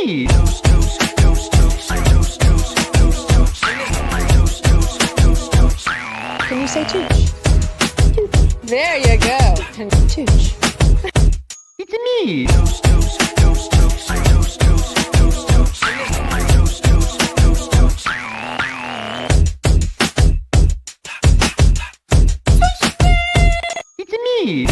me. Can you say tooch? There you go. Tooch. It's me. It's me.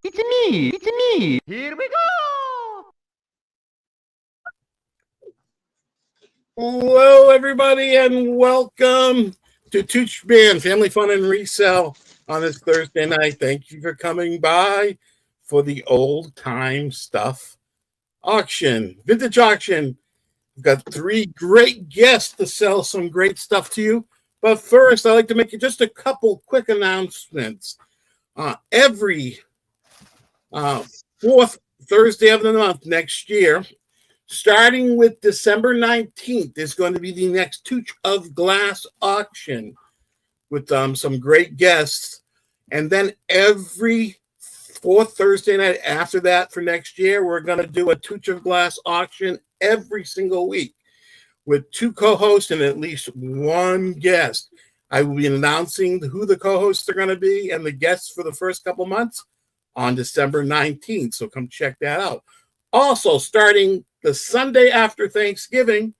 It's me. It's me. Here we go. Hello, everybody, and welcome to Tooch Band Family Fun and Resell on this Thursday night. Thank you for coming by for the old time stuff auction, vintage auction. We've got three great guests to sell some great stuff to you. But first, I'd like to make just a couple quick announcements. Every fourth Thursday of the month next year, starting with December 19th, is going to be the next Tooch of Glass auction with some great guests. And then every fourth Thursday night after that for next year, we're going to do a Tooch of Glass auction every single week with two co-hosts and at least one guest. I will be announcing who the co-hosts are going to be and the guests for the first couple months on December 19th. So come check that out. Also, starting the Sunday after Thanksgiving,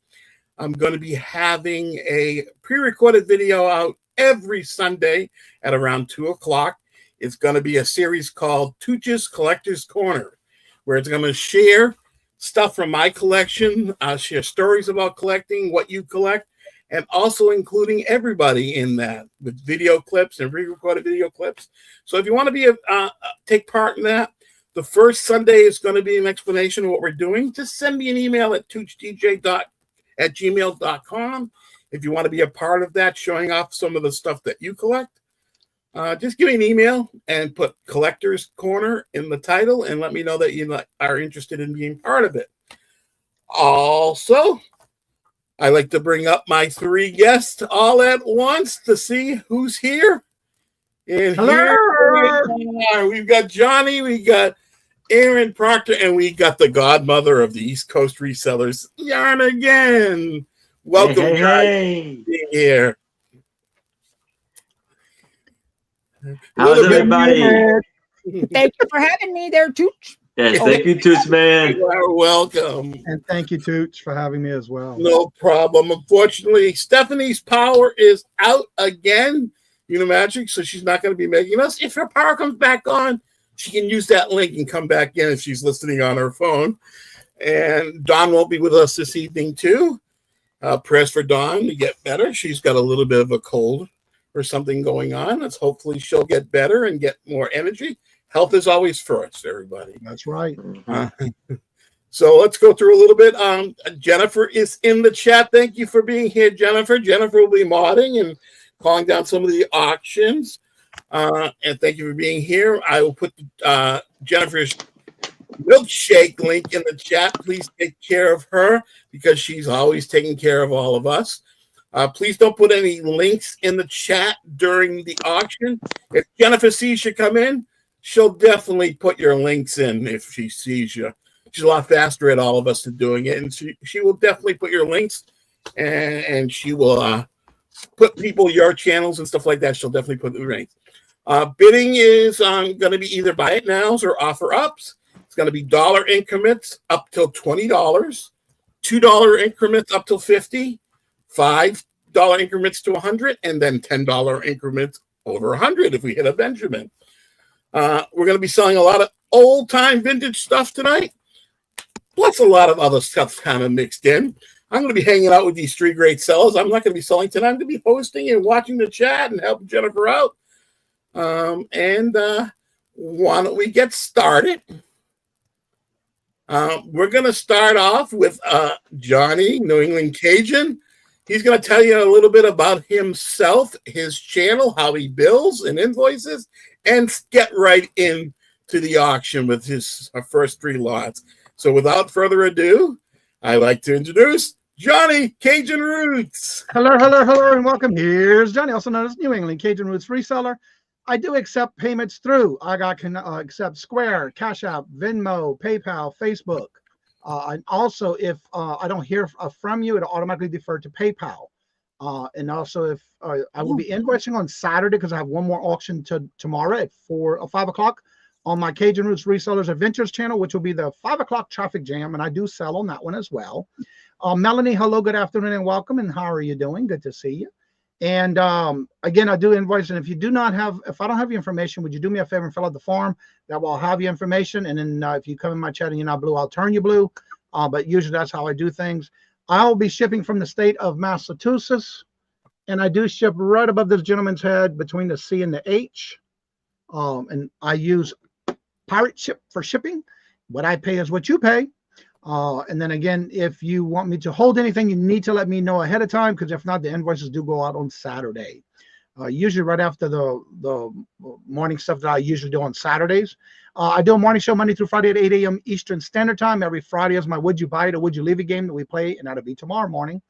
I'm going to be having a pre-recorded video out every Sunday at around 2 o'clock. It's going to be a series called Tooch's Collector's Corner, where it's going to share stuff from my collection. I'll share stories about collecting, what you collect, and also including everybody in that with video clips and pre-recorded video clips. So if you want to be take part in that, the first Sunday is going to be an explanation of what we're doing. Just send me an email at toochdj@gmail.com if you want to be a part of that, showing off some of the stuff that you collect. Just give me an email and put Collector's Corner in the title and let me know that you are interested in being part of it. Also, I like to bring up my three guests all at once to see who's here. And here we've got Johnny, we got Aaron Proctor, and we got the godmother of the East Coast resellers, Yarn again. Welcome, hey. Being here. How's everybody? Thank you for having me there, Tooch. Yes, thank you, Tooch man. You are welcome. And thank you, Tooch, for having me as well. No problem. Unfortunately, Stephanie's power is out again, Unimagic, so she's not going to be making us. If her power comes back on, she can use that link and come back in if she's listening on her phone. And Dawn won't be with us this evening, too. Prayers for Dawn to get better. She's got a little bit of a cold or something going on. Let's hopefully she'll get better and get more energy. Health is always first, everybody. That's right. So let's go through a little bit. Jennifer is in the chat. Thank you for being here, Jennifer. Jennifer will be modding and calling down some of the auctions. And thank you for being here. I will put Jennifer's milkshake link in the chat. Please take care of her because she's always taking care of all of us. Please don't put any links in the chat during the auction. If Jennifer sees you come in, she'll definitely put your links in if she sees you. She's a lot faster at all of us than doing it, and she will definitely put your links, and she will put people your channels and stuff like that. She'll definitely put the links. Bidding is going to be either buy it nows or offer ups. It's going to be dollar increments up till $20, $2 increments up till $50. $5 increments to $100, and then $10 increments over $100 if we hit a Benjamin. We're going to be selling a lot of old-time vintage stuff tonight, plus a lot of other stuff kind of mixed in. I'm going to be hanging out with these three great sellers. I'm not going to be selling tonight. I'm going to be hosting and watching the chat and helping Jennifer out. Why don't we get started? We're going to start off with Johnny, New England Cajun. He's going to tell you a little bit about himself, his channel, how he bills and invoices, and get right into the auction with his first three lots. So without further ado, I'd like to introduce Johnny Cajun Roots. Hello, hello, hello, and welcome. Here's Johnny, also known as New England Cajun Roots Reseller. I do accept payments through. I can accept Square, Cash App, Venmo, PayPal, Facebook. And also, if I don't hear from you, it'll automatically defer to PayPal. And also, if I will be invoicing on Saturday because I have one more auction tomorrow at 5 o'clock on my Cajun Roots Resellers Adventures channel, which will be the 5 o'clock traffic jam, and I do sell on that one as well. Melanie, hello, good afternoon, and welcome. And how are you doing? Good to see you. And again, I do invoice, and if I don't have your information, would you do me a favor and fill out the form? That will have your information, and then if you come in my chat and you're not blue, I'll turn you blue. But usually that's how I do things. I'll be shipping from the state of Massachusetts, and I do ship right above this gentleman's head between the C and the H. And I use Pirate Ship for shipping. What I pay is what you pay. And then again, if you want me to hold anything, you need to let me know ahead of time, because if not, the invoices do go out on Saturday. Usually right after the morning stuff that I usually do on Saturdays. I do a morning show Monday through Friday at 8 a.m. Eastern Standard Time. Every Friday is my Would You Buy It or Would You Leave It game that we play, and that'll be tomorrow morning.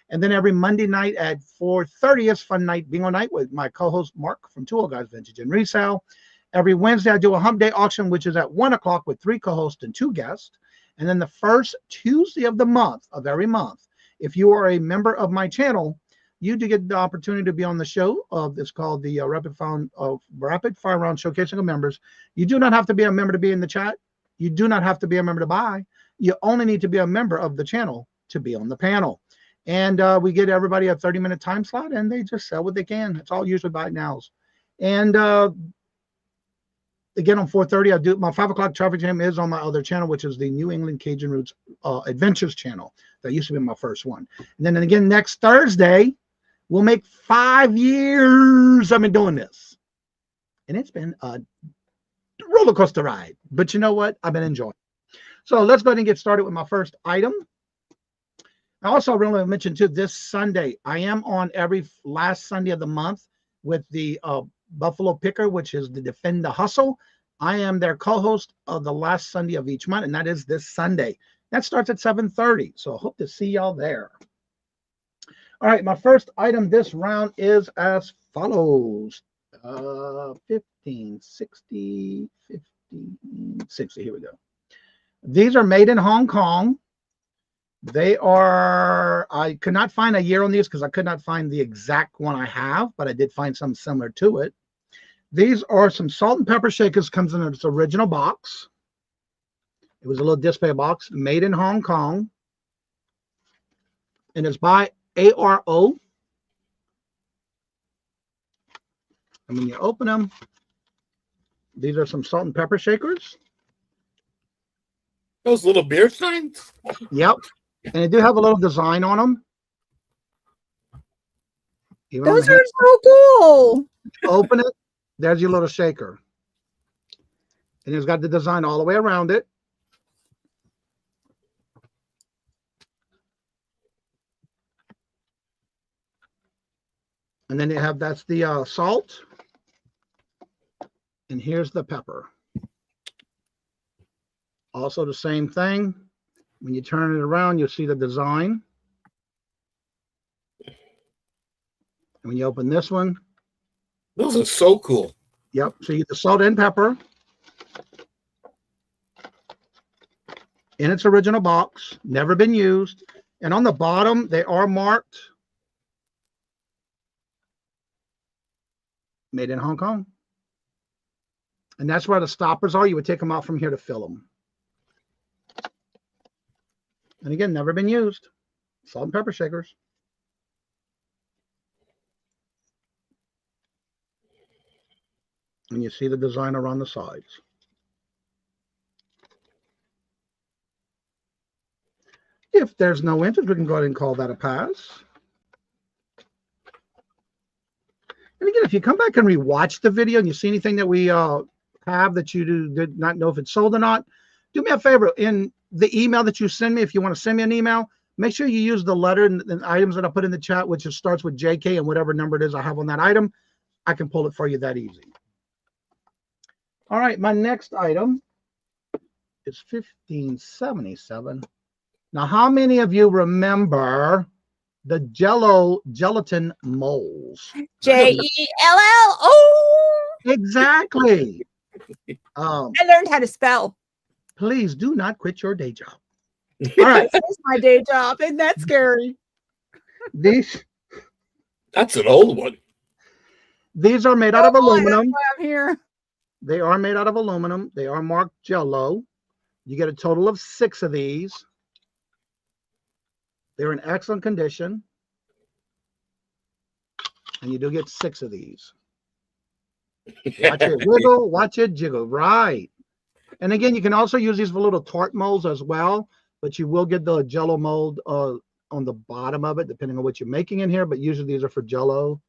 And then every Monday night at 4:30 is Fun Night Bingo Night with my co-host Mark from Two Old Guys Vintage and Resale. Every Wednesday I do a Hump Day auction, which is at 1 o'clock with 3 co-hosts and 2 guests. And then the first Tuesday of the month, of every month, if you are a member of my channel, you do get the opportunity to be on the show. It's called the Rapid Fire Round Showcasing of Members. You do not have to be a member to be in the chat. You do not have to be a member to buy. You only need to be a member of the channel to be on the panel. And we get everybody a 30-minute time slot, and they just sell what they can. It's all usually buy nows. And again, on 4:30, I do my 5 o'clock traffic jam is on my other channel, which is the New England Cajun Roots Adventures channel. That used to be my first one. And then again, next Thursday, we'll make 5 years I've been doing this. And it's been a roller coaster ride. But you know what? I've been enjoying it. So let's go ahead and get started with my first item. I also really want to mention too, this Sunday, I am on every last Sunday of the month with the Buffalo Picker, which is the Defend the Hustle. I am their co-host of the last Sunday of each month, and that is this Sunday. That starts at 7:30, so I hope to see y'all there. All right, my first item this round is as follows. 15, 60, 15, 60. Here we go. These are made in Hong Kong. They are, I could not find a year on these because I could not find the exact one I have, but I did find some similar to it. These are some salt and pepper shakers, comes in its original box. It was a little display box, made in Hong Kong. And it's by ARO. And when you open them, these are some salt and pepper shakers. Those little beer signs? Yep. And they do have a little design on them. Even Those are so cool. Open it. There's your little shaker. And it's got the design all the way around it. And then you have, that's the salt. And here's the pepper. Also the same thing. When you turn it around, you'll see the design. And when you open this one. Those are so cool. Yep. So you get the salt and pepper in its original box, never been used. And on the bottom, they are marked made in Hong Kong. And that's where the stoppers are. You would take them out from here to fill them. And again, never been used. Salt and pepper shakers. And you see the design around the sides. If there's no interest, we can go ahead and call that a pass. And again, if you come back and rewatch the video and you see anything that we have that you did not know if it's sold or not, do me a favor. In the email that you send me, if you want to send me an email, make sure you use the letter and the items that I put in the chat, which starts with JK and whatever number it is I have on that item. I can pull it for you that easy. All right, my next item is 1577. Now, how many of you remember the Jello gelatin molds? JELLO. Exactly. I learned how to spell. Please do not quit your day job. All right. That's my day job. Isn't that scary? These That's an old one. are made out of Oh, boy, aluminum. that's why I'm here. They are made out of aluminum. They are marked Jello. You get a total of 6 of these. They're in excellent condition. And you do get 6 of these. Watch it wiggle, watch it jiggle. Right. And again, you can also use these for little tart molds as well, but you will get the Jello mold on the bottom of it, depending on what you're making in here. But usually these are for Jello.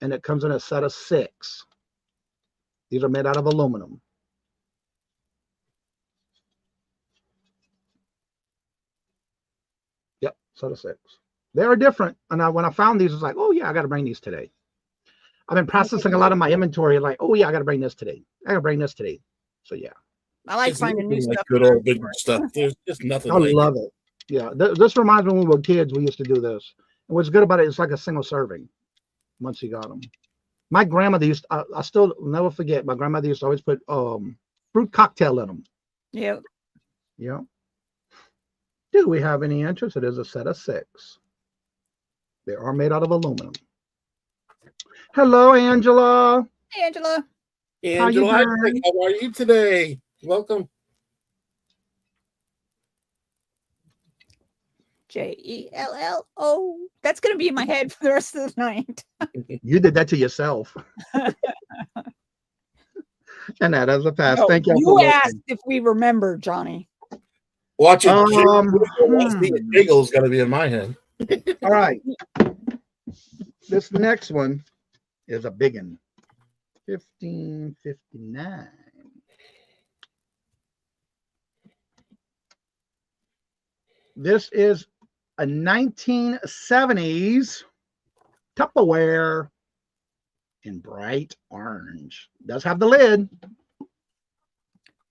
And it comes in a set of 6. These are made out of aluminum. Yep, set of 6. They are different. And when I found these, I was like, oh, yeah, I got to bring these today. I've been processing a lot of my inventory, like, oh, yeah, I got to bring this today. I got to bring this today. So, yeah. I like It's finding new like stuff. good old big stuff. There's just nothing I like love it. Yeah, this reminds me when we were kids, we used to do this. And what's good about it, it's like a single serving once you got them. My grandmother used, I still never forget, my grandmother used to always put fruit cocktail in them. Yeah. Yeah. Do we have any interest? It is a set of 6. They are made out of aluminum. Hello, Angela. Hey, Angela. How you Angela, doing? how are you today? Welcome. JELLO. That's going to be in my head for the rest of the night. You did that to yourself. And that is a pass. No, Thank you. you asked if we remember, Johnny. Watch it. Hmm. Jiggle's got to be in my head. All right. This next one is a big one. 1559. This is a 1970s Tupperware in bright orange. Does have the lid.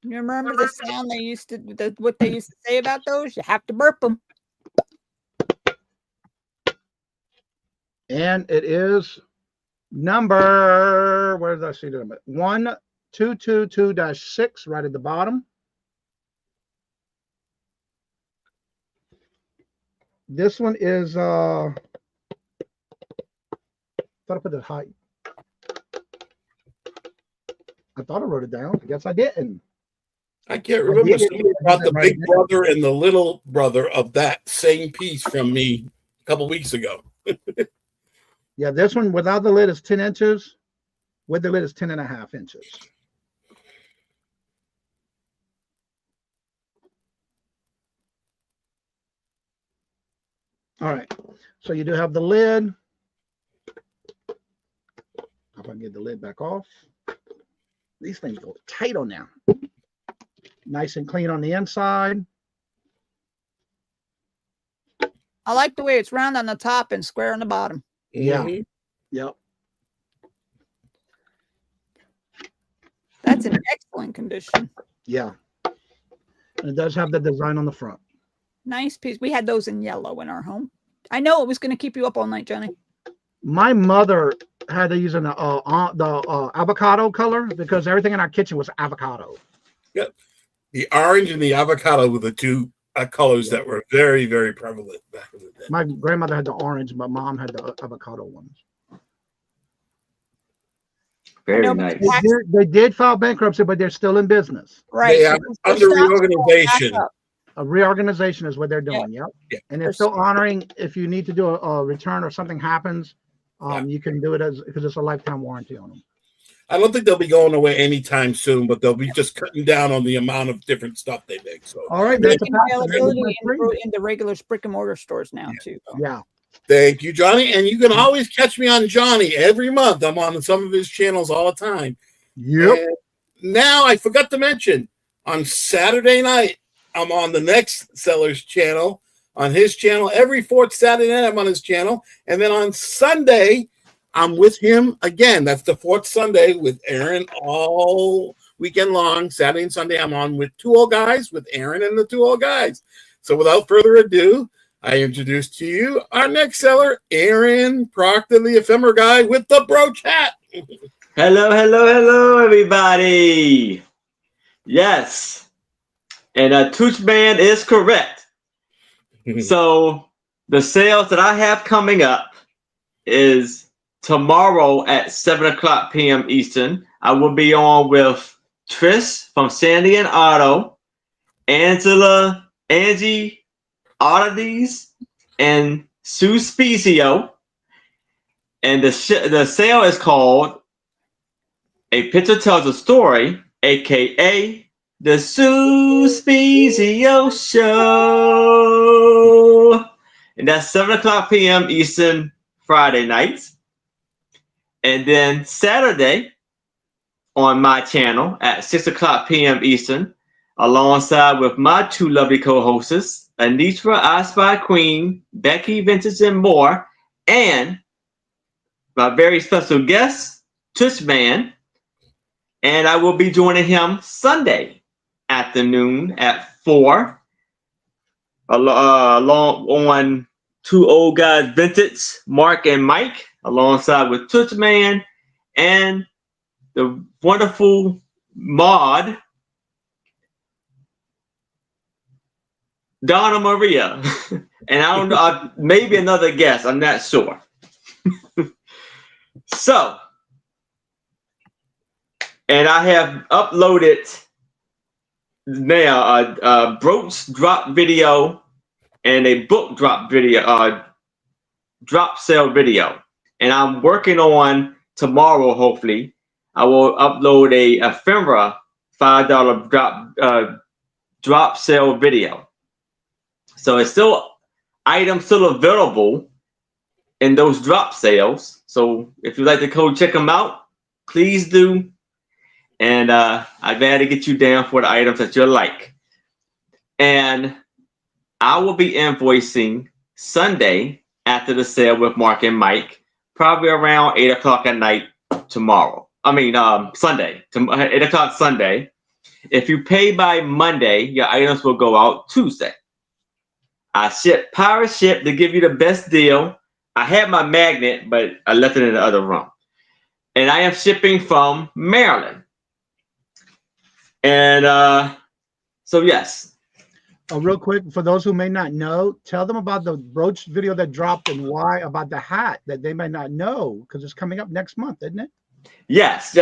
You remember the sound they used to, what they used to say about those? You have to burp them. And it is number, where did I see the 1222-6 right at the bottom. This one is thought I put the height. I thought I wrote it down. I guess I didn't. I can't remember something about the big brother and the little brother of that same piece from me a couple weeks ago. Yeah, this one without the lid is 10 inches. With the lid is 10.5 inches. All right, so you do have the lid. If I can get the lid back off. These things go tight on there. Nice and clean on the inside. I like the way it's round on the top and square on the bottom. Yeah. Mhm. Yep. That's in excellent condition. Yeah. And it does have the design on the front. Nice piece. We had those in yellow in our home. I know it was going to keep you up all night, Johnny. My mother had to use the avocado color because everything in our kitchen was avocado. Yep. The orange and the avocado were the two colors that were very, very prevalent back in the day. My grandmother had the orange, but mom had the avocado ones. Very know, nice. They did file bankruptcy, but they're still in business. Right. They are so under stock's going reorganization. back up. A reorganization is what they're doing. Yep. Yeah. And they're still honoring if you need to do a return or something happens, you can do it because it's a lifetime warranty on them. I don't think they'll be going away anytime soon, but they'll be just cutting down on the amount of different stuff they make. So, All right. There's That's a pass. availability in the regular brick and mortar stores now, too. Yeah. thank you, Johnny. And you can always catch me on Johnny every month. I'm on some of his channels all the time. Yep. And now I forgot to mention on Saturday night, I'm on the Next Seller's channel, on his channel. Every fourth Saturday night, I'm on his channel. And then on Sunday, I'm with him again. That's the fourth Sunday with Aaron all weekend long. Saturday and Sunday, I'm on with Two Old Guys with Aaron and the Two Old Guys. So without further ado, I introduce to you our next seller, Aaron Proctor, the ephemera guy with the brooch hat. Hello, everybody. Yes, and Tooch Man is correct. So the sales that I have coming up is tomorrow at 7:00 p.m. Eastern. I will be on with Tris from Sandy and Otto, Angie Oddities, and Sue Specio. And the sale is called A Picture Tells a Story, aka the Sue Specio Show. And that's 7:00 p.m. Eastern Friday nights. And then Saturday on my channel at 6:00 p.m. Eastern, alongside with my two lovely co-hosts, Anitra I Spy Queen, Becky Vintage and more, and my very special guest, Tush Man. And I will be joining him Sunday afternoon at 4, along on Two Old Guys Vintage, Mark and Mike, alongside with Tush Man and the wonderful mod, Donna Maria. And I don't know, maybe another guest, I'm not sure. So, and I have uploaded now a brooch drop video and a book drop video, drop sale video. And I'm working on tomorrow, hopefully, I will upload a ephemera $5 drop sale video. So it's still items still available in those drop sales. So if you'd like to go check them out, please do. And I'd rather get you down for the items that you like. And I will be invoicing Sunday after the sale with Mark and Mike, probably around 8:00 at night tomorrow. Sunday, 8:00 Sunday. If you pay by Monday, your items will go out Tuesday. I ship pirate ship to give you the best deal. I had my magnet, but I left it in the other room. And I am shipping from Maryland. And so, yes. Real quick, for those who may not know, tell them about the brooch video that dropped and why about the hat that they may not know, because it's coming up next month, isn't it? Yes.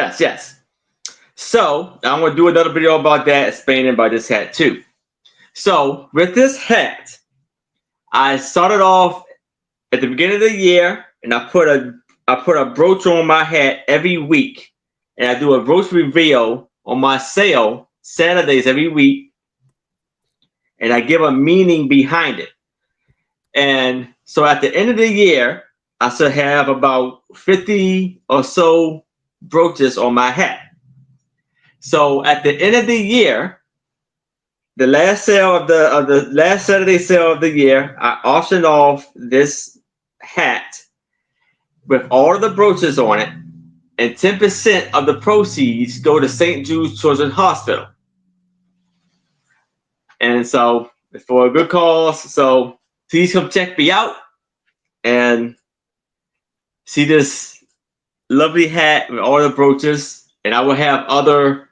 So I'm going to do another video about that, explaining about this hat too. So with this hat, I started off at the beginning of the year, and I put a brooch on my hat every week, and I do a brooch reveal on my sale Saturdays every week, and I give a meaning behind it. And so at the end of the year, I still have about 50 or so brooches on my hat. So at the end of the year, the last sale of the last Saturday sale of the year, I auctioned off this hat with all of the brooches on it, and 10% of the proceeds go to St. Jude's Children's Hospital. And so, for a good cause, so please come check me out and see this lovely hat with all the brooches. And I will have other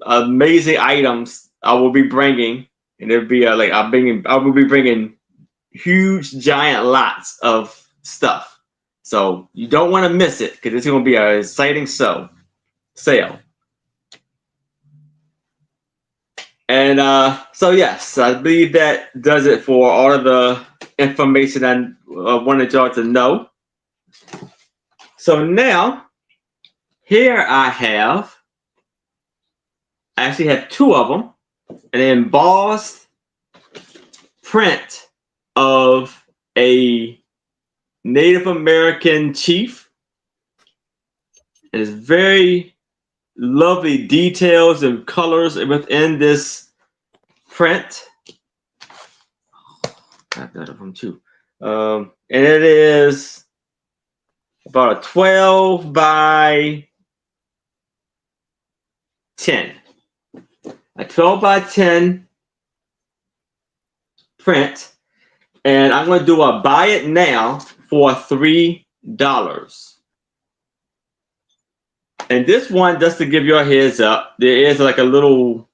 amazing items I will be bringing, and it'll be I will be bringing huge, giant lots of stuff. So you don't want to miss it, because it's going to be an exciting sale. And so yes, I believe that does it for all of the information I wanted y'all to know. So now, here I actually have two of them, an embossed print of a Native American chief. It's very lovely details and colors within this print. Got that of them too. And it is about a 12 by 10. A 12 by 10 print, and I'm going to do a buy it now for $3. And this one, just to give you a heads up, there is like a little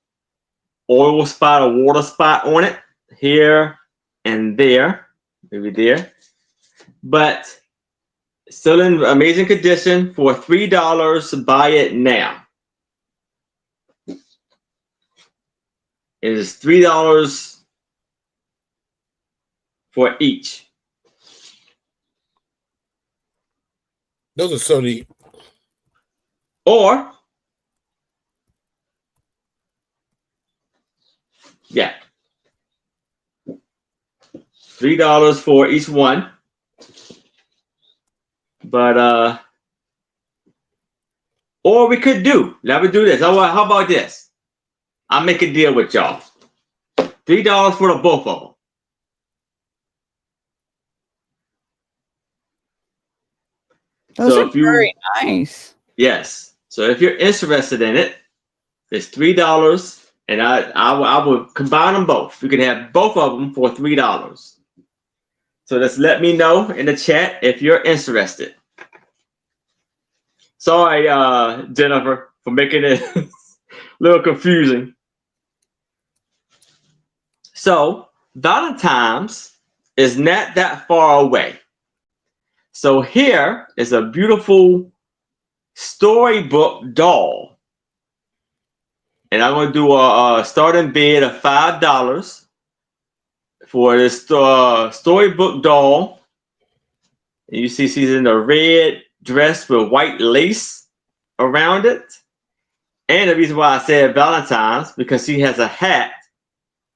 oil spot or water spot on it here and there, maybe there, but still in amazing condition for $3. Buy it now. It is $3 for each. Those are so neat. Or, yeah, $3 for each one. But or we could do. Let me do this. How about this? I'll make a deal with y'all. $3 for the both of them. Those So are if you, very nice. yes. So if you're interested in it, it's $3, and I would combine them both. You can have both of them for $3. So just let me know in the chat if you're interested. Sorry, Jennifer, for making it a little confusing. So Valentine's is not that far away. So here is a beautiful storybook doll. And I'm going to do a starting bid of $5 for this storybook doll. And you see she's in a red dress with white lace around it. And the reason why I said Valentine's, because she has a hat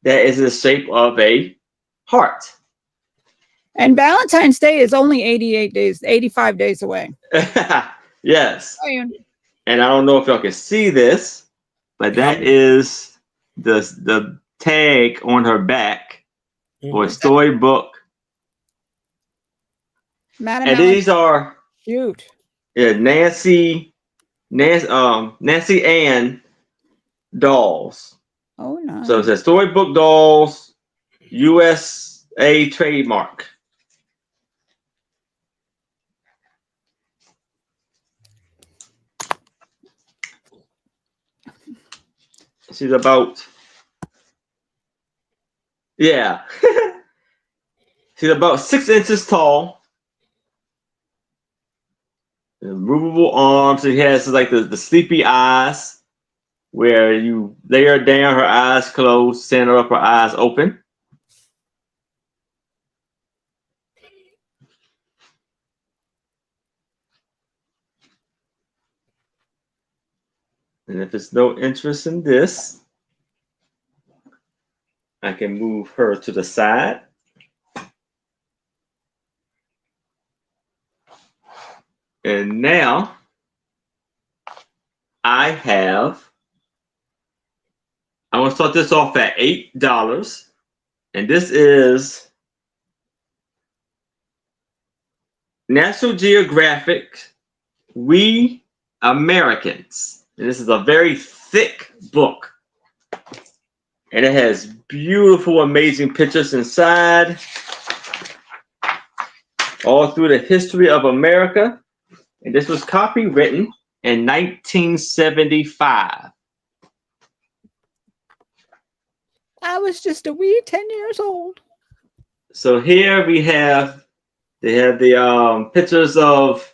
that is in the shape of a heart. And Valentine's Day is only 85 days away. Yes. Saying. And I don't know if y'all can see this, but that is the tag on her back for a storybook. Madam And these are cute. Nancy Ann dolls. Oh, nice. So it says storybook dolls, USA trademark. She's about, yeah. She's about 6 inches tall. Removable arms. She has like the sleepy eyes, where you lay her down, her eyes closed, stand her up, her eyes open. And if it's no interest in this, I can move her to the side. And now I'm going to start this off at $8. And this is National Geographic, We Americans. And this is a very thick book. And it has beautiful, amazing pictures inside, all through the history of America. And this was copywritten in 1975. I was just a wee 10 years old. So here they have the pictures of.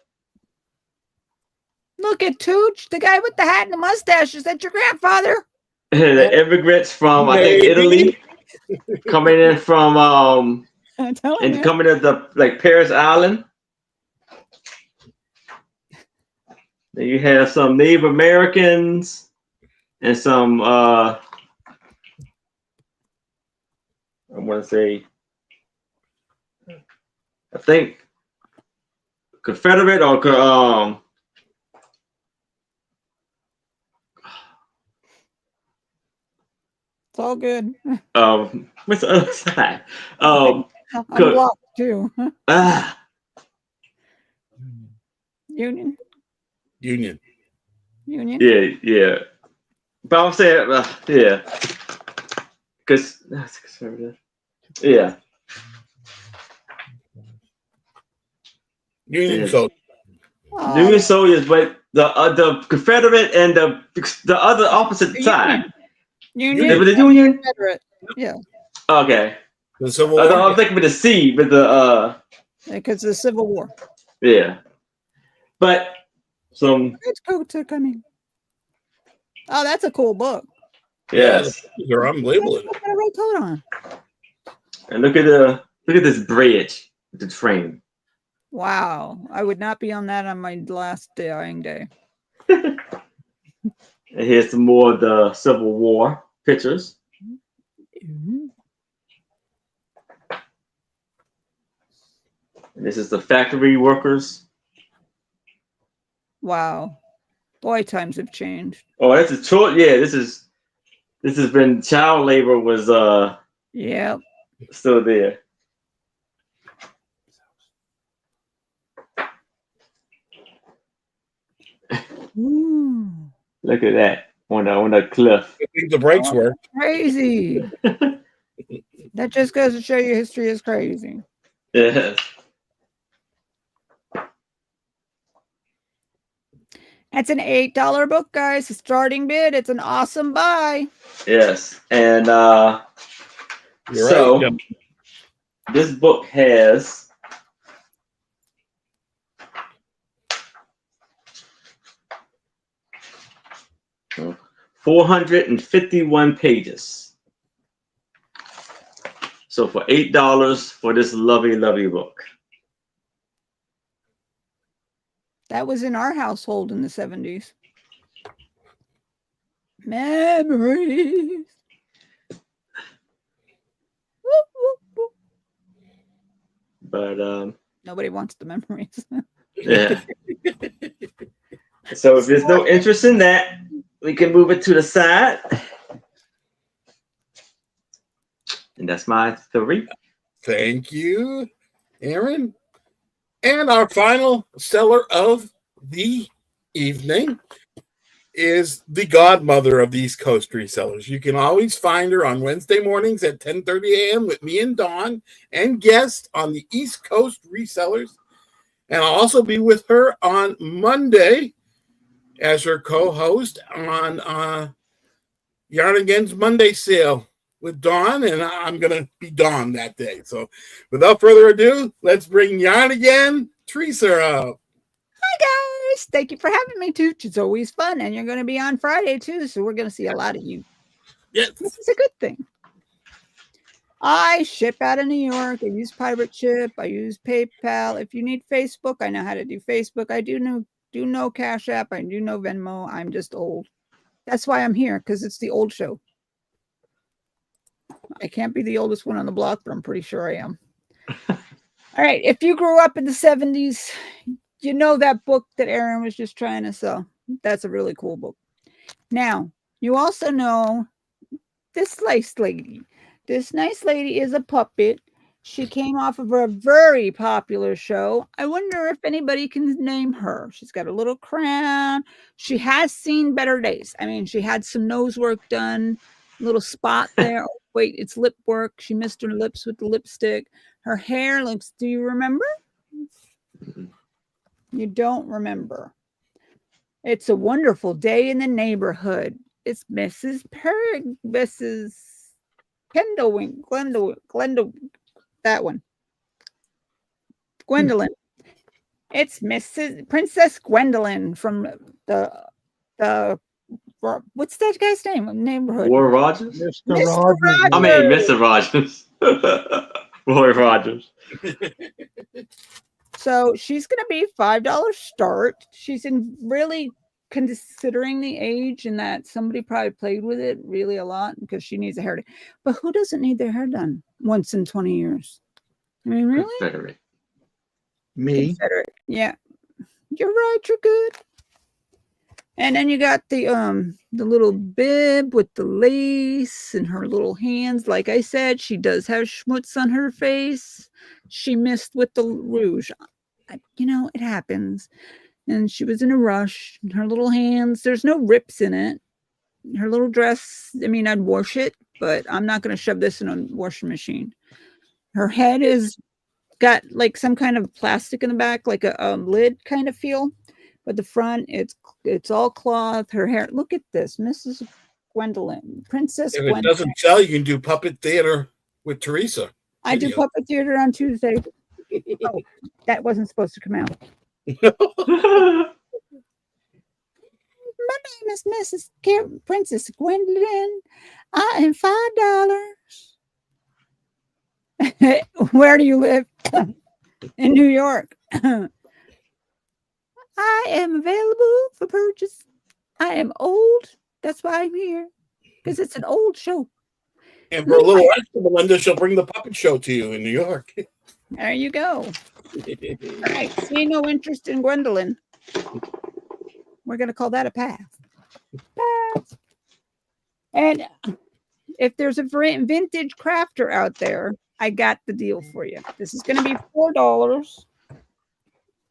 Look at Tooch, the guy with the hat and the mustache. Is that your grandfather? The immigrants from, I think, Italy, coming in from I'm telling and you. coming to the like Paris Island. Then you have some Native Americans and some I want to say, I think Confederate or It's all good. what's the other side? I'm blocked too. Union. Yeah. But I'm saying, yeah, because that's conservative. Yeah. Union Yeah. soldier. Oh, Union soldiers, but the Confederate and the other opposite the side. Union. They were the Union. Confederate. Yeah, Okay. The Civil I War. was thinking with the C, with the because of the Civil War. yeah. But some It's Kota coming. Oh, that's a cool book. yes. Yeah, they're unbelievable. Got a red coat on. And look at this bridge with the train. Wow, I would not be on that on my last dying day. And here's some more of the Civil War pictures. Mhm. And this is the factory workers. Wow, boy, times have changed. Oh, that's a tool. Yeah, this has been child labor was Yep. still there. Ooh, Look at that on the cliff. I think the brakes were. crazy. That just goes to show you history is crazy. Yes. That's an $8 book, guys. The starting bid. It's an awesome buy. Yes. And You're so right. this book has 451 pages. So for $8 for this lovely book. That was in our household in the 70s. Memories. Whoop, whoop, whoop. But Nobody wants the memories. yeah. So if there's no interest in that, we can move it to the side. And that's my 3. Thank you, Aaron. And our final seller of the evening is the godmother of the East Coast resellers. You can always find her on Wednesday mornings at 10:30 a.m. with me and Dawn and guests on the East Coast resellers. And I'll also be with her on Monday as her co-host on Yarn Again's Monday sale with Dawn, and I'm going to be Dawn that day. So without further ado, let's bring Yarn Again, Teresa up. Hi, guys. Thank you for having me, Tooch. It's always fun. And you're going to be on Friday, too. So we're going to see a lot of you. Yes. This is a good thing. I ship out of New York. I use Pirate Ship. I use PayPal. If you need Facebook, I know how to do Facebook. I do know Cash App. I do know Venmo. I'm just old. That's why I'm here, because it's the old show. I can't be the oldest one on the block, but I'm pretty sure I am. All right. If you grew up in the 70s, you know that book that Aaron was just trying to sell. That's a really cool book. Now, you also know this nice lady. This nice lady is a puppet. She came off of a very popular show. I wonder if anybody can name her. She's got a little crown. She has seen better days. I mean, she had some nose work done, little spot there. Oh, wait, it's lip work. She missed her lips with the lipstick. Her hair looks, do you remember? You don't remember. It's a wonderful day in the neighborhood. It's Mrs. Glendale, that one. Gwendolyn. It's Princess Gwendolyn from the what's that guy's name? Neighborhood. War Rogers? Mr. Rogers. I mean, Mr. Rogers. Roy Rogers. So she's going to be $5 start. She's in really considering the age and that somebody probably played with it really a lot because she needs a hair. But who doesn't need their hair done once in 20 years? I mean, really? Confederate. Me. Confederate. Yeah. You're right. You're good. And then you got the little bib with the lace and her little hands. Like I said, she does have schmutz on her face. She missed with the rouge. It happens. And she was in a rush. And her little hands, there's no rips in it. Her little dress, I mean, I'd wash it, but I'm not going to shove this in a washing machine. Her head is got like some kind of plastic in the back, like a lid kind of feel. But the front, it's all cloth. Her hair, look at this, Mrs. Gwendolyn, Princess If it Gwendolyn. doesn't sell, you can do puppet theater with Teresa. I do Video. puppet theater on Tuesday. Oh, that wasn't supposed to come out. My name is Mrs. Princess Gwendolyn. I am $5. Where do you live? In New York. I am available for purchase. I am old. That's why I'm here. Because it's an old show. And for a little extra, Melinda, she'll bring the puppet show to you in New York. There you go. All right. See no interest in Gwendolyn. We're going to call that a pass. Pass. And if there's a vintage crafter out there, I got the deal for you. This is going to be $4.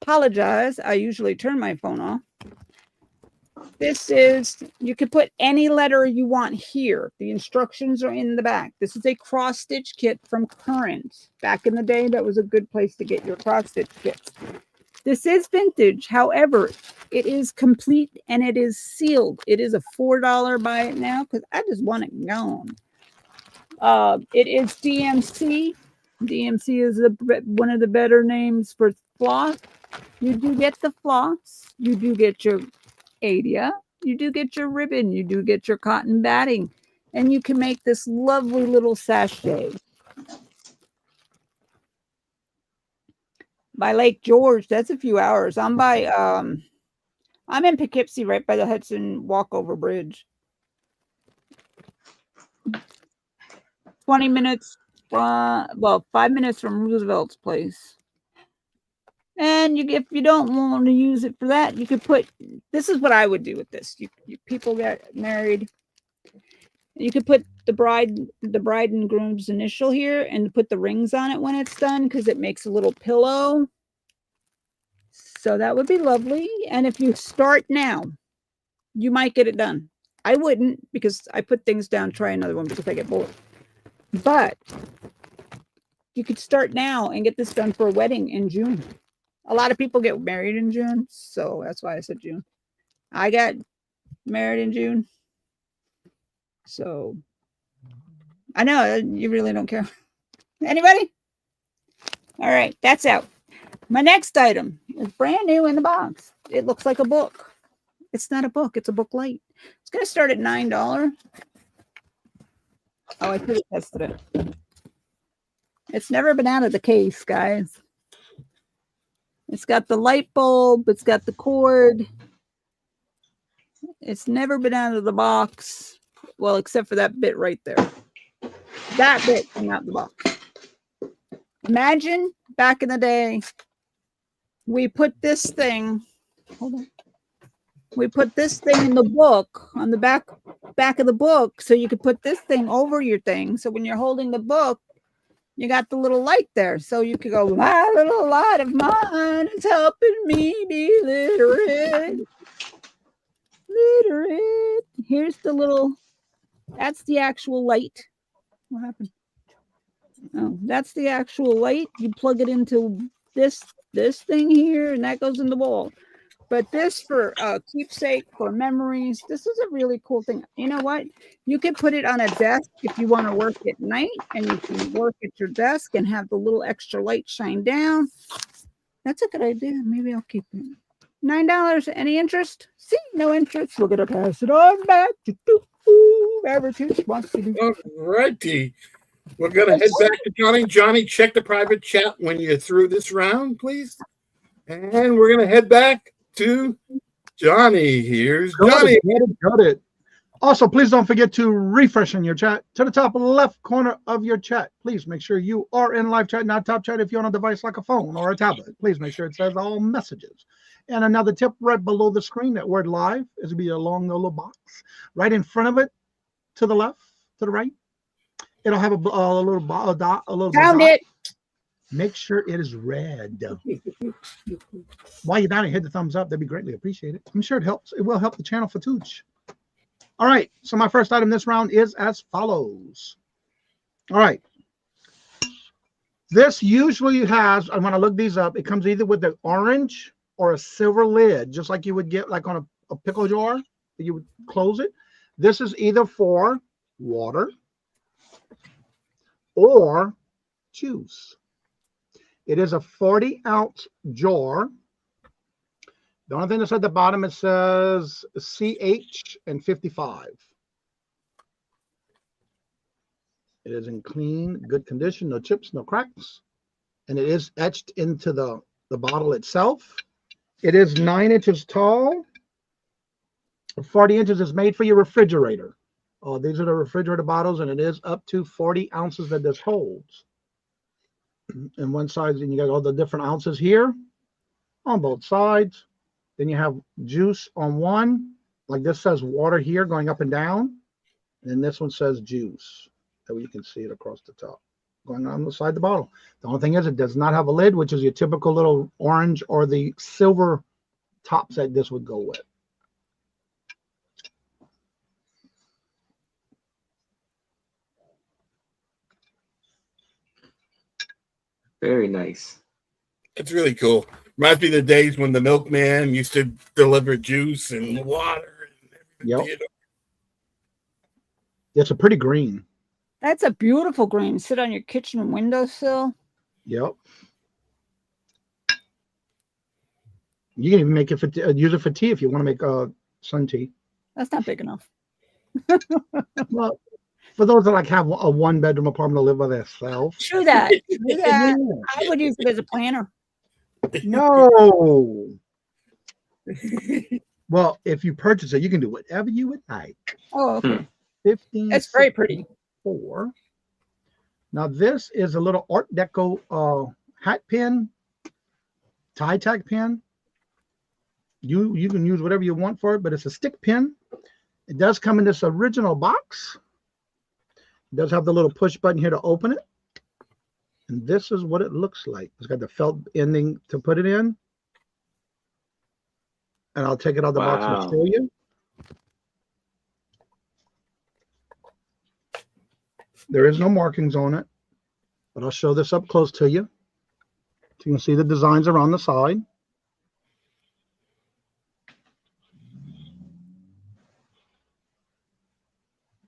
Apologize. I usually turn my phone off. This is, you can put any letter you want here. The instructions are in the back. This is a cross stitch kit from Current. Back in the day, that was a good place to get your cross stitch kits. This is vintage. However, it is complete and it is sealed. It is a $4 buy it now because I just want it gone. It is DMC. DMC is one of the better names for floss. You do get the floss. You do get your Adia. You do get your ribbon. You do get your cotton batting. And you can make this lovely little sachet. By Lake George, that's a few hours. I'm in Poughkeepsie, right by the Hudson Walkover Bridge. 20 minutes, 5 minutes from Roosevelt's place. And if you don't want to use it for that, you could put, this is what I would do with this. You people get married, you could put the bride and groom's initial here and put the rings on it when it's done because it makes a little pillow. So that would be lovely. And if you start now, you might get it done. I wouldn't because I put things down, try another one because I get bored. But you could start now and get this done for a wedding in June. A lot of people get married in June, so that's why I said June. I got married in June. So I know you really don't care. Anybody? All right, that's out. My next item is brand new in the box. It looks like a book. It's not a book, it's a book light. It's going to start at $9. Oh, I could have tested it. It's never been out of the case, guys. It's got the light bulb. It's got the cord. It's never been out of the box. Well, except for that bit right there. That bit came out of the box. Imagine back in the day, we put this thing, hold on. We put this thing in the book, on the back of the book, so you could put this thing over your thing. So when you're holding the book, you got the little light there. So you could go, my little light of mine is helping me be literate. Literate. Here's the little, that's the actual light. What happened? Oh, that's the actual light. You plug it into this thing here, and that goes in the wall. But this for keepsake, for memories, this is a really cool thing. You know what? You can put it on a desk if you want to work at night, and you can work at your desk and have the little extra light shine down. That's a good idea. Maybe I'll keep it. $9. Any interest? See, no interest. We're going to pass it on back to whoever wants to do. All righty. We're going to head back to Johnny. Johnny, check the private chat when you're through this round, please. And we're going to head back to Johnny. Here's Johnny. Got it. Also, please don't forget to refresh in your chat to the top left corner of your chat. Please make sure you are in live chat, not top chat if you're on a device like a phone or a tablet. Please make sure it says all messages. And another tip right below the screen, that word live is be along the little box. Right in front of it, to the left, to the right, it'll have a little dot, a little Found dot. it. Make sure it is red. While you're down and hit the thumbs up, that'd be greatly appreciated. I'm sure it helps. It will help the channel for Tooch. All right. So my first item this round is as follows. All right. This usually has, and when I look these up, it comes either with the orange or a silver lid, just like you would get like on a pickle jar. You would close it. This is either for water or juice. It is a 40-ounce jar. The only thing that's at the bottom, it says CH and 55. It is in clean, good condition, no chips, no cracks. And it is etched into the bottle itself. It is 9 inches tall. 40 inches is made for your refrigerator. These are the refrigerator bottles, and it is up to 40 ounces that this holds. And one side, and you got all the different ounces here on both sides. Then you have juice on one, like this says water here going up and down. And then this one says juice. That way you can see it across the top, going on the side of the bottle. The only thing is it does not have a lid, which is your typical little orange or the silver tops that this would go with. Very nice. It's really cool. Reminds me of the days when the milkman used to deliver juice and water. And Yep. you know. It's a pretty green. That's a beautiful green. Sit on your kitchen windowsill. Yep. You can even make it for use it for tea if you want to make sun tea. That's not big enough. Well, for those that like have a one-bedroom apartment to live by themselves. True that. True that. I would use it as a planter. No. Well, if you purchase it, you can do whatever you would like. Oh, okay. 15. That's very pretty. 4. Now this is a little Art Deco hat pin, tie tag pin. You can use whatever you want for it, but it's a stick pin. It does come in this original box. It does have the little push button here to open it. And this is what it looks like. It's got the felt ending to put it in. And I'll take it out of the box and show you. There is no markings on it, but I'll show this up close to you. So you can see the designs around the side.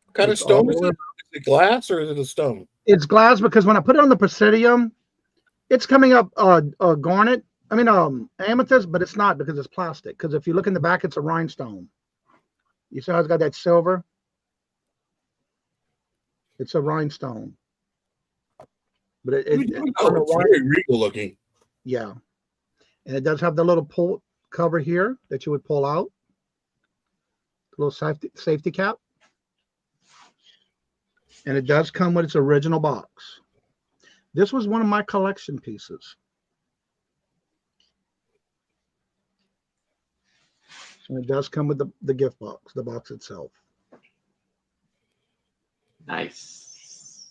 What kind of stone is it? Is it glass or is it a stone? It's glass because when I put it on the Presidium, it's coming up garnet. I mean, amethyst, but it's not because it's plastic. Because if you look in the back, it's a rhinestone. You see how it's got that silver? It's a rhinestone. But it's very regal looking. Yeah. And it does have the little pull cover here that you would pull out. A little safety cap. And it does come with its original box. This was one of my collection pieces. And it does come with the gift box, the box itself. Nice.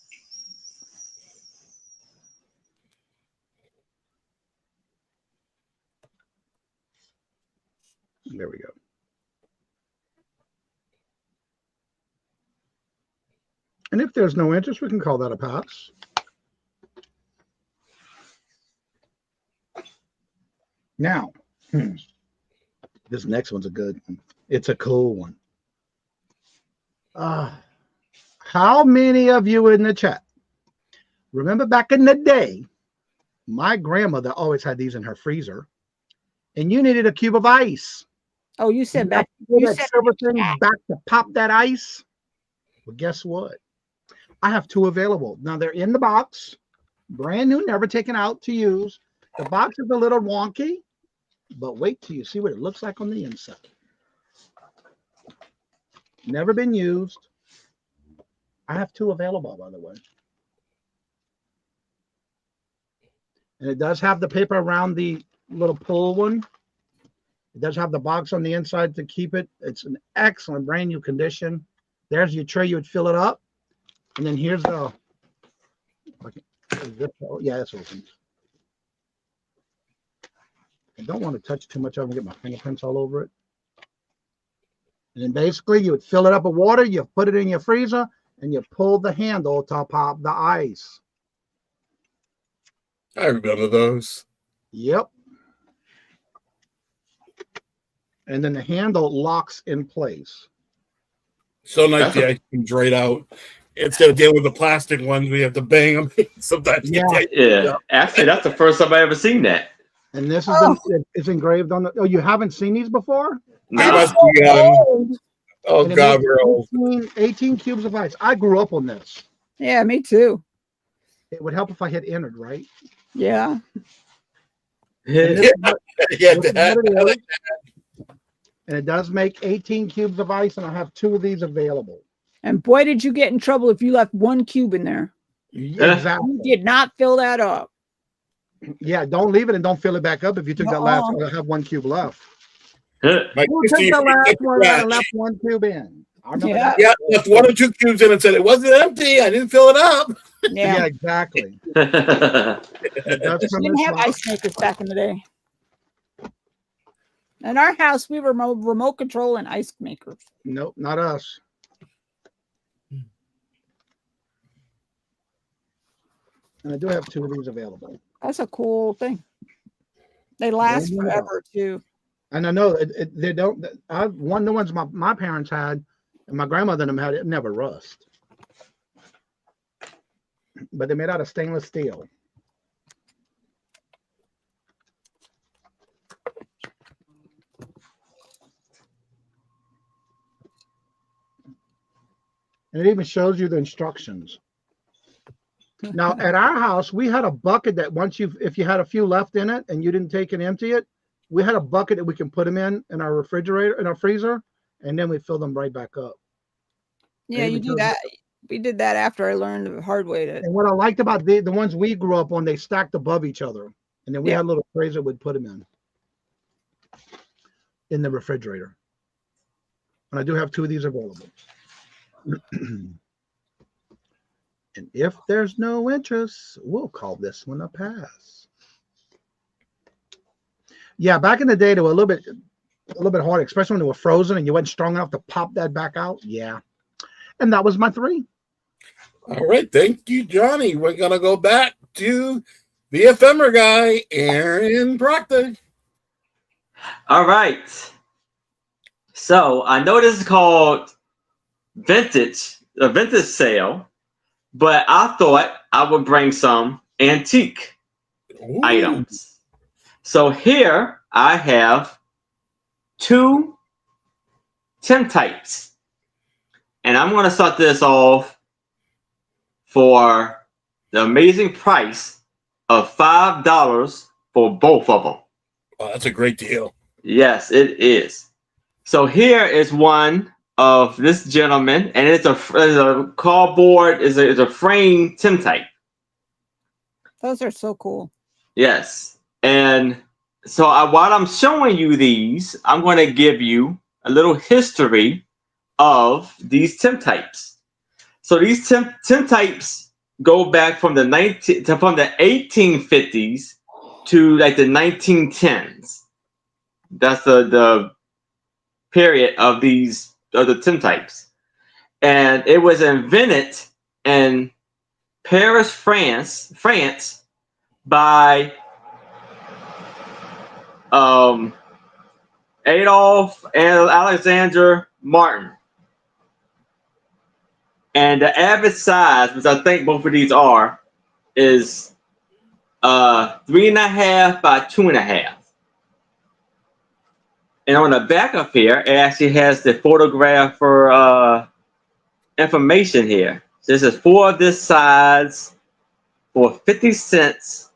There we go. And if there's no interest, we can call that a pass. Now, this next one's a good one. It's a cool one. How many of you in the chat remember back in the day, my grandmother always had these in her freezer, and you needed a cube of ice. Oh, you said back. You said silver thing back to pop that ice. Well, guess what? I have 2 available. Now they're in the box, brand new, never taken out to use. The box is a little wonky, but wait till you see what it looks like on the inside. Never been used. I have 2 available, by the way. And it does have the paper around the little pull one. It does have the box on the inside to keep it. It's an excellent brand new condition. There's your tray. You would fill it up. And then here's the, yeah, it's open. I don't want to touch too much of it and get my fingerprints all over it. And then basically you would fill it up with water, you put it in your freezer, and you pull the handle to pop the ice. I remember those. Yep. And then the handle locks in place. So nice That's the a- ice cream's right out. Instead of dealing with the plastic ones, we have to bang them. Sometimes Yeah. Yeah. Actually, that's the first time I ever seen that. And this is Oh. it's engraved on the. Oh, you haven't seen these before? we No. must be Old. oh And it god, makes we're old. 18 cubes of ice. I grew up on this. Yeah, me too. It would help if I hit entered, right? Yeah. And this Yeah, is what, yeah, this is Dad. what it is. And it does make 18 cubes of ice, and I have 2 of these available. And boy, did you get in trouble if you left 1 cube in there. Exactly. You did not fill that up. Yeah, don't leave it and don't fill it back up. If you took that last, I'll have 1 cube left. My Who sister took used the to last take the one out and trash. left 1 cube in? I remember Yeah. that. Yeah, left 1 or 2 cubes in and said it wasn't empty. I didn't fill it up. Yeah, Yeah. exactly. It does We come didn't in have slow. ice makers back in the day. In our house, we were remote control and ice makers. Nope, not us. And I do have 2 of these available. That's a cool thing. They last Yeah. forever too. And I know they don't. One of the ones my parents had, and my grandmother and them had, it never rust. But they're made out of stainless steel. And it even shows you the instructions. Now, at our house, we had a bucket that if you had a few left in it and you didn't take and empty it, we had a bucket that we can put them in our refrigerator, in our freezer, and then we fill them right back up. Yeah, you do that. We did that after I learned the hard way to. And what I liked about the ones we grew up on, they stacked above each other. And then we Yeah. had little trays that we'd put them in the refrigerator. And I do have 2 of these available. And if there's no interest, we'll call this one a pass. Yeah, back in the day, they were a little bit hard, especially when they were frozen and you weren't strong enough to pop that back out. Yeah. And that was my 3. All right, thank you, Johnny. We're gonna go back to the ephemer guy, Aaron Proctor. All right. So I know this is called a vintage sale, but I thought I would bring some antique Ooh. items. So here I have 2 tintypes. And I'm going to start this off for the amazing price of $5 for both of them. Oh, that's a great deal. Yes, it is. So here is one of this gentleman, and it's a cardboard, is a frame tintype. Those are so cool. Yes. And so while I'm showing you these, I'm going to give you a little history of these tintypes. So these tintypes go back from the 1850s to like the 1910s. That's the period of the tintypes. And it was invented in Paris, France by Adolphe and Alexander Martin. And the average size, which I think both of these are, is 3.5 by 2.5. And on the back of here, it actually has the photograph for information here. So this is 4 of this size for 50 cents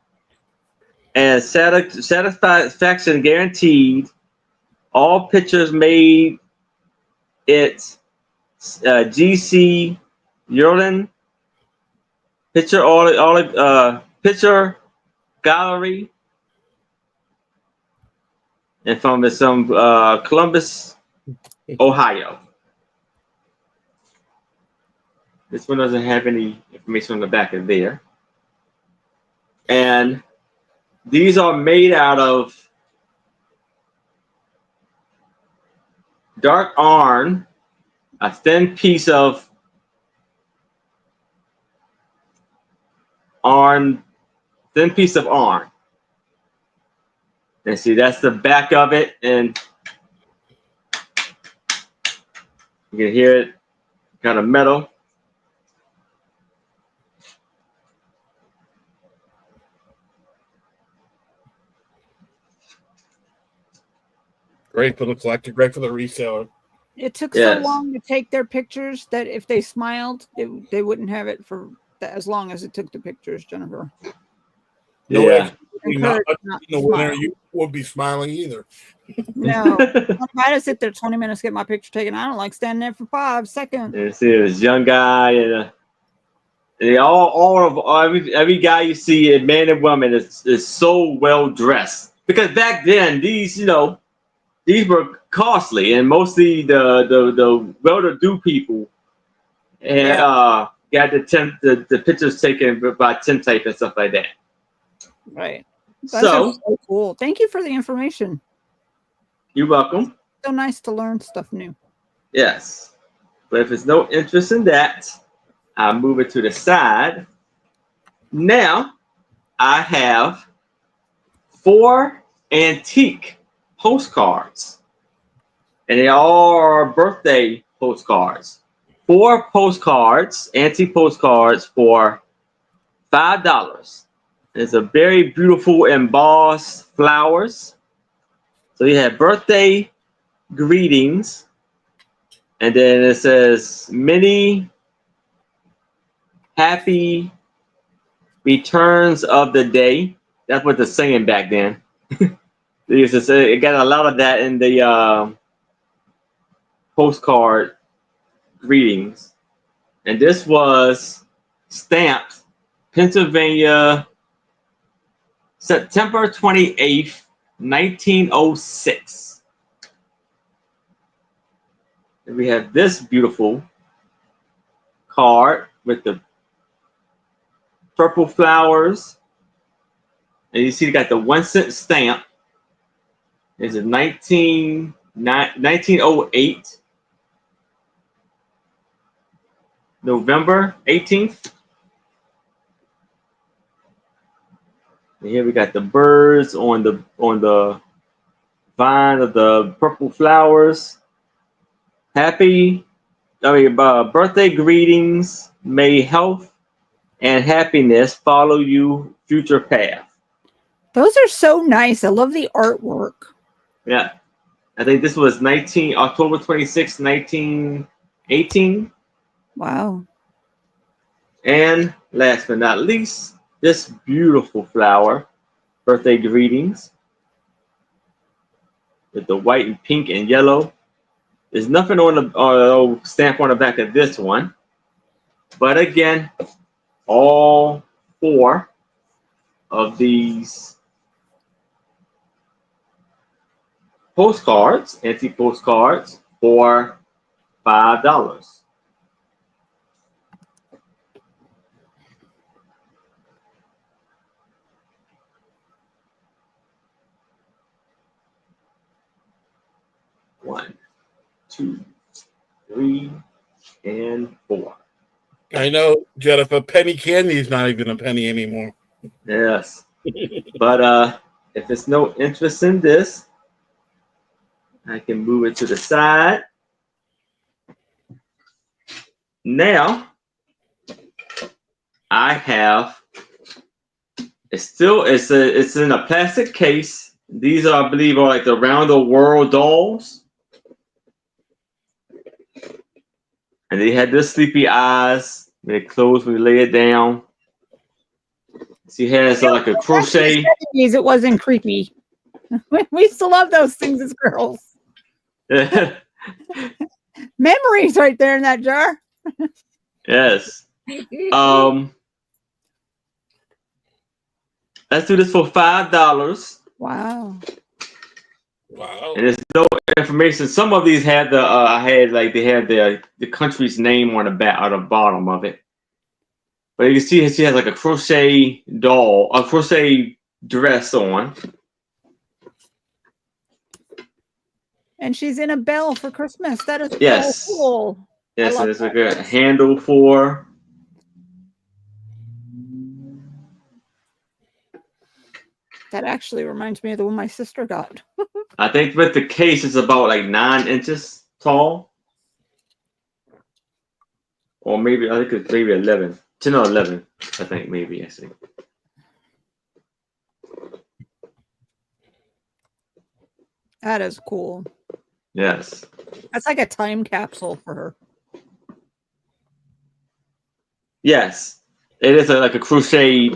and satisfaction guaranteed. All pictures made at GC Yerlin picture gallery, and from some Columbus, Ohio. This one doesn't have any information on the back of there. And these are made out of dark iron, a thin piece of iron thin piece of iron. And see, that's the back of it, and you can hear it, kind of metal. Great for the collector, great for the reseller. It took so Yes. long to take their pictures that if they smiled, they wouldn't have it for as long as it took the pictures, Jennifer. No Yeah. way. Not Encouraged not in the to winter, smile. you would be smiling either. No, if I had to sit there 20 minutes to get my picture taken, I don't like standing there for 5 seconds. And see this young guy, and they every guy you see, man and woman, is so well dressed. Because back then, these these were costly, and mostly the well-to-do people got the pictures taken by tintype and stuff like that. Right. Those are So so cool. Thank you for the information. you're welcome. So nice to learn stuff new. Yes, but if there's no interest in that, I'll move it to the side. Now I have 4 antique postcards, and they all are birthday postcards. 4 postcards, antique postcards for $5. It's a very beautiful embossed flowers. So you have birthday greetings, and then it says many happy returns of the day. That's what they're saying back then. They used to say, it got a lot of that in the postcard greetings. And this was stamped Pennsylvania, September 28th, 1906. And we have this beautiful card with the purple flowers. And you see, they got the 1-cent stamp. It's a 1908, November 18th. And here we got the birds on the vine of the purple flowers. Birthday greetings. May health and happiness follow you future path. Those are so nice. I love the artwork. Yeah. I think this was October 26, 1918. Wow. And last but not least, this beautiful flower, birthday greetings, with the white and pink and yellow. There's nothing on the stamp on the back of this one. But again, all 4 of these postcards, antique postcards, for $5. One, 2, 3, and 4. I know, Jennifer, penny candy is not even a penny anymore. Yes. But if there's no interest in this, I can move it to the side. Now, I have, it's in a plastic case. These are, I believe, are like the round the world dolls. And they had this sleepy eyes. They close when you lay it down. She has like a crochet. It wasn't creepy. We used to love those things as girls. Memories right there in that jar. Yes. Let's do this for $5. Wow. Wow. And there's no information. Some of these had they had the country's name on the back or the bottom of it. But you can see she has like a crochet doll, a crochet dress on. And she's in a bell for Christmas. That is Yes. so cool. Yes, love and there's like that. a handle for. That actually reminds me of the one my sister got. I think with the case, it's about like 9 inches tall. Or maybe, I think it's maybe 11. 10 or 11, I think, maybe, I think. That is cool. Yes. That's like a time capsule for her. Yes. It is like a crochet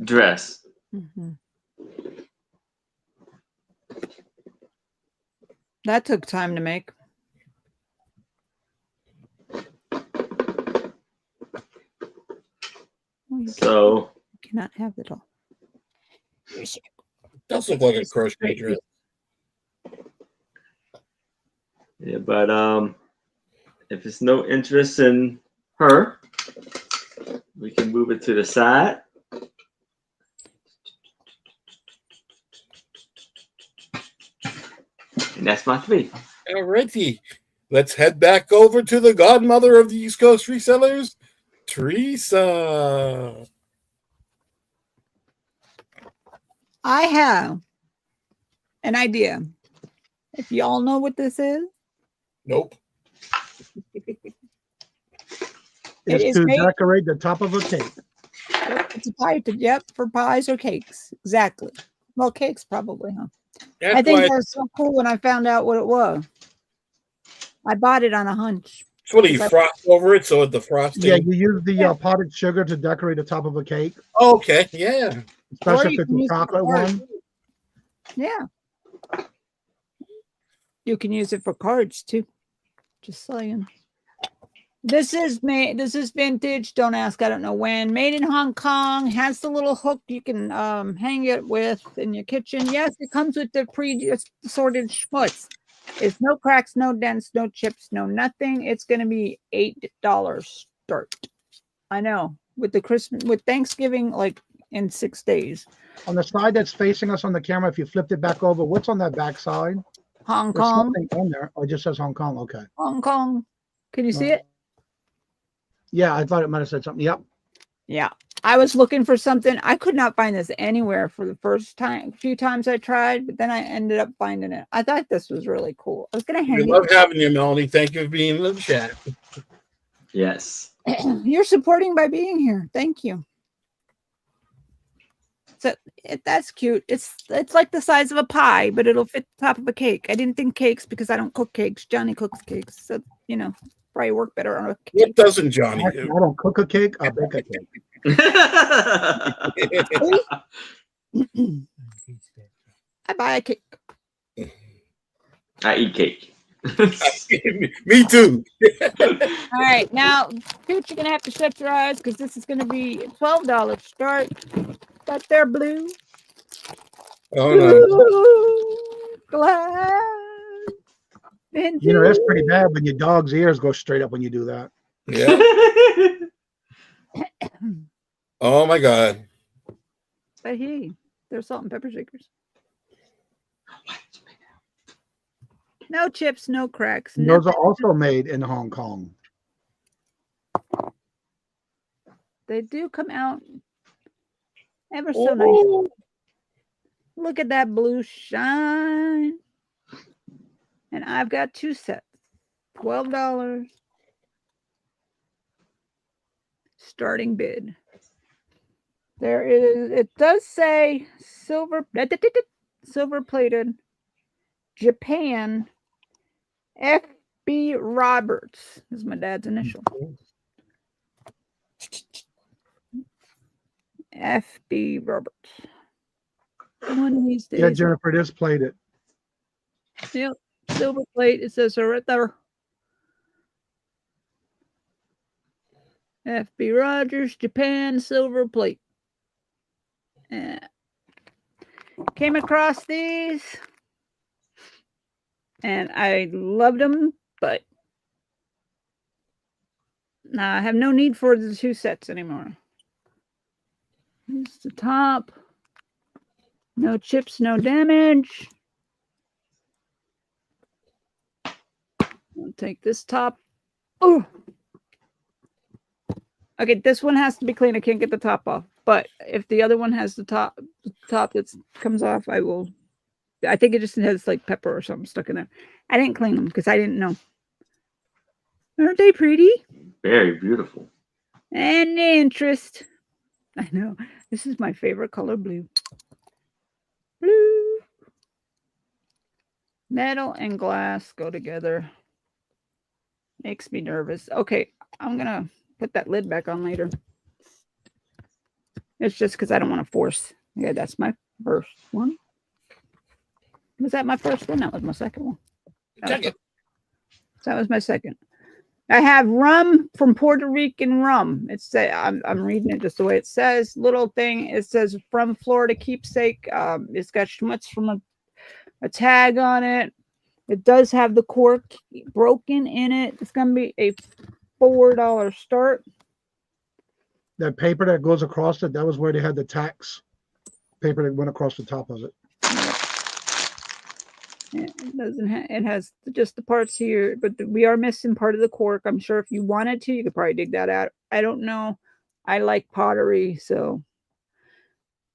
dress. Mhm. That took time to make. Oh, you So, cannot have it all. Does look like a crochet dress. yeah, but if it's no interest in her, we can move it to the side. And that's my 3. Alrighty. Let's head back over to the godmother of the East Coast resellers, Teresa. I have an idea. If y'all know what this is, Nope. it It's is to made. decorate the top of a cake. It's a pie. Yep, for pies or cakes. Exactly. Well, cakes probably, huh? That's I think why. that was so cool when I found out what it was. I bought it on a hunch. So what do you frost over it so the frosting? Yeah, you use the potted sugar to decorate the top of a cake. Okay, yeah. Especially you if it's can a use it for chocolate cards. one. Yeah. You can use it for cards too. Just saying. This is made. This is vintage. Don't ask. I don't know when. Made in Hong Kong. Has the little hook you can hang it with in your kitchen. Yes, it comes with the pre-sorted schmutz. It's no cracks, no dents, no chips, no nothing. It's going to be $8 start. I know. With Thanksgiving like in 6 days. On the side that's facing us on the camera, if you flipped it back over, what's on that back side? Hong There's Kong. something on there. Oh, it just says Hong Kong. Okay. Hong Kong. Can you see it? Yeah, I thought it might have said something. Yep. Yeah. I was looking for something. I could not find this anywhere for the few times I tried, but then I ended up finding it. I thought this was really cool. I was going to hang We love having you, Melanie. Thank you for being in the chat. Yes. You're supporting by being here. Thank you. So that's cute. It's like the size of a pie, but it'll fit the top of a cake. I didn't think cakes because I don't cook cakes. Johnny cooks cakes. So, probably work better on a cake. What doesn't Johnny Actually, do? I don't cook a cake. I bake a cake. I buy a cake. I eat cake. Me too. All right, now, Pooch, you're gonna have to shut your eyes because this is gonna be $12 start. That there blue. Oh no! Glass. You know, that's pretty bad when your dog's ears go straight up when you do that. Yeah. Oh my God. But hey, they're salt and pepper shakers. No chips, no cracks. And those are also made in Hong Kong. They do come out ever so nice. Look at that blue shine. And I've got 2 sets. $12. Starting bid. There is, it does say silver plated Japan F.B. Roberts is my dad's initial. F.B. Roberts. One of these days. Yeah, Jennifer, it is plated. Yep. Silver plate. It says so right there. F.B. Rogers, Japan, silver plate. Came across these and I loved them, but now I have no need for the 2 sets anymore. Here's the top. No chips, no damage. I'll take this top. Oh, okay. This one has to be clean. I can't get the top off. But if the other one has the top that comes off, I will. I think it just has like pepper or something stuck in there. I didn't clean them because I didn't know. Aren't they pretty? Very beautiful. And interest. I know. This is my favorite color, blue. Blue. Metal and glass go together. Makes me nervous. Okay, I'm going to put that lid back on later. It's just because I don't want to force. Yeah, that's my first one. Was that my first one? That was my second one. Second. That was my second. I have rum from Puerto Rican rum. It's I'm reading it just the way it says. Little thing. It says from Florida keepsake. It's got schmutz from a tag on it. It does have the cork broken in it. It's going to be a $4 start. That paper that goes across it, that was where they had the tax paper that went across the top of it. It doesn't have, it has just the parts here, but we are missing part of the cork. I'm sure if you wanted to, you could probably dig that out. I don't know. I like pottery, so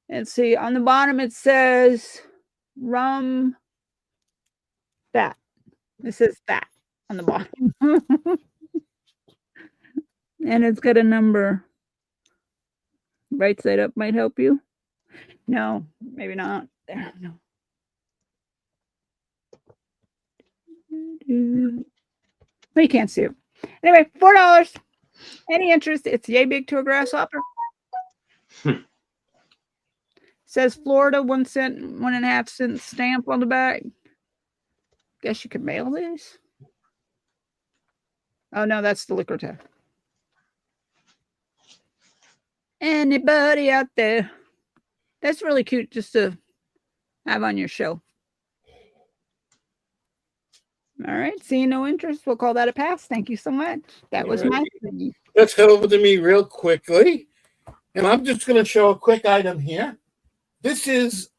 let's see. On the bottom, it says rum that. It says that on the bottom. And it's got a number. Right side up might help you. No, maybe not. There, no. Well, you can't see it. Anyway, $4. Any interest? It's yay big to a grasshopper. Says Florida 1 cent, 1.5 cent stamp on the back. Guess you could mail this. Oh no, that's the liquor tag. Anybody out there? That's really cute just to have on your show. All right. Seeing no interest, we'll call that a pass. Thank you so much. That was my thing. Let's head over to me real quickly. And I'm just going to show a quick item here. This is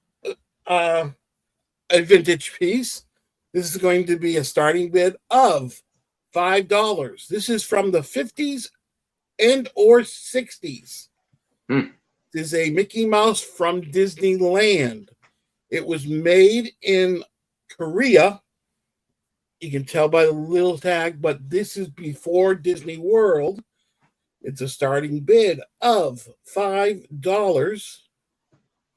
a vintage piece. This is going to be a starting bid of $5. This is from the 50s and or 60s. This is a Mickey Mouse from Disneyland. It was made in Korea. You can tell by the little tag, but this is before Disney World. It's a starting bid of $5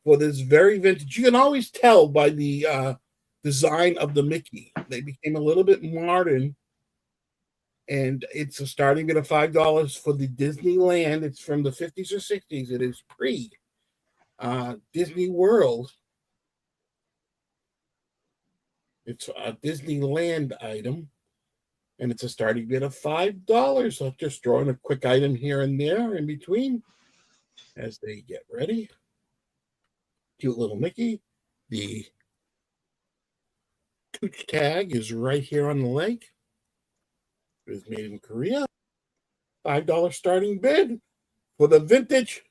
for this very vintage. You can always tell by the design of the Mickey. They became a little bit modern, and it's a starting bid of $5 for the Disneyland. It's from the 50s or 60s. It is pre Disney World. It's a Disneyland item, and it's a starting bid of $5. So I'm just throwing a quick item here and there in between as they get ready. Cute little Mickey. The Tooch tag is right here on the leg. It was made in Korea. $5 starting bid for the vintage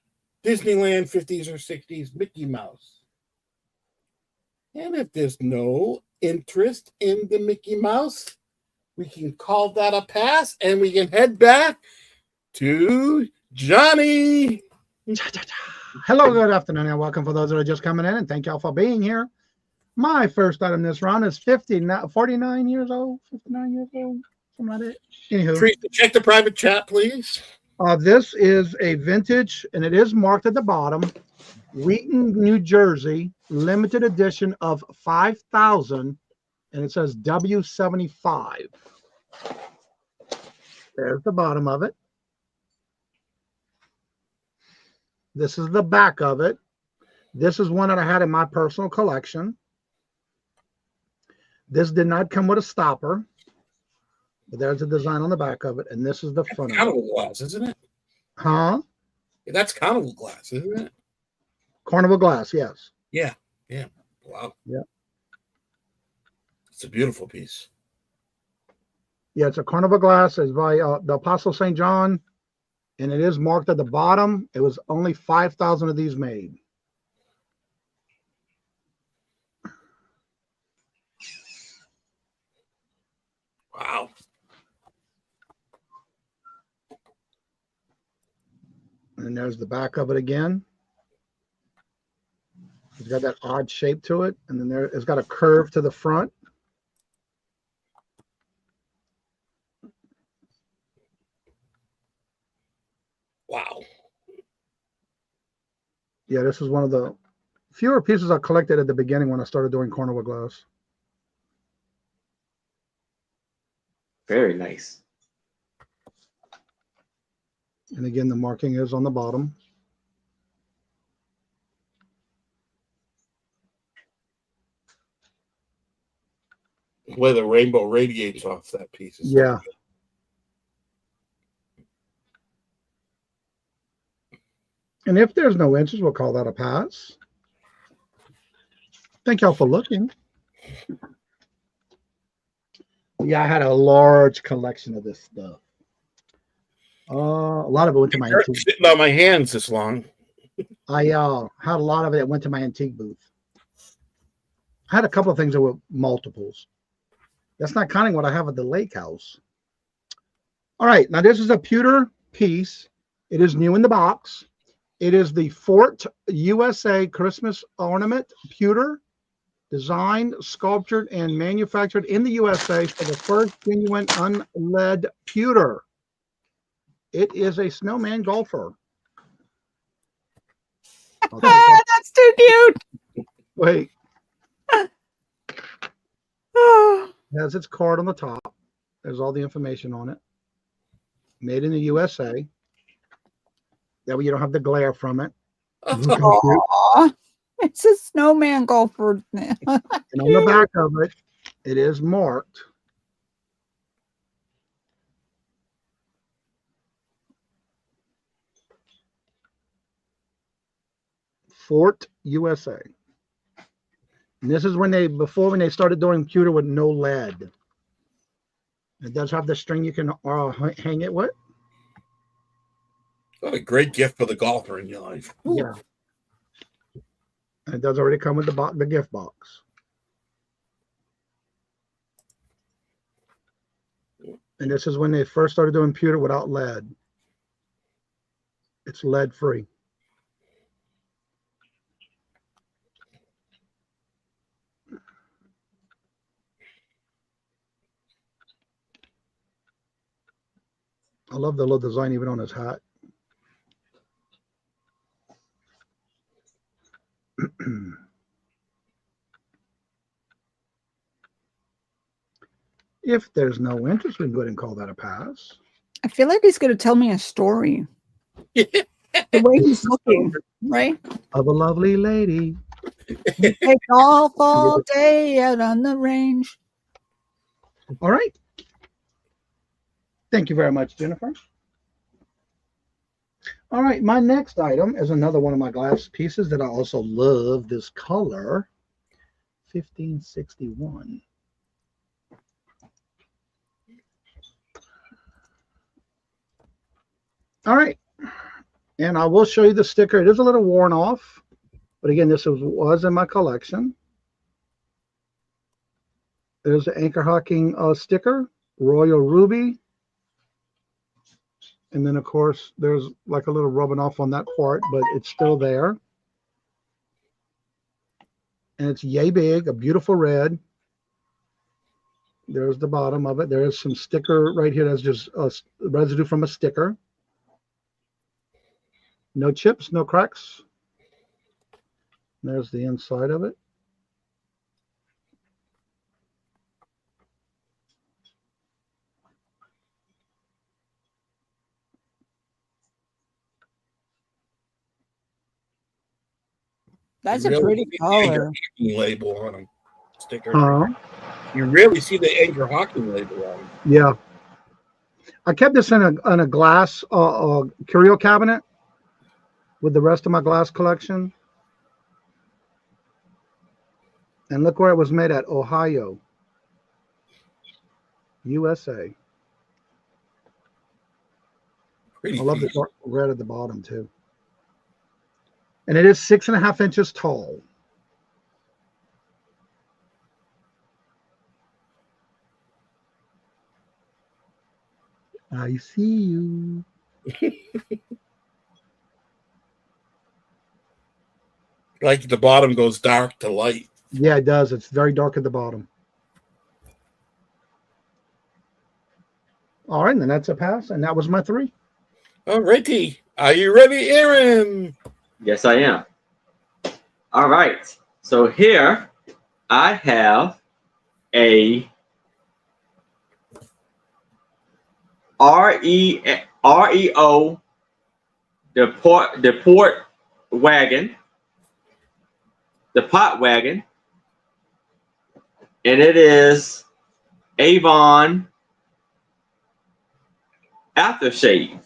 Disneyland 50s or 60s Mickey Mouse. And if there's no interest in the Mickey Mouse, we can call that a pass, and we can head back to Johnny. Hello, good afternoon, and welcome for those that are just coming in, and thank y'all for being here. My first item this round is 49 years old, 59 years old, something like that. Anywho, Check the private chat, please. this is a vintage, and it is marked at the bottom. Wheaton, New Jersey, limited edition of 5,000, and it says W75. There's the bottom of it. This is the back of it. This is one that I had in my personal collection. This did not come with a stopper, but there's a design on the back of it, and this is the front. Carnival glass, isn't it? Huh? Yeah, that's carnival glass, isn't it? Carnival glass, yes. Yeah. Wow. Yeah. It's a beautiful piece. Yeah, it's a carnival glass. It's by the Apostle St. John, and it is marked at the bottom. It was only 5,000 of these made. Wow. And there's the back of it again. It's got that odd shape to it, and then it's got a curve to the front. Wow. Yeah, this is one of the fewer pieces I collected at the beginning when I started doing corner glass. Very nice. And again, the marking is on the bottom. Where the rainbow radiates off that piece. Yeah. And if there's no inches, we'll call that a pass. Thank y'all for looking. Yeah, I had a large collection of this stuff. A lot of it went to my antique. Sitting on my hands this long. I had a lot of it that went to my antique booth. I had a couple of things that were multiples. That's not counting what I have at the lake house. All right, now this is a pewter piece. It is new in the box. It is the Fort USA Christmas ornament pewter, designed, sculptured, and manufactured in the USA for the first genuine unlead pewter. It is a snowman golfer. That's too cute. Wait. Oh. It has its card on the top. There's all the information on it. Made in the USA. That way you don't have the glare from it. Aw, it's a snowman golfer. And on the back of it, it is marked. Fort USA. And this is when when they started doing pewter with no lead. It does have the string you can hang it with. Oh, a great gift for the golfer in your life. Ooh. Yeah. And it does already come with the gift box. And this is when they first started doing pewter without lead. It's lead free. I love the little design even on his hat. If there's no interest, we can go ahead and call that a pass. I feel like he's going to tell me a story. The way he's looking, right? Of a lovely lady. You play golf all day out on the range. All right. Thank you very much, Jennifer. All right, my next item is another one of my glass pieces that I also love this color, 1561. All right, and I will show you the sticker. It is a little worn off, but again, this was in my collection. There's the Anchor Hocking sticker, Royal Ruby. And then, of course, there's like a little rubbing off on that part, but it's still there. And it's yay big, a beautiful red. There's the bottom of it. There is some sticker right here that's just residue from a sticker. No chips, no cracks. There's the inside of it. That's a pretty color. Label on them. Sticker. You rarely see the Anchor Hocking label on them. Yeah. I kept this in a glass curio cabinet with the rest of my glass collection. And look where it was made at, Ohio, USA. Pretty I love the dark red at the bottom too. And it is 6.5 inches tall. I see you. Like the bottom goes dark to light. Yeah, it does. It's very dark at the bottom. All right, and then that's a pass, and that was my 3. All righty. Are you ready, Aaron? Yes, I am. All right. So here I have a REO the port wagon, the pot wagon, and it is Avon aftershave.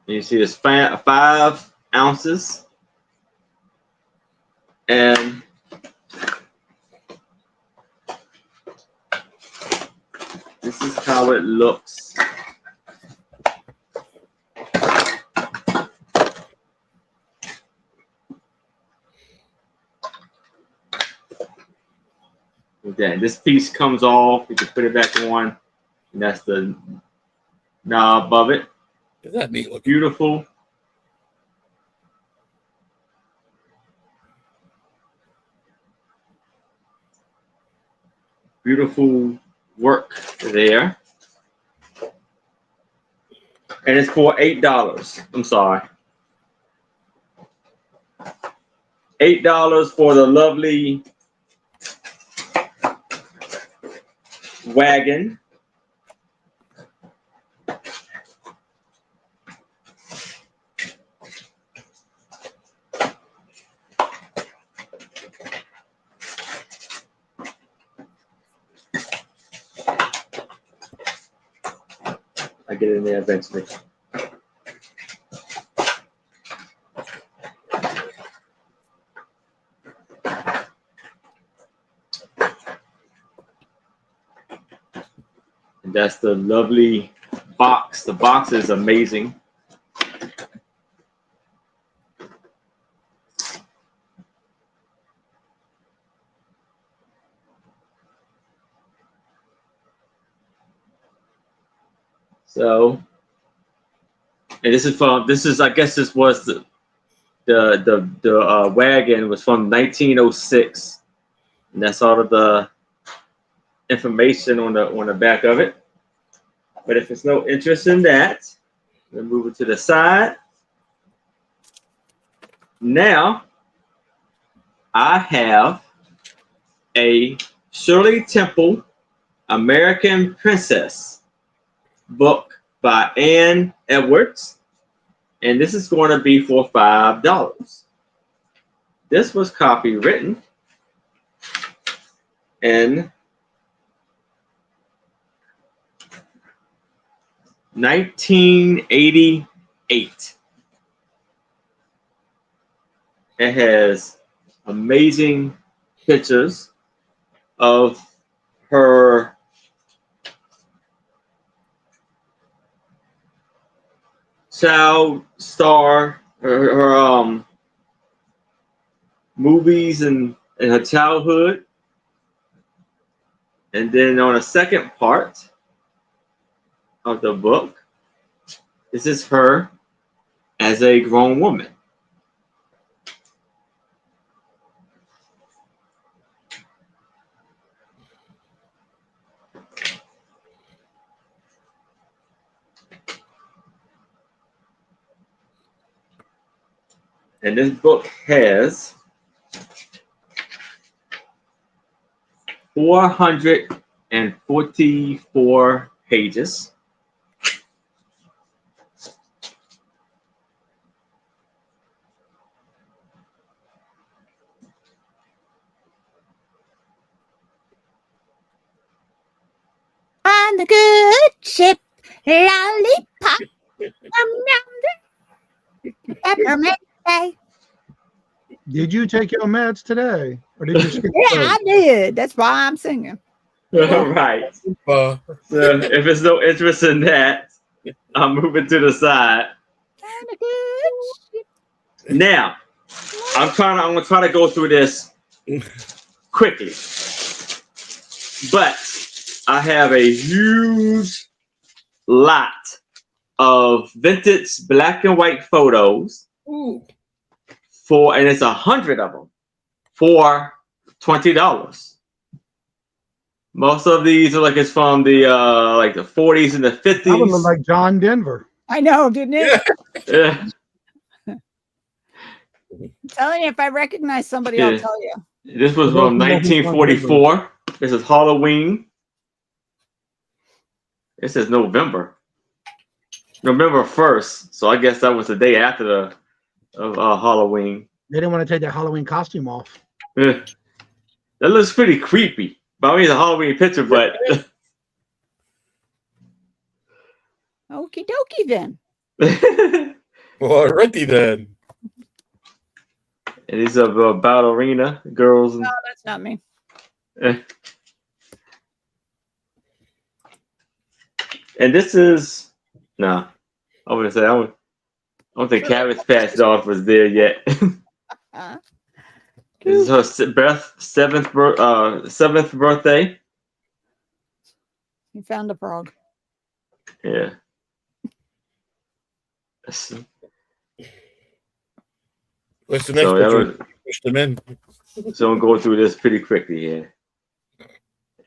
You see it's 5 ounces, and this is how it looks. Then this piece comes off. You can put it back on, and that's the knob of it. Is that neat looking? Beautiful. Beautiful work there. And it's for $8. I'm sorry. $8 for the lovely wagon. I get in there eventually. And that's the lovely box. The box is amazing. So, and this is I guess this was the wagon was from 1906, and that's all of the information on the back of it. But if there's no interest in that, we'll move it to the side. Now, I have a Shirley Temple American Princess book by Ann Edwards, and this is going to be for $5. This was copywritten in 1988. It has amazing pictures of her child star, her movies and her childhood. And then on the second part of the book, this is her as a grown woman. And this book has 444 pages. On the good ship, lollipop. Peppermint day. Did you take your meds today, or did you skip Yeah, those? I did. That's why I'm singing. Right. So if there's no interest in that, I'm moving to the side. On the good ship. Now, I'm gonna try to go through this quickly. But I have a huge lot of vintage black and white photos Ooh. and it's 100 of them for $20. Most of these are like it's from the like the 40s and the 50s. That would look like John Denver. I know, didn't it? Yeah. I'm telling you, if I recognize somebody, I'll tell you. This was from 1944. This is Halloween. It says November 1st. So I guess that was the day after Halloween. They didn't want to take their Halloween costume off. Yeah. That looks pretty creepy. But I mean, it's a Halloween picture, but Okie dokie then. Well, alrighty then. And these are ballerina girls. No, that's not me. And this is I wouldn't say I don't think Cabbage Patch Dog was there yet. This is her seventh birthday. You found a frog. Yeah. What's the next picture? Push them in. So I'm going through this pretty quickly here.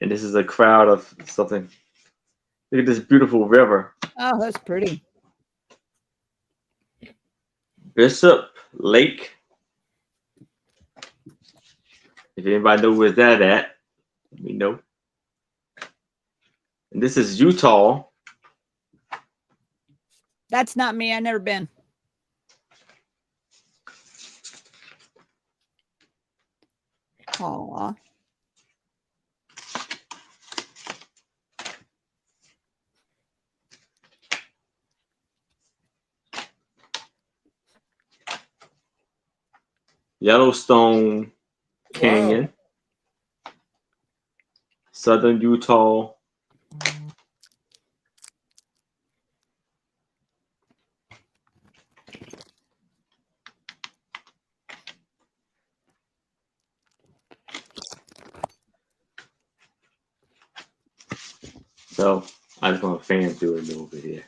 And this is a crowd of something. Look at this beautiful river. Oh, that's pretty. Bishop Lake. If anybody knows where that at, let me know. And this is Utah. That's not me. I've never been. Aw. Yellowstone Canyon. Wow. Southern Utah. So I just want to fan through it a little bit here.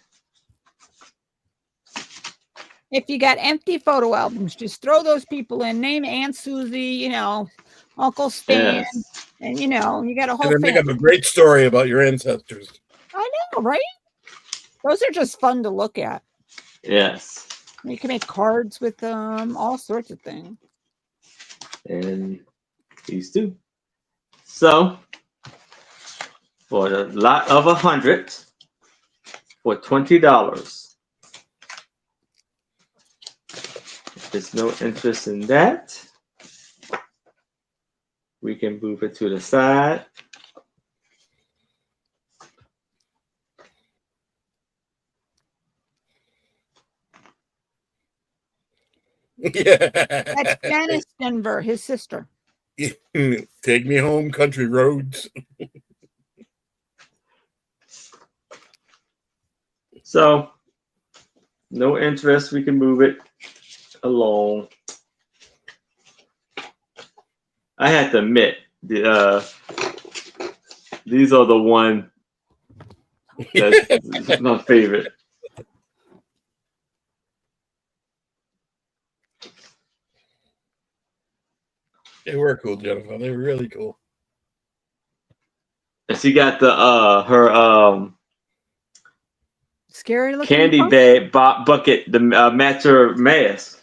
If you got empty photo albums, just throw those people in. Name Aunt Susie, Uncle Stan, yes. And you got a whole. And then make up a great story about your ancestors. I know, right? Those are just fun to look at. Yes. You can make cards with them, all sorts of things. And these two. So for the lot of 100 for $20. There's no interest in that. We can move it to the side. Yeah. That's Janice Denver, his sister. Take me home, country roads. So, no interest. We can move it along. I had to admit, these are the one that's my favorite. They were cool, Jennifer. They were really cool. And she got the her scary looking candy bag bucket to match her mask.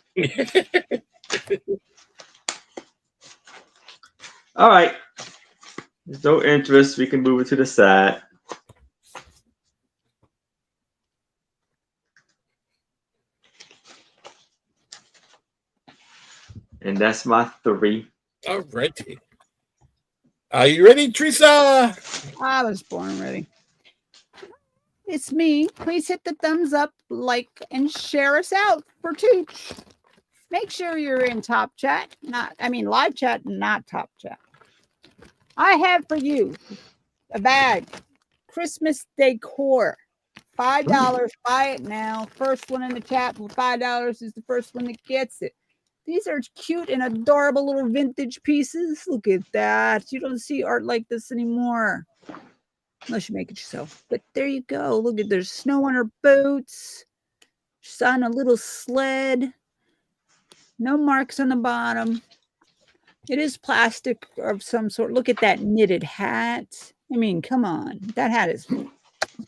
All right. There's no interest. We can move it to the side. And that's my 3. All righty. Are you ready, Teresa? I was born ready. It's me. Please hit the thumbs up, like, and share us out for Tooch. Make sure you're in top chat, live chat, not top chat. I have for you a bag, Christmas decor, $5. Buy it now. First one in the chat for $5 is the first one that gets it. These are cute and adorable little vintage pieces. Look at that. You don't see art like this anymore. Unless you make it yourself. But there you go. Look at there's snow on her boots. She's on a little sled. No marks on the bottom. It is plastic of some sort. Look at that knitted hat. I mean, come on. That hat is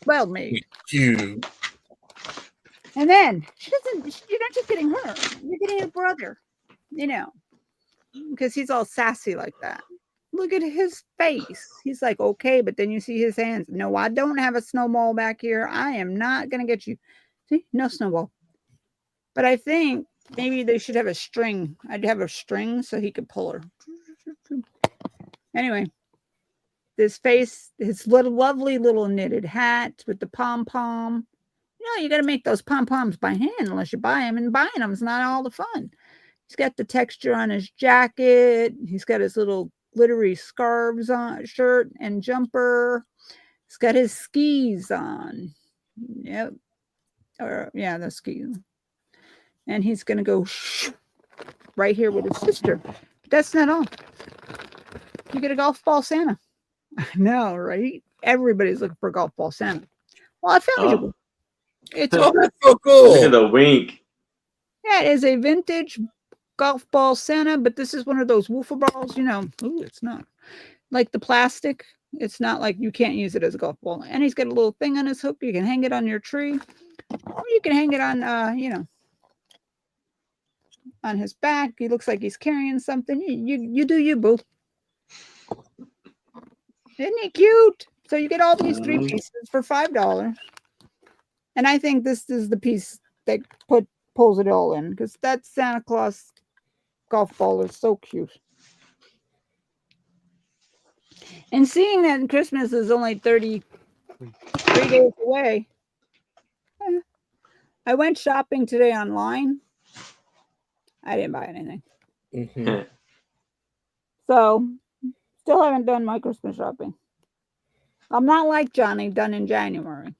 well made. Cute. And then you're not just getting her, you're getting her brother, you know, because he's all sassy like that. Look at his face. He's like, okay, but then you see his hands. No, I don't have a snowball back here. I am not going to get you. See, no snowball. But I think maybe they should have a string. I'd have a string so he could pull her. Anyway, this face, his little lovely little knitted hat with the pom-pom. You know, you got to make those pom-poms by hand unless you buy them, and buying them is not all the fun. He's got the texture on his jacket. He's got his little glittery scarves on, shirt and jumper. He's got his skis on. Yep. Or yeah, the skis. And he's going to go right here with his sister. But that's not all. You get a golf ball Santa. I know, right? Everybody's looking for a golf ball Santa. Well, I found you. It's Oh, that's so cool. Look at the wink. Yeah, it is a vintage golf ball Santa, but this is one of those woofle balls, you know. Ooh, it's not like the plastic. It's not like you can't use it as a golf ball. And he's got a little thing on his hook. You can hang it on your tree, or you can hang it on, you know, on his back. He looks like he's carrying something. You do you, boo. Isn't he cute? So you get all these three pieces for $5. And I think this is the piece that pulls it all in, because that Santa Claus golf ball is so cute. And seeing that Christmas is only 33 days away, I went shopping today online. I didn't buy anything. Mm-hmm. So, still haven't done my Christmas shopping. I'm not like Johnny, done in January.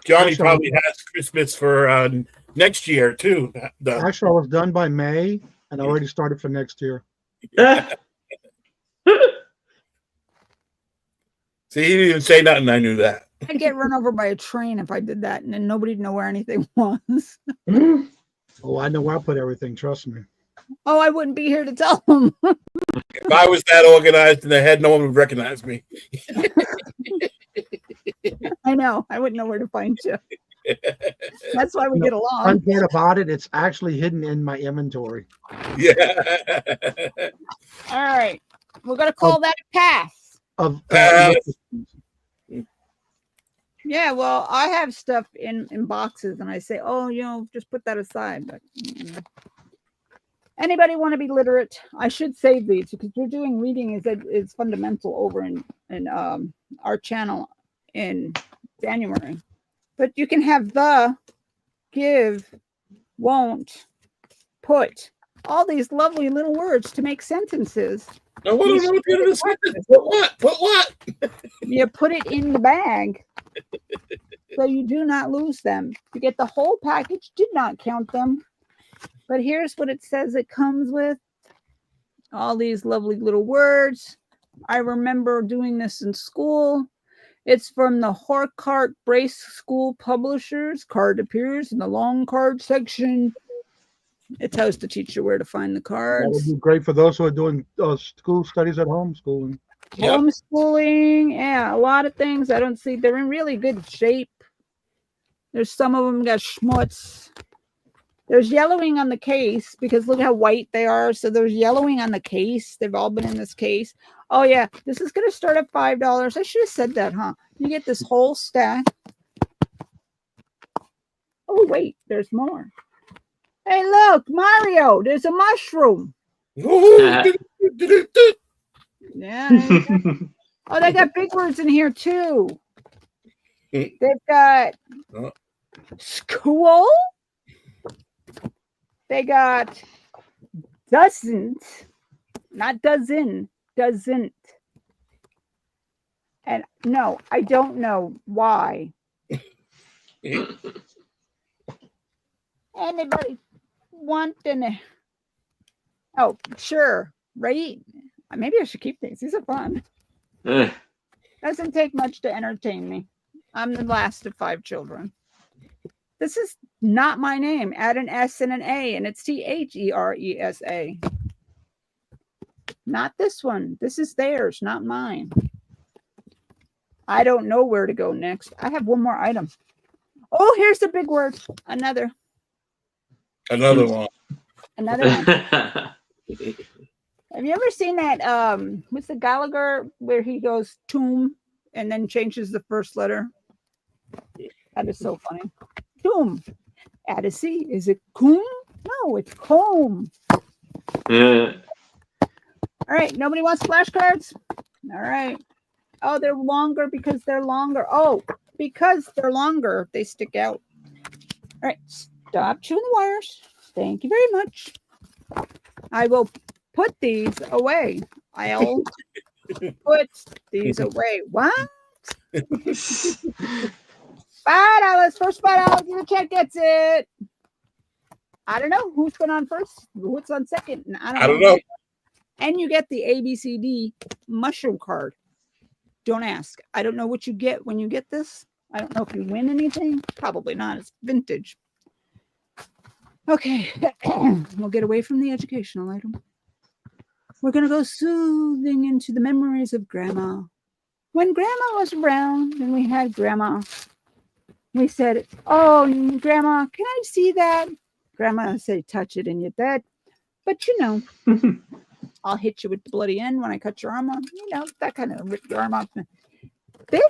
Johnny probably has Christmas for next year too. Actually, I was done by May and I already started for next year. See, he didn't even say nothing. I knew that. I'd get run over by a train if I did that, and then nobody'd know where anything was. Oh, I know where I put everything. Trust me. Oh, I wouldn't be here to tell them. If I was that organized in the head, no one would recognize me. I know. I wouldn't know where to find you. That's why we get along. Fun part about it, it's actually hidden in my inventory. Yeah. All right. We're going to call that a pass. Pass. Yeah, well, I have stuff in boxes, and I say, oh, you know, just put that aside. But anybody want to be literate? I should save these because we're doing reading is fundamental over in our channel in January. But you can have the, give, won't, put, all these lovely little words to make sentences. I want to know what the end of the sentence. Put what? Put what? You put it in the bag so you do not lose them. You get the whole package, did not count them. But here's what it says it comes with. All these lovely little words. I remember doing this in school. It's from the Horcart Brace School Publishers. Card appears in the long card section. It tells the teacher where to find the That cards. would be great for those who are doing school studies at home, schooling. Yep. Homeschooling, yeah, a lot of things. I don't see, they're in really good shape. There's some of them got schmutz. There's yellowing on the case because look how white they are. So there's yellowing on the case. They've all been in this case. Oh yeah, this is going to start at $5. I should have said that, huh? You get this whole stack. Oh wait, there's more. Hey, look, Mario, there's a mushroom. Yeah. Oh, they got big words in here too. They've got school. They got doesn't, not doesn't. And no, I don't know why. Anybody want any? Oh, sure, right? Maybe I should keep these. These are fun. Eh. Doesn't take much to entertain me. I'm the last of 5 children. This is not my name. Add an S and an A, and it's THERESA. Not this one. This is theirs, not mine. I don't know where to go next. I have one more item. Oh, here's the big word. Another Another one. Have you ever seen that with the Gallagher where he goes tomb and then changes the first letter? That is so funny. Tomb. Add a C. Is it coom? No, it's comb. Yeah. All right. Nobody wants flashcards? All right. Oh, they're longer because they're longer. Oh, because they're longer, they stick out. All right. Stop chewing the wires. Thank you very much. I will put these away. I'll put these away. What? $5. First $5. Your check gets it. I don't know who's been on first, who's on second. I don't know. And you get the ABCD mushroom card. Don't ask. I don't know what you get when you get this. I don't know if you win anything. Probably not. It's vintage. Okay. We'll get away from the educational item. We're going to go soothing into the memories of Grandma. When Grandma was around and we had Grandma, we said, "Oh, Grandma, can I see that?" Grandma said, "Touch it and you're dead." But you know, I'll hit you with the bloody end when I cut your arm off. You know, that kind of rip your arm off. This,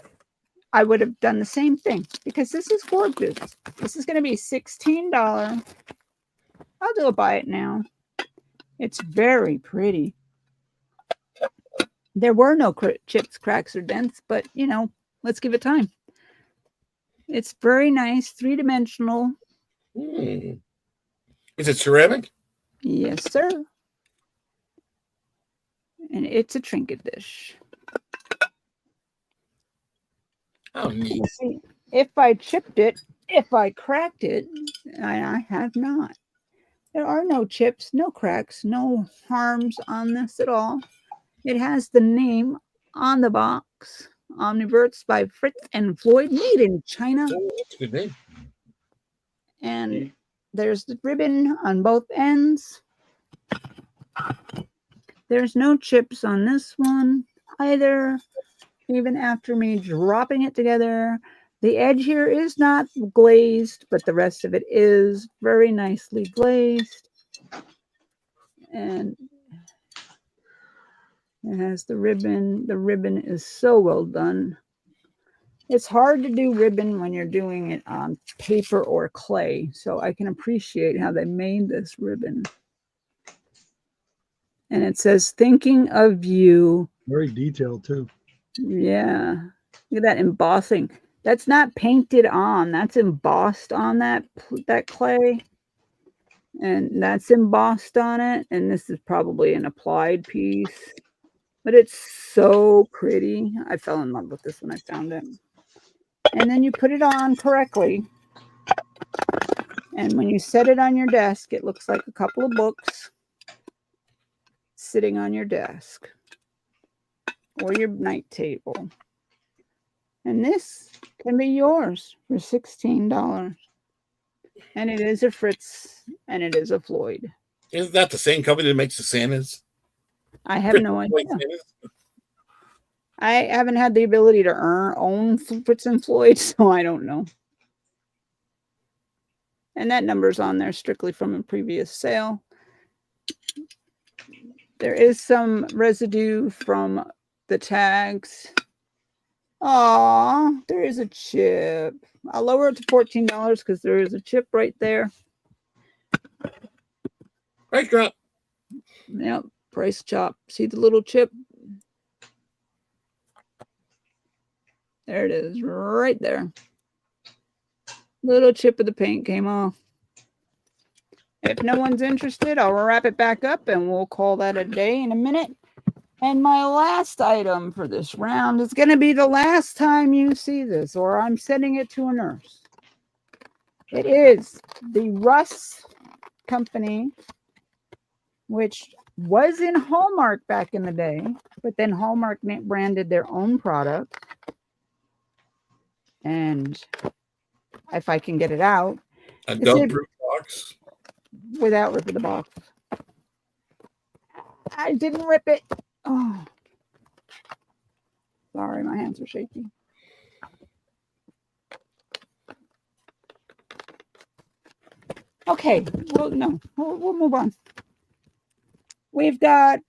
I would have done the same thing because this is gorgeous. This is going to be $16. I'll do a buy it now. It's very pretty. There were no chips, cracks, or dents, but you know, let's give it time. It's very nice, 3-dimensional. Is it ceramic? Yes, sir. And it's a trinket dish. Oh, neat. If I chipped it, if I cracked it, I have not. There are no chips, no cracks, no harms on this at all. It has the name on the box. Omniverts by Fritz and Floyd, made in China. Oh, that's a good name. And there's the ribbon on both ends. There's no chips on this one either, even after me dropping it together. The edge here is not glazed, but the rest of it is very nicely glazed. And it has the ribbon. The ribbon is so well done. It's hard to do ribbon when you're doing it on paper or clay, so I can appreciate how they made this ribbon. And it says, "Thinking of you." Very detailed too. Yeah. Look at that embossing. That's not painted on. That's embossed on that clay. And that's embossed on it. And this is probably an applied piece. But it's so pretty. I fell in love with this when I found it. And then you put it on correctly. And when you set it on your desk, it looks like a couple of books sitting on your desk or your night table. And this can be yours for $16. And it is a Fritz and it is a Floyd. Isn't that the same company that makes the Santas? I have no idea. I haven't had the ability to own Fritz and Floyd, so I don't know. And that number's on there strictly from a previous sale. There is some residue from the tags. Aw, there is a chip. I'll lower it to $14 because there is a chip right there. Price drop. Yep, price chop. See the little chip? There it is, right there. Little chip of the paint came off. If no one's interested, I'll wrap it back up and we'll call that a day in a minute. And my last item for this round is going to be the last time you see this, or I'm sending it to a nurse. It is the Russ Company, which was in Hallmark back in the day, but then Hallmark branded their own product. And if I can get it out, A Is dove it- proof box. without ripping the box. I didn't rip it. Oh, sorry, my hands are shaky. Okay, well, no, we'll move on. We've got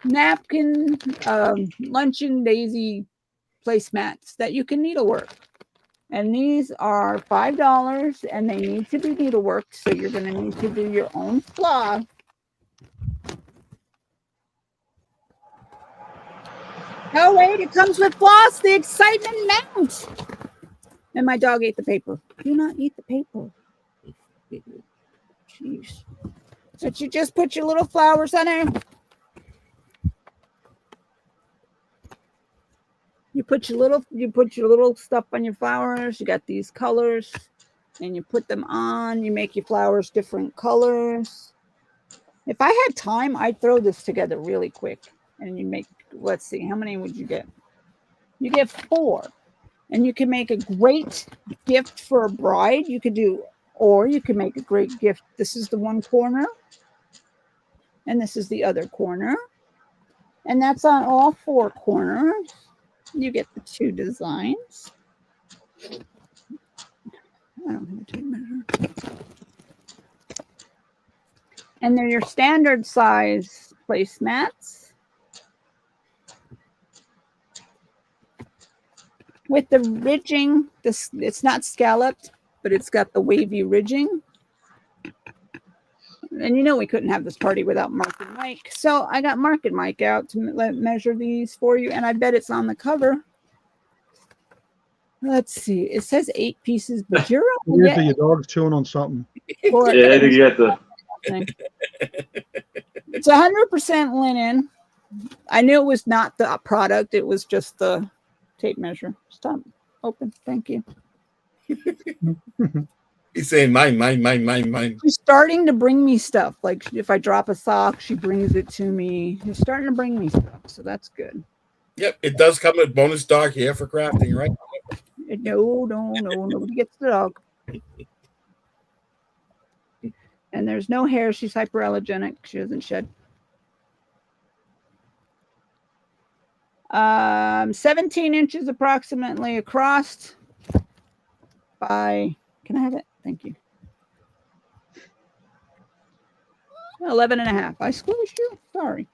napkin, luncheon daisy placemats that you can needlework. And these are $5 and they need to be needleworked. So you're going to need to do your own fluff. Oh, wait, it comes with floss. The excitement mounts. And my dog ate the paper. Do not eat the paper. Jeez. So you just put your little flowers on there. You put your little stuff on your flowers. You got these colors, and you put them on. You make your flowers different colors. If I had time, I'd throw this together really quick. And you make, let's see, how many would you get? You get 4. And you can make a great gift for a bride. You could do, or you can make a great gift. This is the one corner. And this is the other corner. And that's on all 4 corners. You get the 2 designs. I don't have a tape measure. And they're your standard size placemats. With the ridging, it's not scalloped, but it's got the wavy ridging. And you know we couldn't have this party without Mark and Mike. So I got Mark and Mike out to measure these for you. And I bet it's on the cover. Let's see. It says 8 pieces, but you're only Usually your dog's chewing on something. Yeah, to get the. It's 100% linen. I knew it was not the product. It was just the tape measure. Stop. Open. Thank you. He's saying mine. She's starting to bring me stuff. Like if I drop a sock, she brings it to me. She's starting to bring me stuff, so that's good. Yep, it does come with bonus dog hair for crafting, right? No, nobody gets the dog. And there's no hair. She's hyperallergenic. She doesn't shed. 17 inches approximately across by, can I have it? Thank you. 11 and a half. I squished you. Sorry.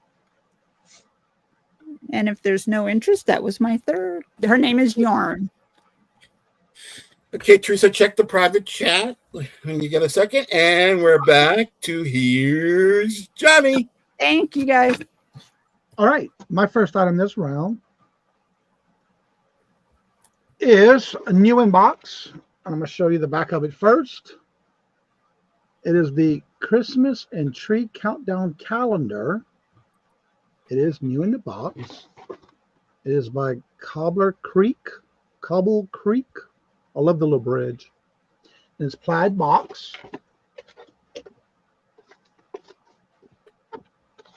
And if there's no interest, that was my third. Her name is Yarn. Okay, Teresa, check the private chat when you get a second. And we're back to Here's Johnny. Thank you, guys. All right, my first item this round is a new inbox. And I'm going to show you the back of it first. It is the Christmas and Tree Countdown Calendar. It is new in the box. It is by Cobble Creek. I love the little bridge. And it's plaid box.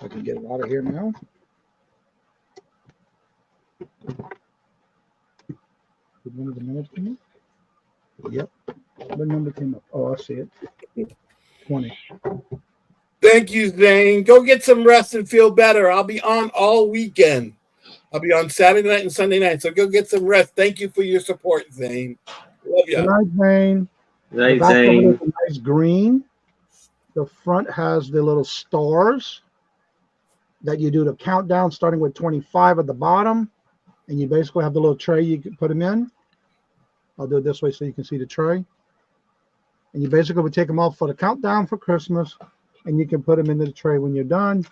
I can get it out of here now. Did one of the numbers come up? Yep. What number came up? Oh, I see it. 20. Thank you, Zane. Go get some rest and feel better. I'll be on all weekend. I'll be on Saturday night and Sunday night. So go get some rest. Thank you for your support, Zane. Love you. Good night, Zane. Night, The back of it Zane. is a nice green. The front has the little stars that you do the countdown, starting with 25 at the bottom. And you basically have the little tray you can put them in. I'll do it this way so you can see the tray. And you basically would take them off for the countdown for Christmas. And you can put them into the tray when you're done.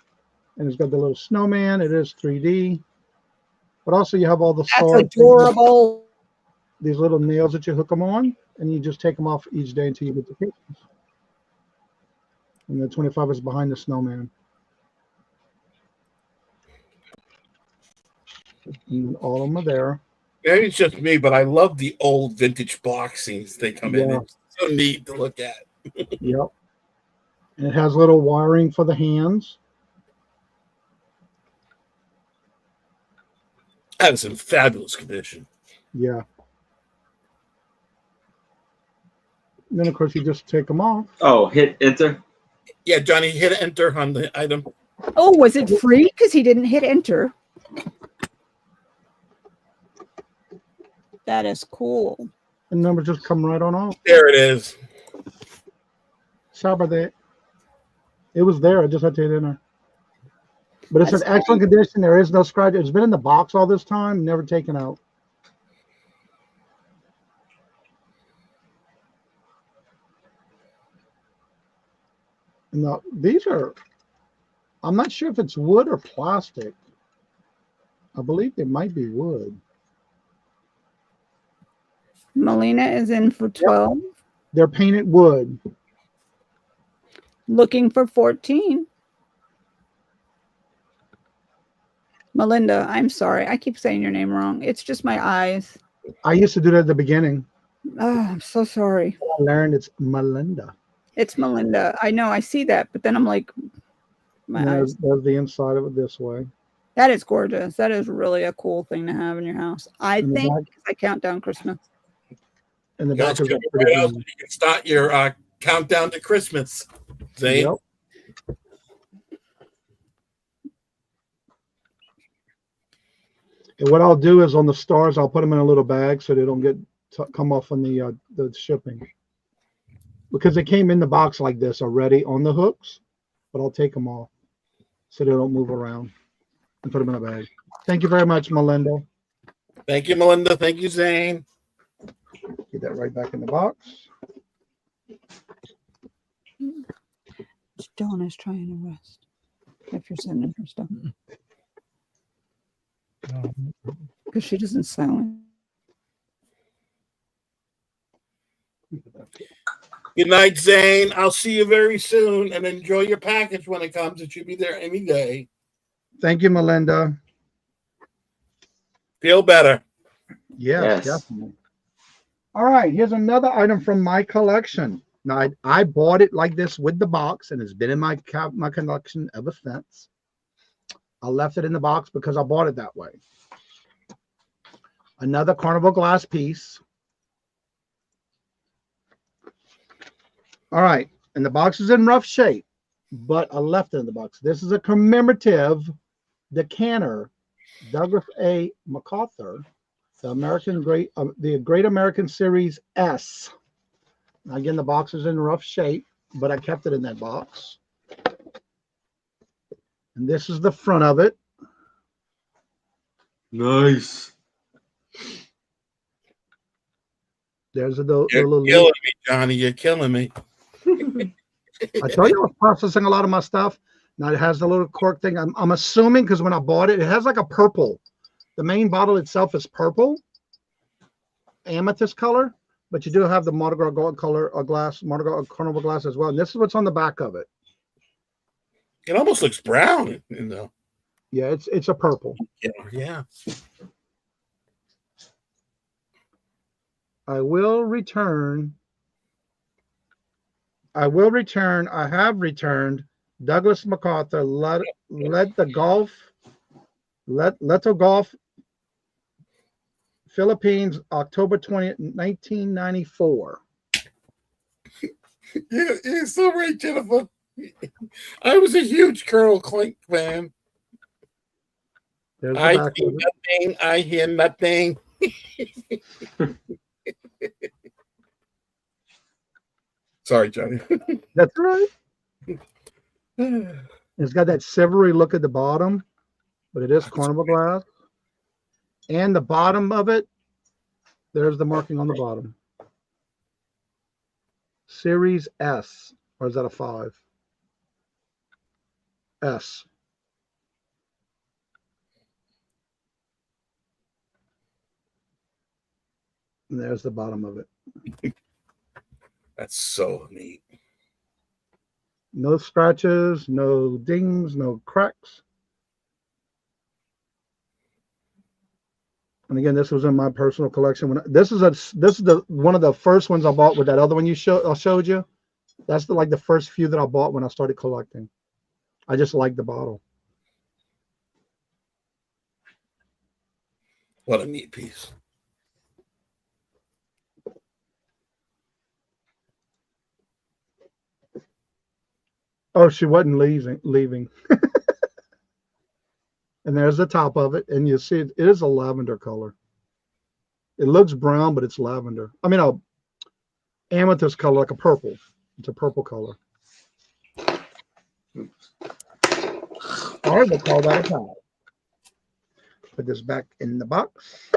And it's got the little snowman. It is 3D. But also you have all the That's stars. adorable. These little nails that you hook them on. And you just take them off each day until you get to Christmas. And the 25 is behind the snowman. And all of them are there. Maybe it's just me, but I love the old vintage boxings they come in. Yeah. It's so neat to look at. Yep. And it has little wiring for the hands. That is in fabulous condition. Yeah. And then, of course, you just take them off. Oh, hit enter. Yeah, Johnny, hit enter on the item. Oh, was it free? Because he didn't hit enter. That is cool. The numbers just come right on off. There it is. Sorry about that. It was there. I just had to hit enter. But it's That's in excellent condition. There is no scratch. It's been in the box all this time, never taken out. No, these are, I'm not sure if it's wood or plastic. I believe they might be wood. Melina is in for 12. They're painted wood. Looking for 14. Melinda, I'm sorry. I keep saying your name wrong. It's just my eyes. I used to do that at the beginning. Oh, I'm so sorry. I learned it's Melinda. It's Melinda. I know. I see that, but then I'm like, my eyes. There's the inside of it this way. That is gorgeous. That is really a cool thing to have in your house. I And the think back- I count down Christmas. And the Guys, back is get a it pretty right out good. so you can start your countdown to Christmas. Zane. Yep. And what I'll do is on the stars, I'll put them in a little bag so they don't get come off on the shipping. Because they came in the box like this already on the hooks, but I'll take them off so they don't move around and put them in a bag. Thank you very much, Melinda. Thank you, Melinda. Thank you, Zane. Get that right back in the box. Dawn is trying to rest. If you're sending her stuff. Because she doesn't silent. Good night, Zane. I'll see you very soon and enjoy your package when it comes. It should be there any day. Thank you, Melinda. Feel better. Yes, definitely. All right, here's another item from my collection. Now, I bought it like this with the box, and it's been in my collection ever since. I left it in the box because I bought it that way. Another carnival glass piece. All right, and the box is in rough shape, but I left it in the box. This is a commemorative decanter, Douglas A. MacArthur, the Great American Series S. Again, the box is in rough shape, but I kept it in that box. And this is the front of it. Nice. There's the You're little. killing me, Johnny. You're killing me. I told you I was processing a lot of my stuff. Now it has the little cork thing. I'm assuming because when I bought it, it has like a purple. The main bottle itself is purple, amethyst color, but you do have the Mardi Gras gold color glass, Mardi Gras carnival glass as well. And this is what's on the back of it. It almost looks brown, you know. Yeah, it's a purple. Yeah. I will return. I have returned Douglas MacArthur. Leto Golf, Philippines, October 20th, 1994. You're so right, Jennifer. I was a huge Colonel Clink fan. There's the I back see of it. nothing. I hear nothing. Sorry, Johnny. That's right. It's got that silvery look at the bottom, but it is carnival glass. And the bottom of it, there's the marking on the bottom. Series S, or is that a 5? S. And there's the bottom of it. That's so neat. No scratches, no dings, no cracks. And again, this was in my personal collection. This is one of the first ones I bought with that other one I showed you. That's the first few that I bought when I started collecting. I just like the bottle. What a neat piece. Oh, she wasn't leaving. And there's the top of it, and you see it is a lavender color. It looks brown, but it's lavender. I mean, a amethyst color, like a purple. It's a purple color. All right, we'll call that a tie. Put this back in the box.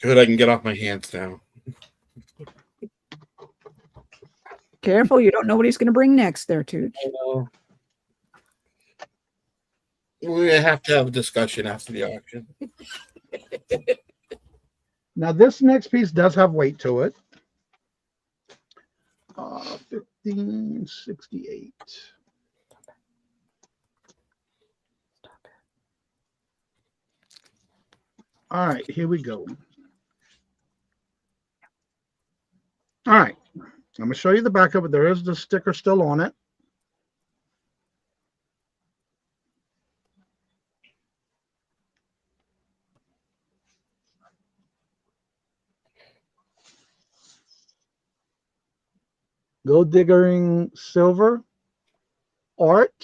Good, I can get off my hands now. Careful, you don't know what he's going to bring next there, Tooch. I know. We have to have a discussion after the auction. Now, this next piece does have weight to it. 1568. All right, here we go. All right, I'm going to show you the back of it. There is the sticker still on it. Gold Diggering Silver Art.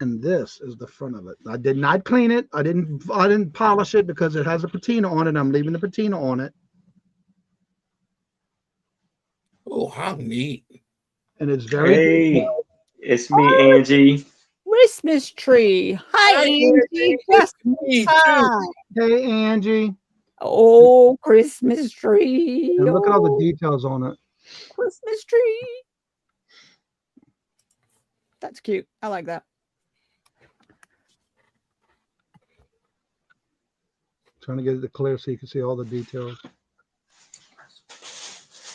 And this is the front of it. I did not clean it. I didn't polish it because it has a patina on it. I'm leaving the patina on it. Oh, how neat. And it's very Hey, it's me, Angie. Christmas tree. Hi, Angie. Just Me too. hi. Hey, Angie. Oh, Christmas tree. And look at all the Oh, details on it. Christmas tree. That's cute. I like that. Trying to get it clear so you can see all the details.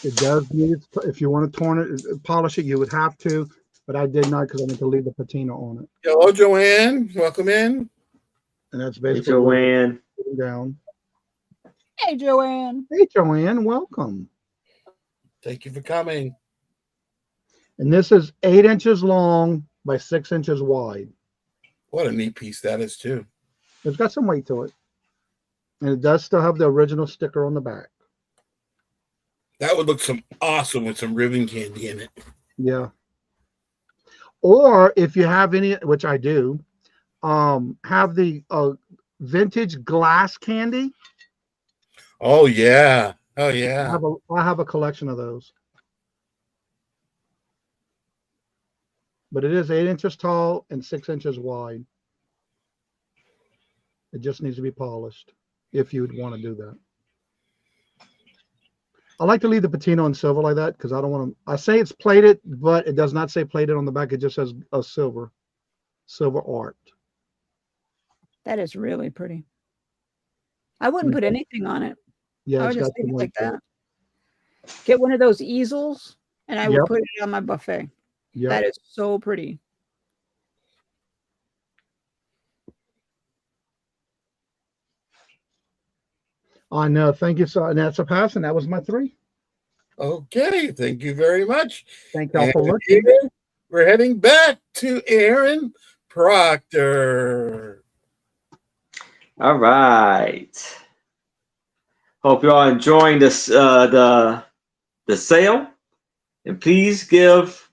It does need, if you want to polish it, you would have to, but I did not because I need to leave the patina on it. Hello, Joanne. Welcome in. And that's Hey, basically Joanne. down. Hey, Joanne. Hey, Joanne, welcome. Thank you for coming. And this is 8 inches long by 6 inches wide. What a neat piece that is, too. It's got some weight to it. And it does still have the original sticker on the back. That would look awesome with some ribbon candy in it. Yeah. Or if you have any, which I do, have the vintage glass candy. Oh, yeah. Oh, yeah. I have a collection of those. But it is 8 inches tall and 6 inches wide. It just needs to be polished if you would want to do that. I like to leave the patina on silver like that because I don't want to. I say it's plated, but it does not say plated on the back. It just says a silver art. That is really pretty. I wouldn't put anything on it. Yeah, I it's would got just leave some it like weight to that. Get one of those easels and I would Yep. put it on my buffet. Yeah. That is so pretty. I know. Thank you. So, and that's a pass, and that was my 3. Okay. Thank you very much. Thank y'all for And looking. here, we're heading back to Aaron Proctor. All right. Hope you all enjoying this the sale. And please give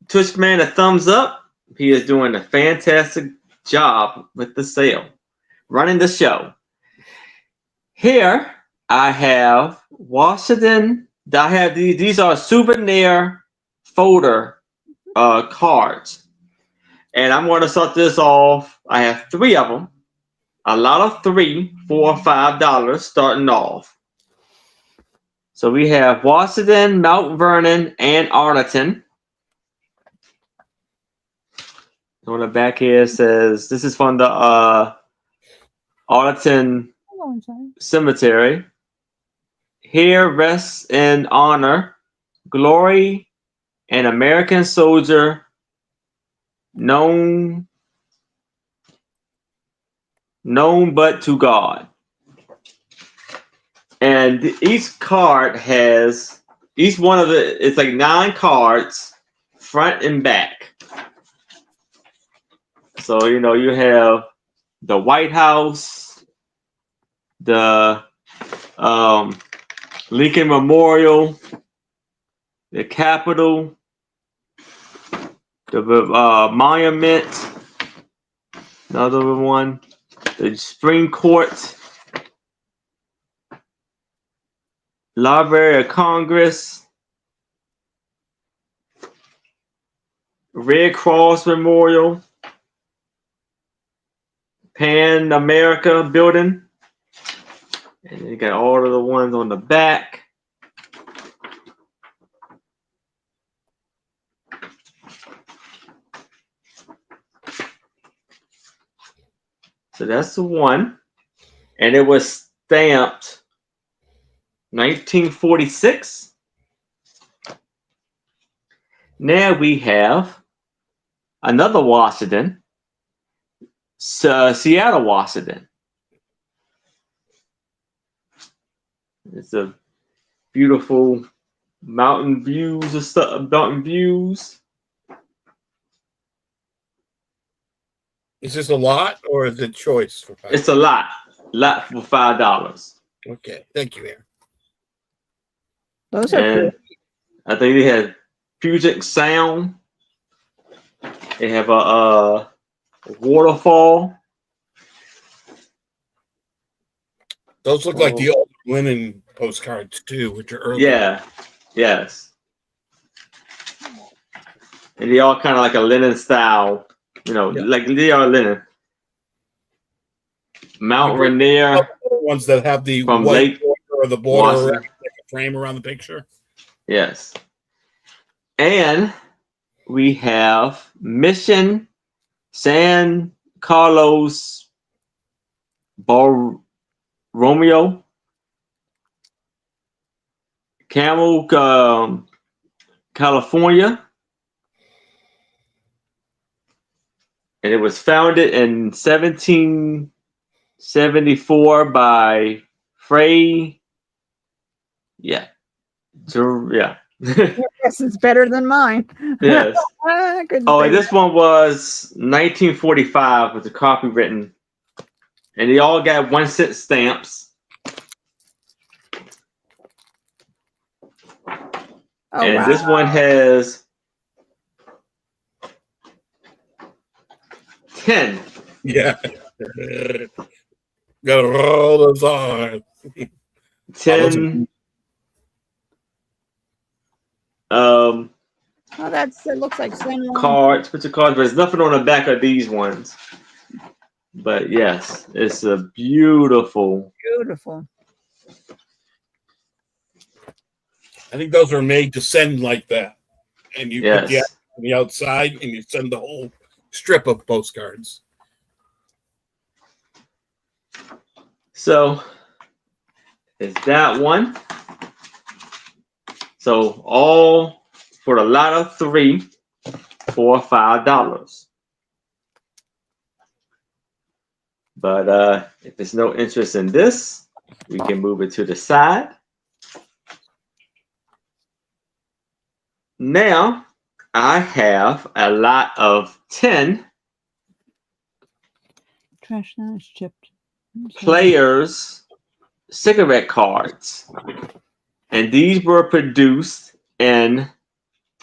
Twitchman a thumbs up. He is doing a fantastic job with the sale, running the show. Here I have Washington. I have these are souvenir folder cards. And I'm going to start this off. I have 3 of them. A lot of 3, $4 or $5 starting off. So we have Washington, Mount Vernon, and Arlington. On the back here it says this is from the Arlington Cemetery. Here rests in honor, glory, an American soldier known but to God. And each card has each one of it's like 9 cards, front and back. So you have the White House, the Lincoln Memorial, the Capitol, the Monument, another one, the Supreme Court, Library of Congress, Red Cross Memorial, Pan America Building, and you got all of the ones on the back. So that's the one, and it was stamped 1946. Now we have another Washington, Seattle, Washington. It's a beautiful mountain views of stuff. Mountain views. Is this a lot or is it choice for $5? It's a lot for $5. Okay, thank you, Aaron. Those are And cool. I think they had Puget Sound. They have a waterfall. Those look like the old linen postcards too, which are early. Yeah, yes. And they all kind of like a linen style, like they are linen. Mount Rainier Ones that have the from white Lake border or the border Washington. around, like a frame around the picture. Yes. And we have Mission San Carlos Romeo, Camel, California. And it was founded in 1774 by Frey. Yeah. Yeah. Yes, it's better than mine. Yes. I couldn't Oh, say and this one was 1945 with the copywritten. And they all got 1-cent stamps. Oh, And wow. this one has 10. Yeah. Gotta roll those on. 10 Oh, it looks like San Juan. cards, picture cards, but there's nothing on the back of these ones. But yes, it's a beautiful. Beautiful. I think those are made to send like that. And you put the Yes. on the outside and you send the whole strip of postcards. So it's that one. So all for a lot of 3 for $5. But if there's no interest in this, we can move it to the side. Now I have a lot of 10 Trash now is chipped. players cigarette cards, and these were produced in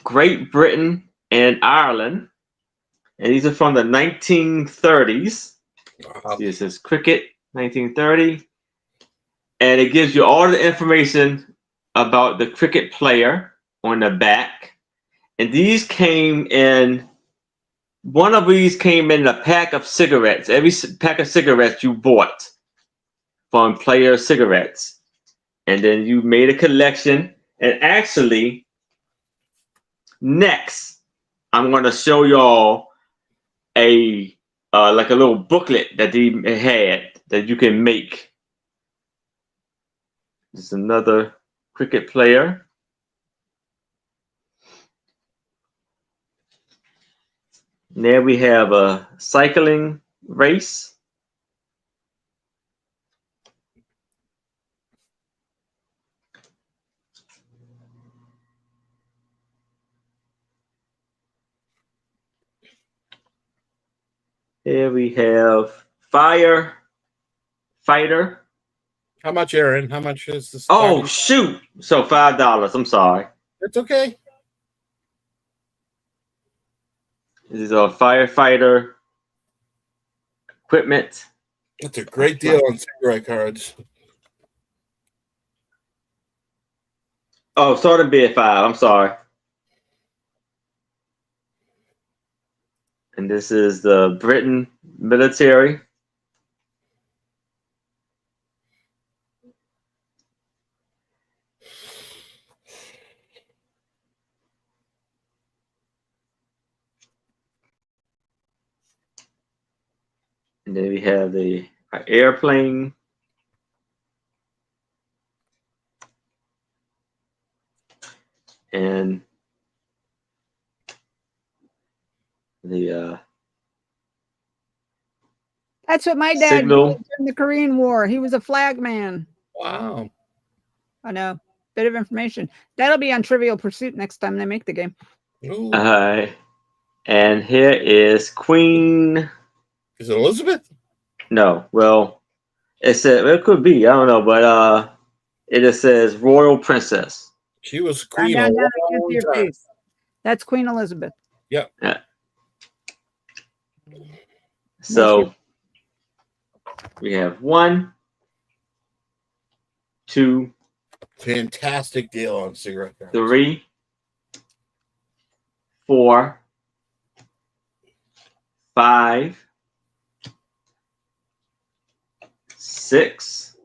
Great Britain and Ireland, and these are from the 1930s. This is cricket 1930, and it gives you all the information about the cricket player on the back. And these came in, one of these came in a pack of cigarettes. Every pack of cigarettes you bought from Player Cigarettes. And then you made a collection. And actually, next, I'm going to show y'all a like a little booklet that they had that you can make. This is another cricket player. There we have a cycling race. Here we have Firefighter. How much, Aaron? How much is this? Oh shoot! So $5. I'm sorry. It's okay. This is a firefighter equipment. It's a great deal on cigarette cards. Oh, sorry to be at 5. I'm sorry. And this is the Britain military. And then we have the airplane. And the That's what my dad did signal. during the Korean War. He was a flag man. Wow. I know. Bit of information. That'll be on Trivial Pursuit next time they make the game. Ooh. And here is Queen. Is it Elizabeth? No, well, it could be. I don't know, but it just says Royal Princess. She was Down, queen. down, a down, I can't long see your time. face. That's Queen Elizabeth. Yep. Yeah. So we have 1, 2, Fantastic deal on cigarette cards. 3, 4, 5, 6,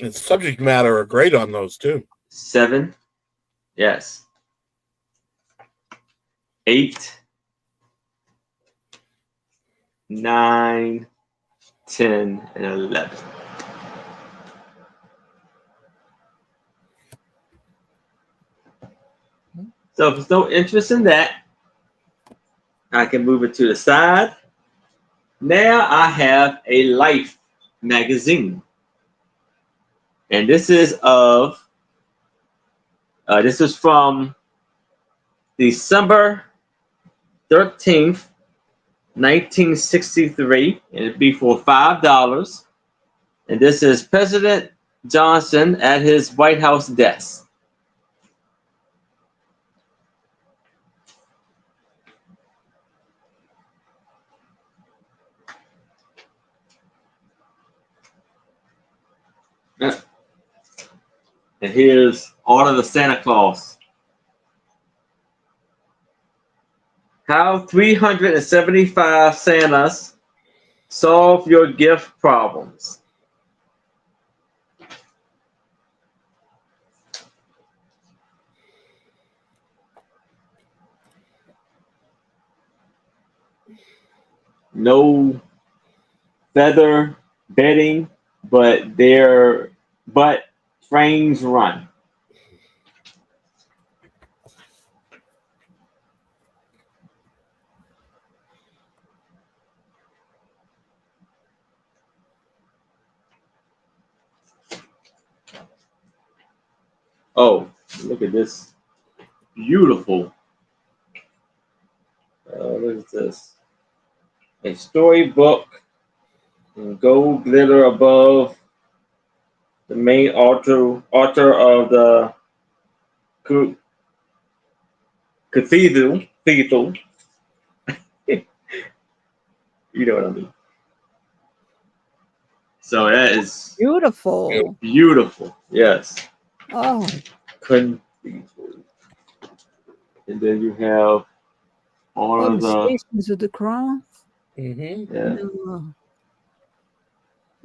And subject matter are great on those too. 7, yes, 8, 9, 10, and 11. So if there's no interest in that, I can move it to the side. Now I have a Life magazine. And this is from December 13th, 1963, and it'd be for $5. And this is President Johnson at his White House desk. And here's Order the Santa Claus. How 375 Santas solve your gift problems. No feather bedding, but trains run. Oh, look at this. Beautiful. What is this? A storybook in gold glitter above the main altar of the cathedral. You know what I mean. So that is Beautiful. beautiful. Yes. Oh, Couldn't be. And then you have all all of the the Stations of the Cross. Mm-hmm. yeah.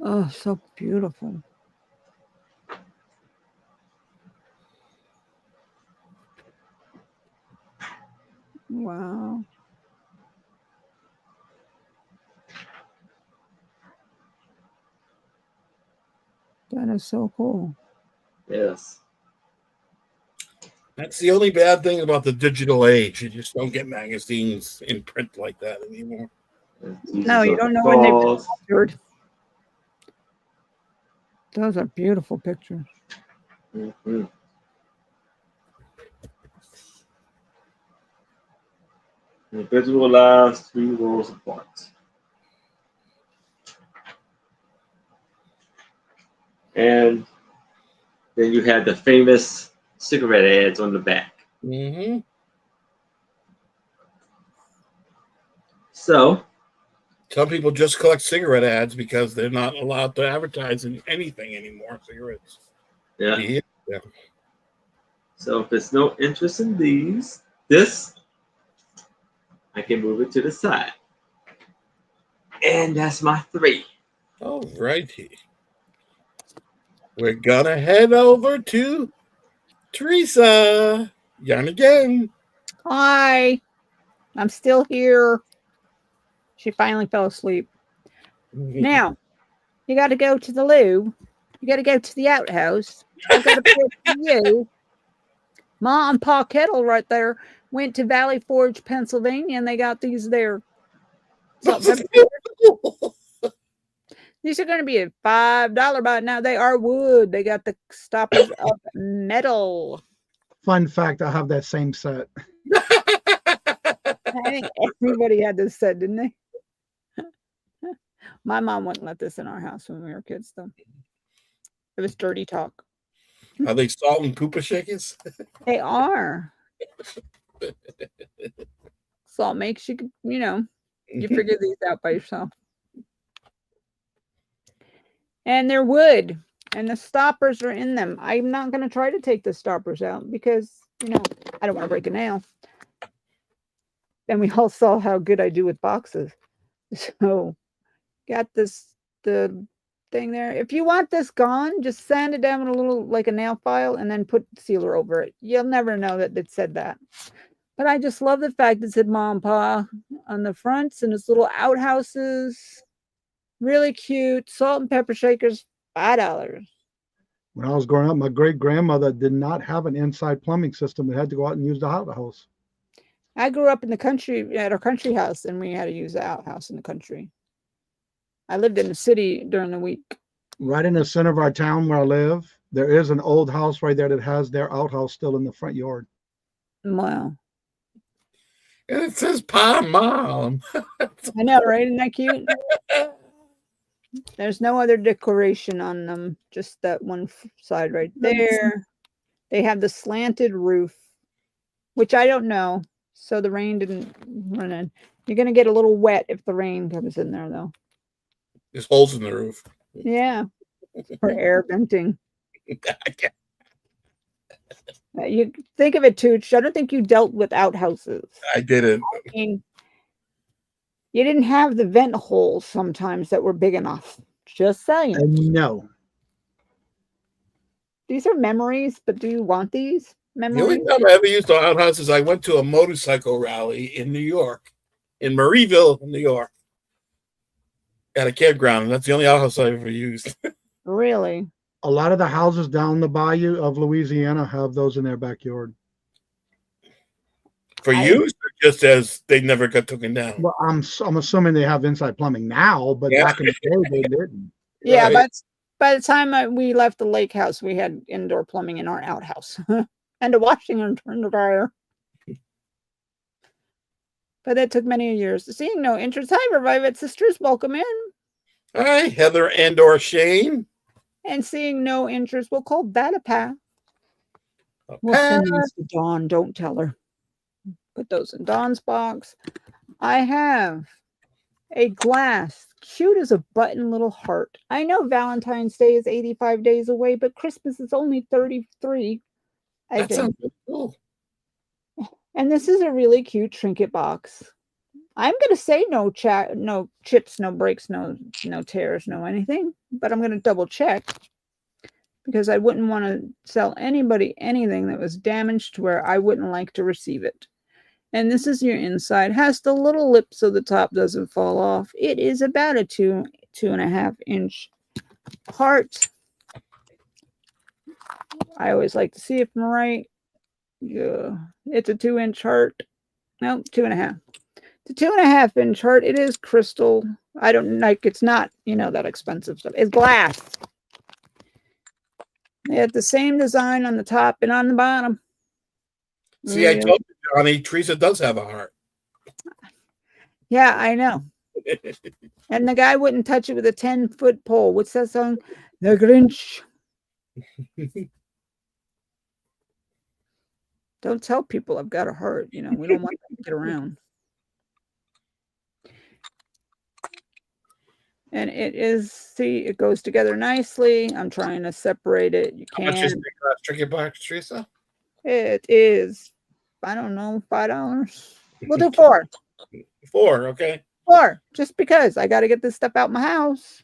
Oh, so beautiful. Wow. That is so cool. Yes. That's the only bad thing about the digital age. You just don't get magazines in print like that anymore. No, you don't know when they've been altered. Those are beautiful pictures. Mm-hmm. Individual lives 3 rows apart. And then you had the famous cigarette ads on the back. Mm-hmm. So, Some people just collect cigarette ads because they're not allowed to advertise in anything anymore. Cigarettes. yeah. Yeah. So if there's no interest in this, I can move it to the side. And that's my 3. All righty. We're gonna head over to Teresa. Yarn again. Hi, I'm still here. She finally fell asleep. Now, you got to go to the loo. You got to go to the outhouse. I've got to put you. Ma and Pa Kettle right there went to Valley Forge, Pennsylvania, and they got these there. Salt and pepper. These are going to be a $5 buy. Now they are wood. They got the stoppers of metal. Fun fact, I have that same set. I think everybody had this set, didn't they? My mom wouldn't let this in our house when we were kids, though. It was dirty talk. Are they salt and pooper shakers? They are. Salt makes you, you figure these out by yourself. And they're wood, and the stoppers are in them. I'm not going to try to take the stoppers out because, I don't want to break a nail. And we all saw how good I do with boxes. So, got the thing there. If you want this gone, just sand it down with a little, like a nail file, and then put sealer over it. You'll never know that it said that. But I just love the fact it said Mom and Pa on the fronts, and its little outhouses. Really cute. Salt and pepper shakers, $5. When I was growing up, my great grandmother did not have an inside plumbing system. We had to go out and use the outhouse. I grew up in the country at our country house, and we had to use the outhouse in the country. I lived in the city during the week. Right in the center of our town where I live, there is an old house right there that has their outhouse still in the front yard. Wow. And it says Pa Mom. I know, right? Isn't that cute? There's no other decoration on them, just that one side right there. They have the slanted roof, which I don't know. So the rain didn't run in. You're going to get a little wet if the rain comes in there, though. There's holes in the roof. Yeah, for air venting. You think of it, Tooch. I don't think you dealt with outhouses. I didn't. I mean, you didn't have the vent holes sometimes that were big enough. Just saying. No. These are memories, but do you want these memories? The only time I ever used an outhouse is I went to a motorcycle rally in New York, in Marieville, New York, at a campground. And that's the only outhouse I ever used. Really? A lot of the houses down the bayou of Louisiana have those in their backyard. For use, or just as they never got taken down? Well, I'm assuming they have inside plumbing now, but back in the day they didn't. Yeah, Right. but by the time we left the lake house, we had indoor plumbing in our outhouse and a washing and dryer. But that took many years. Seeing no interest. Hi, Revive Sisters. Welcome in. Hi, Heather and/or Shane. And seeing no interest, we'll call that a pass. We'll send these to Dawn. Don't tell her. Put those in Dawn's box. I have a glass, cute as a button little heart. I know Valentine's Day is 85 days away, but Christmas is only 33. That sounds cool. And this is a really cute trinket box. I'm going to say no chips, no breaks, no tears, no anything, but I'm going to double check because I wouldn't want to sell anybody anything that was damaged to where I wouldn't like to receive it. And this is your inside. Has the little lip so the top doesn't fall off. It is about a 2.5 inch heart. I always like to see if I'm right. Yeah, it's a 2-inch heart. No, 2.5. It's a 2.5 inch heart. It is crystal. I don't like. It's not that expensive stuff. It's glass. They have the same design on the top and on the bottom. See, I told you, Johnny, Teresa does have a heart. Yeah, I know. And the guy wouldn't touch it with a 10-foot pole. What's that song? The Grinch Don't tell people I've got a heart. You know, we don't want them to get around. And it is, see, it goes together nicely. I'm trying to separate it. You How much is can. the tricky box, Teresa? It is, I don't know, $5. We'll do 4. 4, okay. 4, just because I got to get this stuff out my house.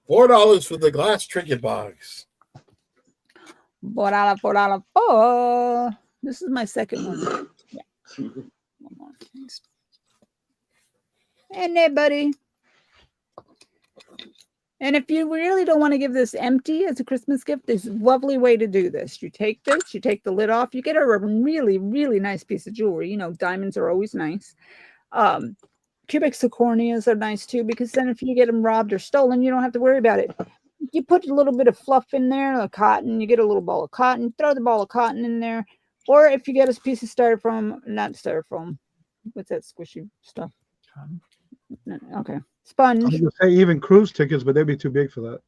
$4 for the glass trinket box. $4. This is my second one. Yeah. One more, please. And there, buddy. And if you really don't want to give this empty as a Christmas gift, there's a lovely way to do this. You take this, you take the lid off, you get a really, really nice piece of jewelry. You know, diamonds are always nice. Cubic zirconias are nice too, because then if you get them robbed or stolen, you don't have to worry about it. You put a little bit of fluff in there, a cotton, you get a little ball of cotton, throw the ball of cotton in there. Or if you get a piece of styrofoam, not styrofoam, what's that squishy stuff? Okay. Sponge. I was gonna say even cruise tickets, but they'd be too big for that.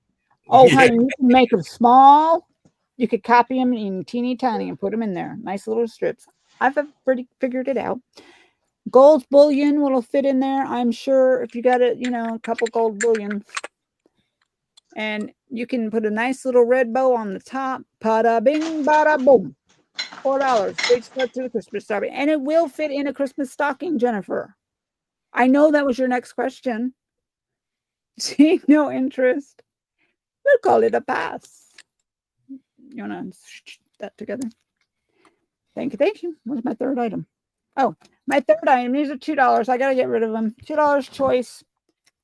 Oh, Yeah. honey, you can make them small. You could copy them in teeny tiny and put them in there. Nice little strips. I've pretty figured it out. Gold bullion will fit in there, I'm sure, if you got it, you know, a couple gold bullion. And you can put a nice little red bow on the top. Pada bing, bada boom. $4. Big start to the Christmas stocking. And it will fit in a Christmas stocking, Jennifer. I know that was your next question. See, no interest. We'll call it a pass. You want to that together? Thank you. Thank you. What's my third item? Oh, my third item. These are $2. I got to get rid of them. $2 choice.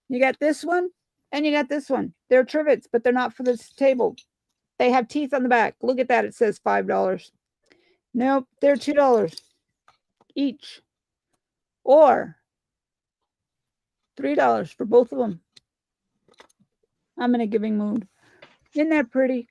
You got this one and you got this one. They're trivets, but they're not for this table. They have teeth on the back. Look at that. It says $5. Nope. They're $2 each. Or $3 for both of them. I'm in a giving mood. Isn't that pretty?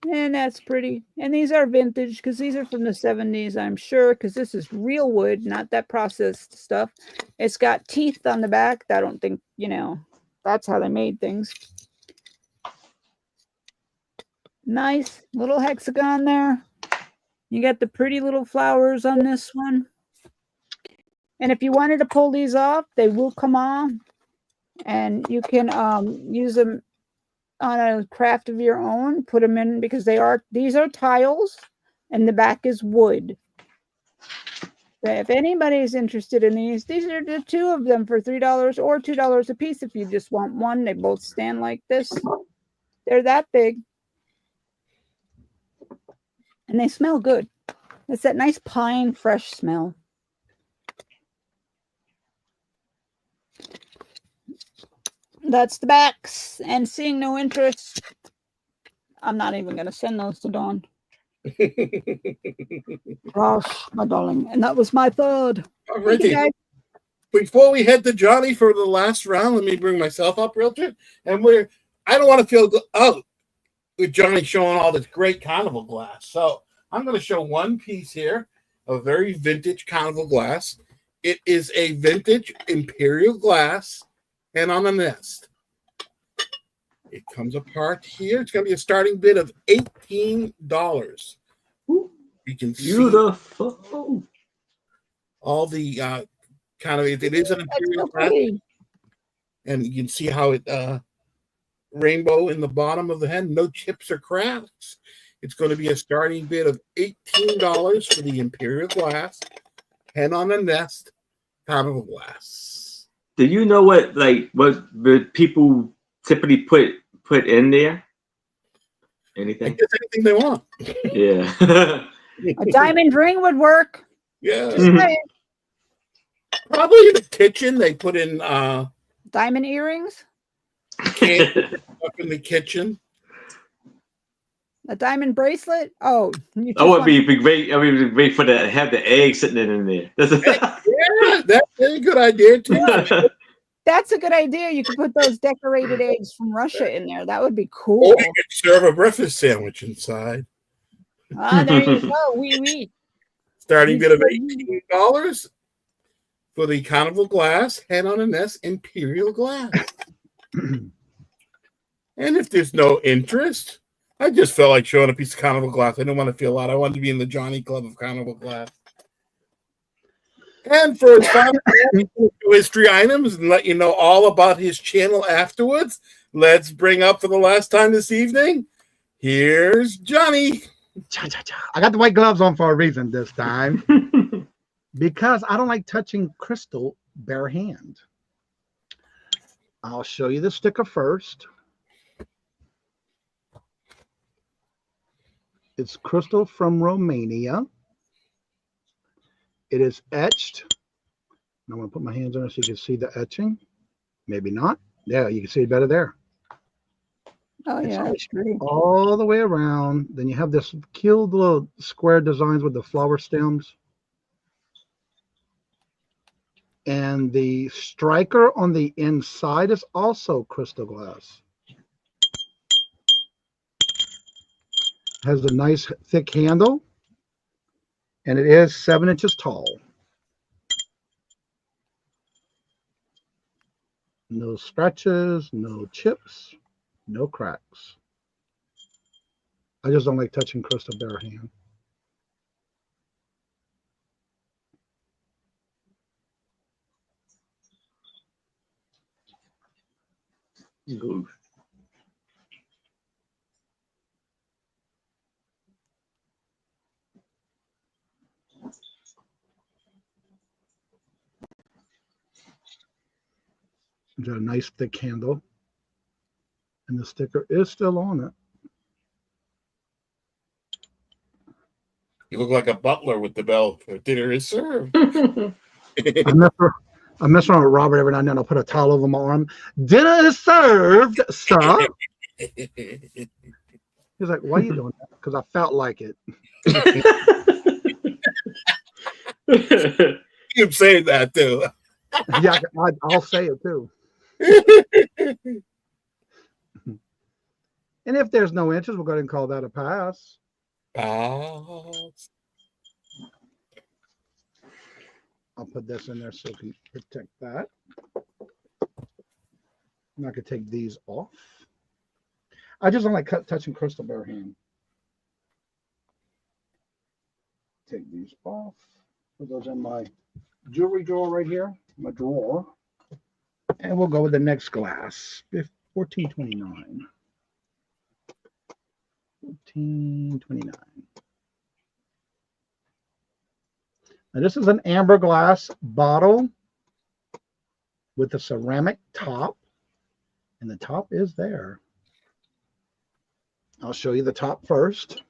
And that's pretty. And these are vintage because these are from the 70s, I'm sure, because this is real wood, not that processed stuff. It's got teeth on the back. I don't think, you know, that's how they made things. Nice little hexagon there. You got the pretty little flowers on this one. And if you wanted to pull these off, they will come on. And you can use them on a craft of your own. Put them in because these are tiles, and the back is wood. So if anybody is interested in these are the 2 of them for $3 or $2 a piece. If you just want one, they both stand like this. They're that big, and they smell good. It's that nice pine fresh smell. That's the backs, and seeing no interest, I'm not even going to send those to Dawn. Gosh, my darling. And that was my third. Alrighty. Before we head to Johnny for the last round, let me bring myself up real quick. And I don't want to feel out with Johnny showing all this great carnival glass. So I'm going to show one piece here of very vintage carnival glass. It is a vintage imperial glass. And on the nest, it comes apart here. It's going to be a starting bid of $18. You can Beautiful. see all the kind of it is an imperial glass, and you can see how it rainbow in the bottom of the head, no chips or cracks. It's going to be a starting bid of $18 for the imperial glass, hen on the nest, carnival glass. Do you know what people typically put in there? I Anything? guess anything they want. Yeah. A diamond ring would work. Yeah. Mhm. Probably in the kitchen they put in Diamond earrings. candy up in the kitchen. A diamond bracelet. Oh, you That would be great. I mean, it'd be great for the have the egg sitting in there. Yeah, that's a good idea too. That's a good idea. You could put those decorated eggs from Russia in there. That would be cool. Or you could serve a breakfast sandwich inside. Ah, there you go. Oui. Starting bid of $18 for the carnival glass, head on a nest, imperial glass. And if there's no interest, I just felt like showing a piece of carnival glass. I didn't want to feel odd. I wanted to be in the Johnny Club of carnival glass. And for his final history items and let you know all about his channel afterwards, let's bring up for the last time this evening. Here's Johnny. I got the white gloves on for a reason this time. Because I don't like touching crystal bare hand. I'll show you the sticker first. It's crystal from Romania. It is etched. I'm going to put my hands on it so you can see the etching. Maybe not. Yeah, you can see it better there. Oh, yeah, that's great. All the way around. Then you have this cute little square designs with the flower stems. And the striker on the inside is also crystal glass. Has a nice thick handle. And it is 7 inches tall. No scratches, no chips, no cracks. I just don't like touching crystal bare hand. Good. It's a nice thick handle. And the sticker is still on it. You look like a butler with the bell. Dinner is served. I mess around with Robert every now and then. I'll put a towel over my arm. Dinner is served, sir. He's like, why are you doing that? Because I felt like it. Keep saying that too. Yeah, I'll say it too. And if there's no interest, we'll go ahead and call that a pass. Pass. I'll put this in there so we can protect that. And I could take these off. I just don't like touching crystal bare hand. Take these off. Put those in my jewelry drawer right here, my drawer. And we'll go with the next glass, 1429. 1429. Now this is an amber glass bottle with a ceramic top, and the top is there. I'll show you the top first.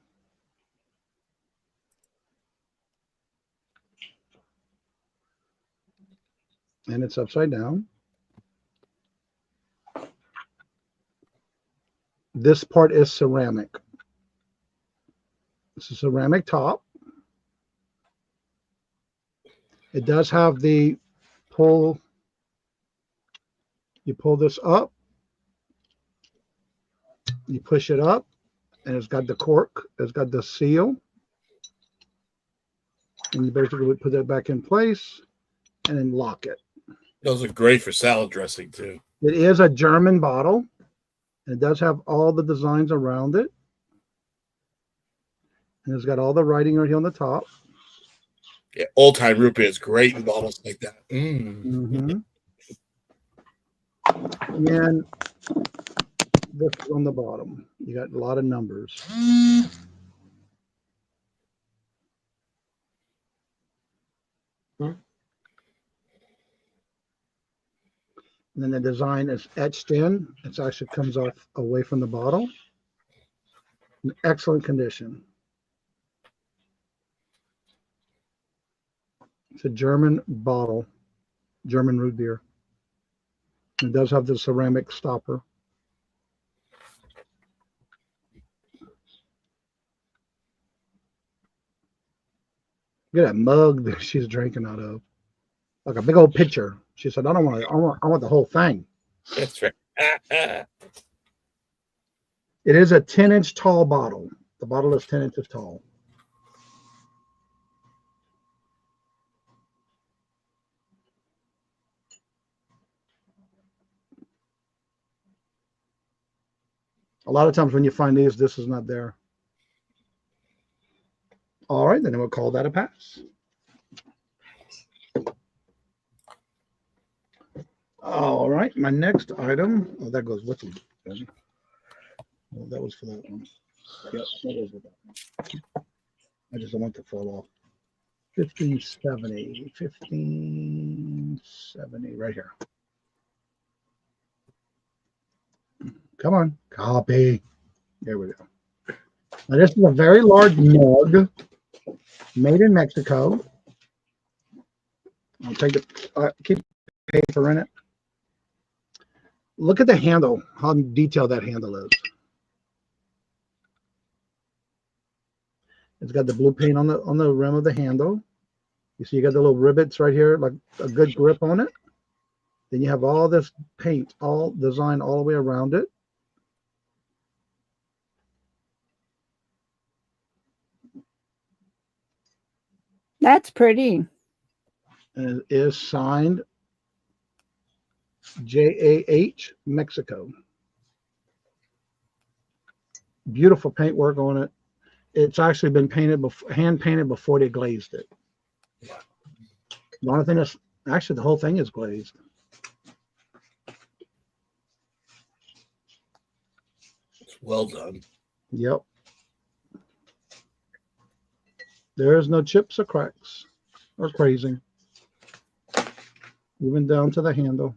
And it's upside down. This part is ceramic. It's a ceramic top. It does have the pull. You pull this up. You push it up. And it's got the cork. It's got the seal. And you basically put that back in place and then lock it. Those are great for salad dressing too. It is a German bottle. And it does have all the designs around it. And it's got all the writing right here on the top. Yeah, old time root beer is great in bottles like that. Mm-hmm. And this is on the bottom. You got a lot of numbers. And then the design is etched in. It actually comes off away from the bottle. In excellent condition. It's a German bottle, German root beer. It does have the ceramic stopper. Look at that mug that she's drinking out of. Like a big old pitcher. She said, I don't want it. I want the whole thing. That's right. It is a 10-inch tall bottle. The bottle is 10 inches tall. A lot of times when you find these, this is not there. All right, then we'll call that a pass. All right, my next item. Oh, that goes with it. Well, that was for that one. Yep, that goes with that one. I just don't want to fall off. 1570, 1570, right here. Come on, copy. There we go. Now, this is a very large mug made in Mexico. I'll take it, keep paper in it. Look at the handle, how detailed that handle is. It's got the blue paint on the rim of the handle. You see you got the little rivets right here, like a good grip on it. Then you have all this paint, all designed all the way around it. That's pretty. And it is signed JAH Mexico. Beautiful paintwork on it. It's actually been painted, hand painted before they glazed it. The only thing that's actually the whole thing is glazed. It's well done. Yep. There is no chips or cracks or crazing. Even down to the handle.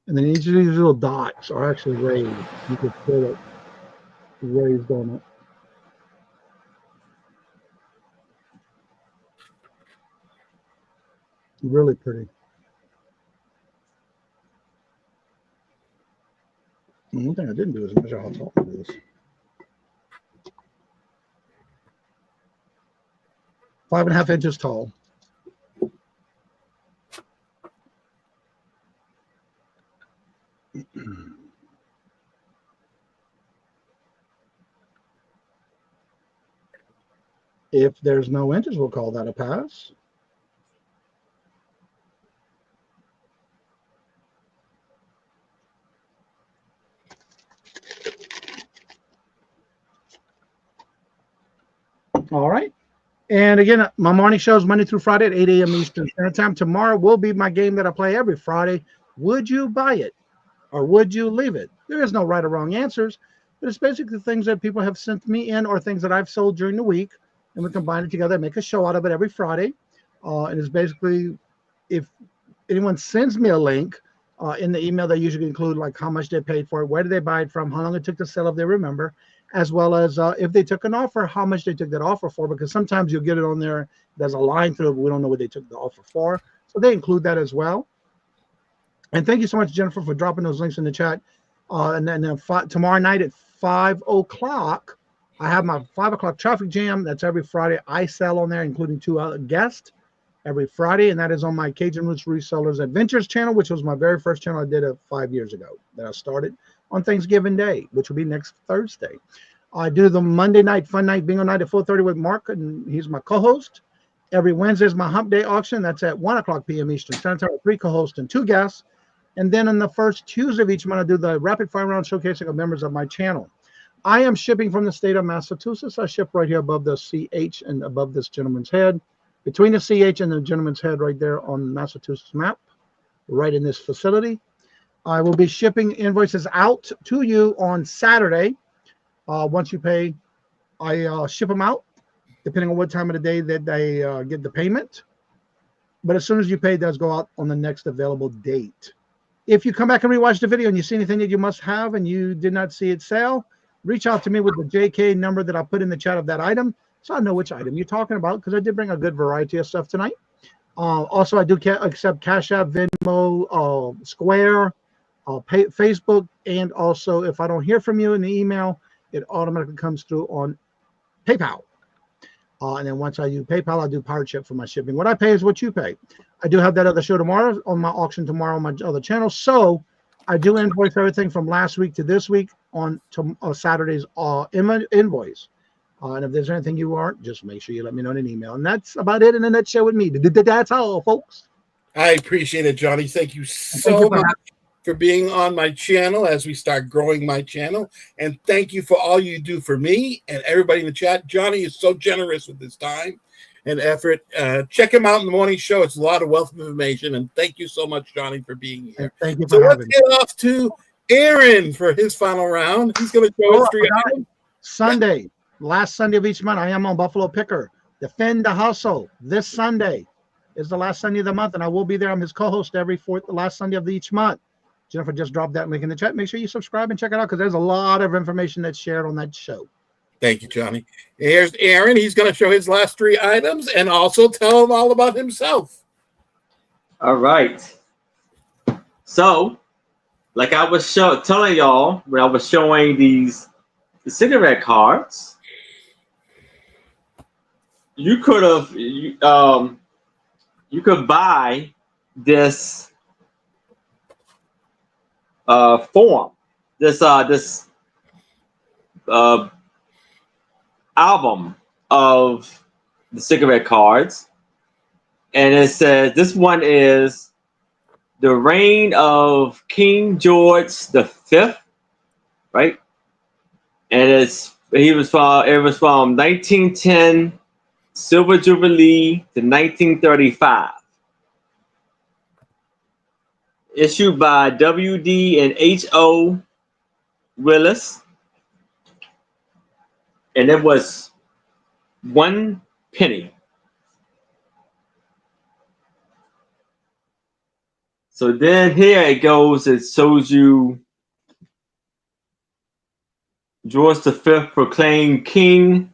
And then each of these little dots are actually raised. You can feel it raised on it. Really pretty. And one thing I didn't do is measure how tall it is. 5.5 inches tall. If there's no inches, we'll call that a pass. All right. And again, my morning shows Monday through Friday at 8 a.m. Eastern Standard Time. Tomorrow will be my game that I play every Friday. Would you buy it or would you leave it? There is no right or wrong answers, but it's basically things that people have sent me in or things that I've sold during the week. And we combine it together and make a show out of it every Friday. And it's basically, if anyone sends me a link in the email, they usually include like how much they paid for it, where did they buy it from, how long it took to sell if they remember, as well as if they took an offer, how much they took that offer for, because sometimes you'll get it on there, there's a line through it, but we don't know what they took the offer for. So they include that as well. And thank you so much, Jennifer, for dropping those links in the chat. And then tomorrow night at 5 o'clock, I have my 5 o'clock traffic jam. That's every Friday. I sell on there, including 2 other guests every Friday. And that is on my Cajun Roots Resellers Adventures channel, which was my very first channel I did 5 years ago that I started on Thanksgiving Day, which will be next Thursday. I do the Monday night fun night bingo night at 4:30 with Mark, and he's my co-host. Every Wednesday is my hump day auction. That's at 1 o'clock p.m. Eastern Standard Time with 3 co-hosts and 2 guests. And then on the first Tuesday of each month, I do the rapid fire round showcasing of members of my channel. I am shipping from the state of Massachusetts. I ship right here above the CH and above this gentleman's head. Between the CH and the gentleman's head right there on the Massachusetts map, right in this facility. I will be shipping invoices out to you on Saturday. Once you pay, I ship them out, depending on what time of the day that they get the payment. But as soon as you pay, those go out on the next available date. If you come back and rewatch the video and you see anything that you must have and you did not see it sell, reach out to me with the JK number that I put in the chat of that item, so I know which item you're talking about, because I did bring a good variety of stuff tonight. Also, I do accept Cash App, Venmo, Square, Facebook, and also if I don't hear from you in the email, it automatically comes through on PayPal. And then once I do PayPal, I do Power Chip for my shipping. What I pay is what you pay. I do have that other show tomorrow on my auction tomorrow on my other channel. So I do invoice everything from last week to this week on to Saturday's invoice. And if there's anything you aren't, just make sure you let me know in an email. And that's about it in a nutshell with me. That's all, folks. I appreciate it, Johnny. Thank you so much for being on my channel as we start growing my channel. And thank you for all you do for me and everybody in the chat. Johnny is so generous with his time and effort. Check him out in the morning show. It's a lot of wealth of information. And thank you so much, Johnny, for being here. Thank you so for let's having get off to Aaron for his final round. He's going to show us 3 items. Sunday, last Sunday of each month, I am on Buffalo Picker. Defend the Hustle. This Sunday is the last Sunday of the month, and I will be there. I'm his co-host every last Sunday of each month. Jennifer just dropped that link in the chat. Make sure you subscribe and check it out because there's a lot of information that's shared on that show. Thank you, Johnny. Here's Aaron. He's going to show his last 3 items and also tell him all about himself. All right. So, like I was telling y'all when I was showing the cigarette cards, you could buy this form, this album of the cigarette cards, and it says this one is the reign of King George V, right? And it was from 1910 Silver Jubilee to 1935. Issued by W.D. and H.O. Willis. And it was 1 penny. So then here it goes, it shows you George V proclaimed king.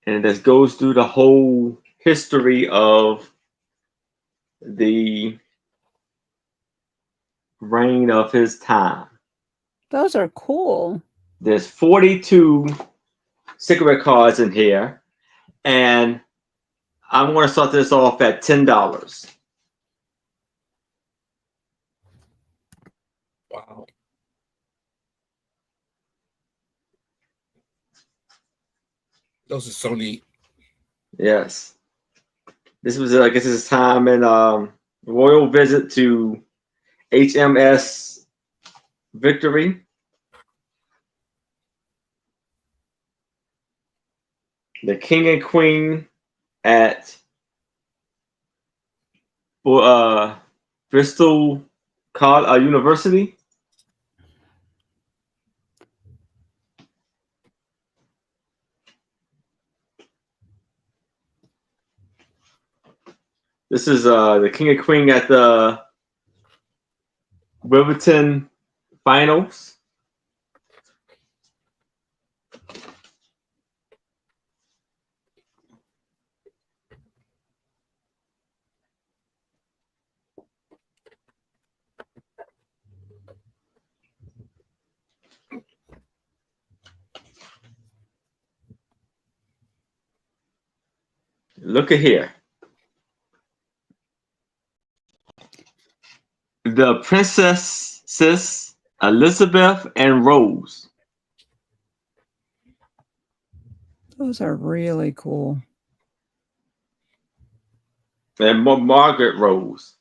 And this goes through the whole history of the reign of his time. Those are cool. There's 42 cigarette cards in here, and I'm going to start this off at $10. Wow. Those are so neat. Yes. This was, I guess, his time in royal visit to HMS Victory. The king and queen at Bristol University. This is the king and queen at the Wimbledon finals. Look at here. The Princesses Elizabeth and Rose. Those are really cool. And Margaret Rose.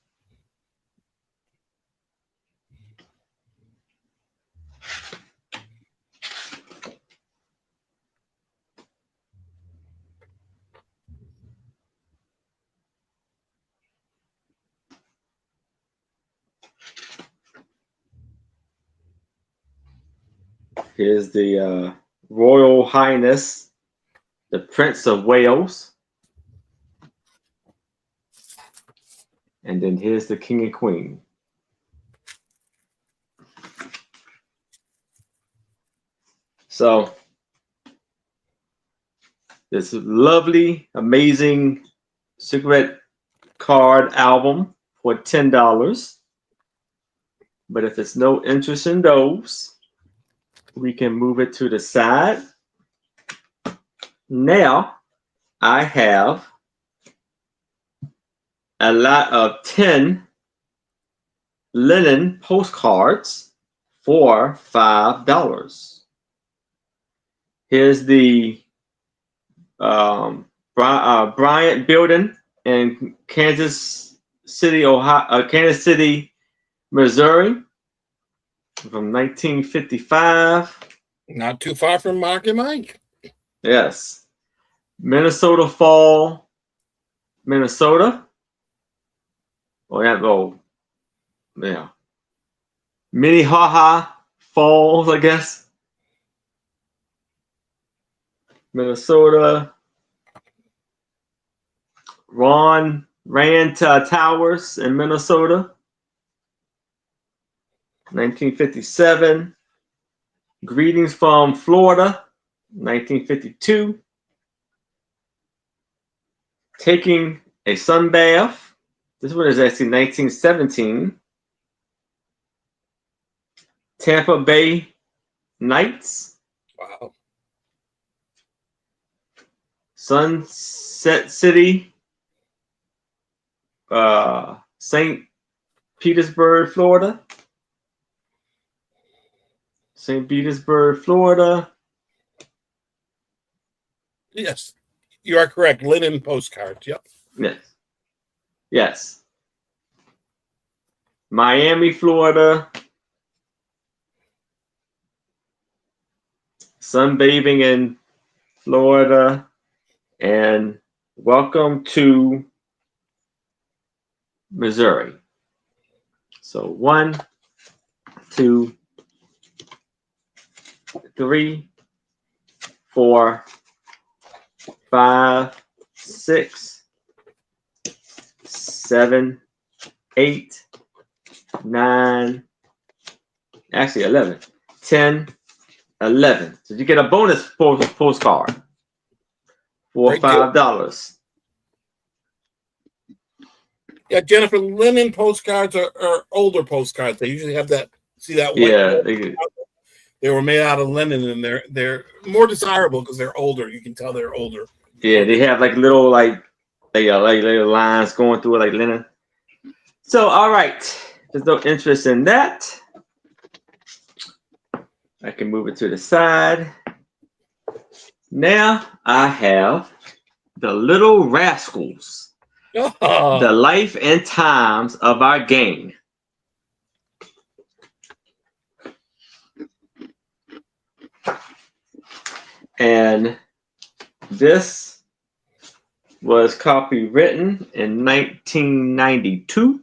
Here's the Royal Highness, the Prince of Wales. And then here's the King and Queen. So, this lovely, amazing cigarette card album for $10. But if it's no interest in those, we can move it to the side. Now, I have a lot of 10 linen postcards for $5. Here's the Bryant Building in Kansas City, Ohio, Kansas City, Missouri, from 1955. Not too far from Mark and Mike. Yes. Minnesota Fall, Minnesota. Oh, yeah. Oh, yeah. Minnehaha Falls, I guess. Minnesota. Rand Towers in Minnesota. 1957. Greetings from Florida. 1952. Taking a sun bath. This one is actually 1917. Tampa Bay Knights. Wow. Sunset City. St. Petersburg, Florida. St. Petersburg, Florida. Yes, you are correct. Linen postcards. Yep. Yes. Yes. Miami, Florida. Sunbathing in Florida. And welcome to Missouri. So 1, 2, 3, 4, 5, 6, 7, 8, 9, actually 11, 10, 11. So you get a bonus postcard for Very good. $5. Yeah, Jennifer, linen postcards are older postcards. They usually have that. See that white? Yeah, They were made out of linen, and they're more desirable because they're older. You can tell they're older. yeah, they have like little like little lines going through it like linen. So all right, there's no interest in that. I can move it to the side. Now I have the Little Rascals, Oh. the life and times of our gang. And this was copywritten in 1992.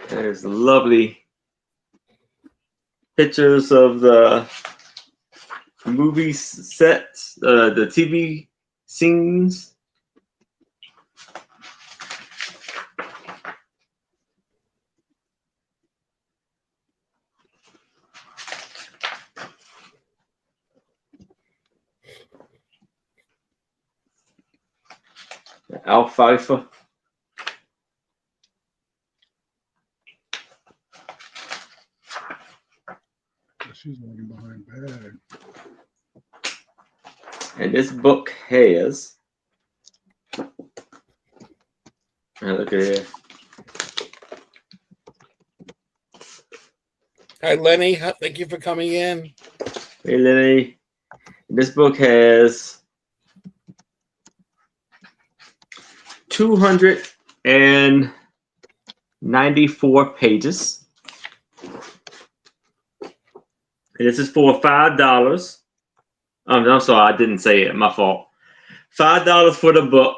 There's lovely pictures of the movie sets, the TV scenes. Alfalfa. She's walking behind bag. And this book has, look at here. Hi, Lenny. Thank you for coming in. Hey, Lenny. This book has 294 pages. And this is for $5. I'm sorry, I didn't say it. My fault. $5 for the book.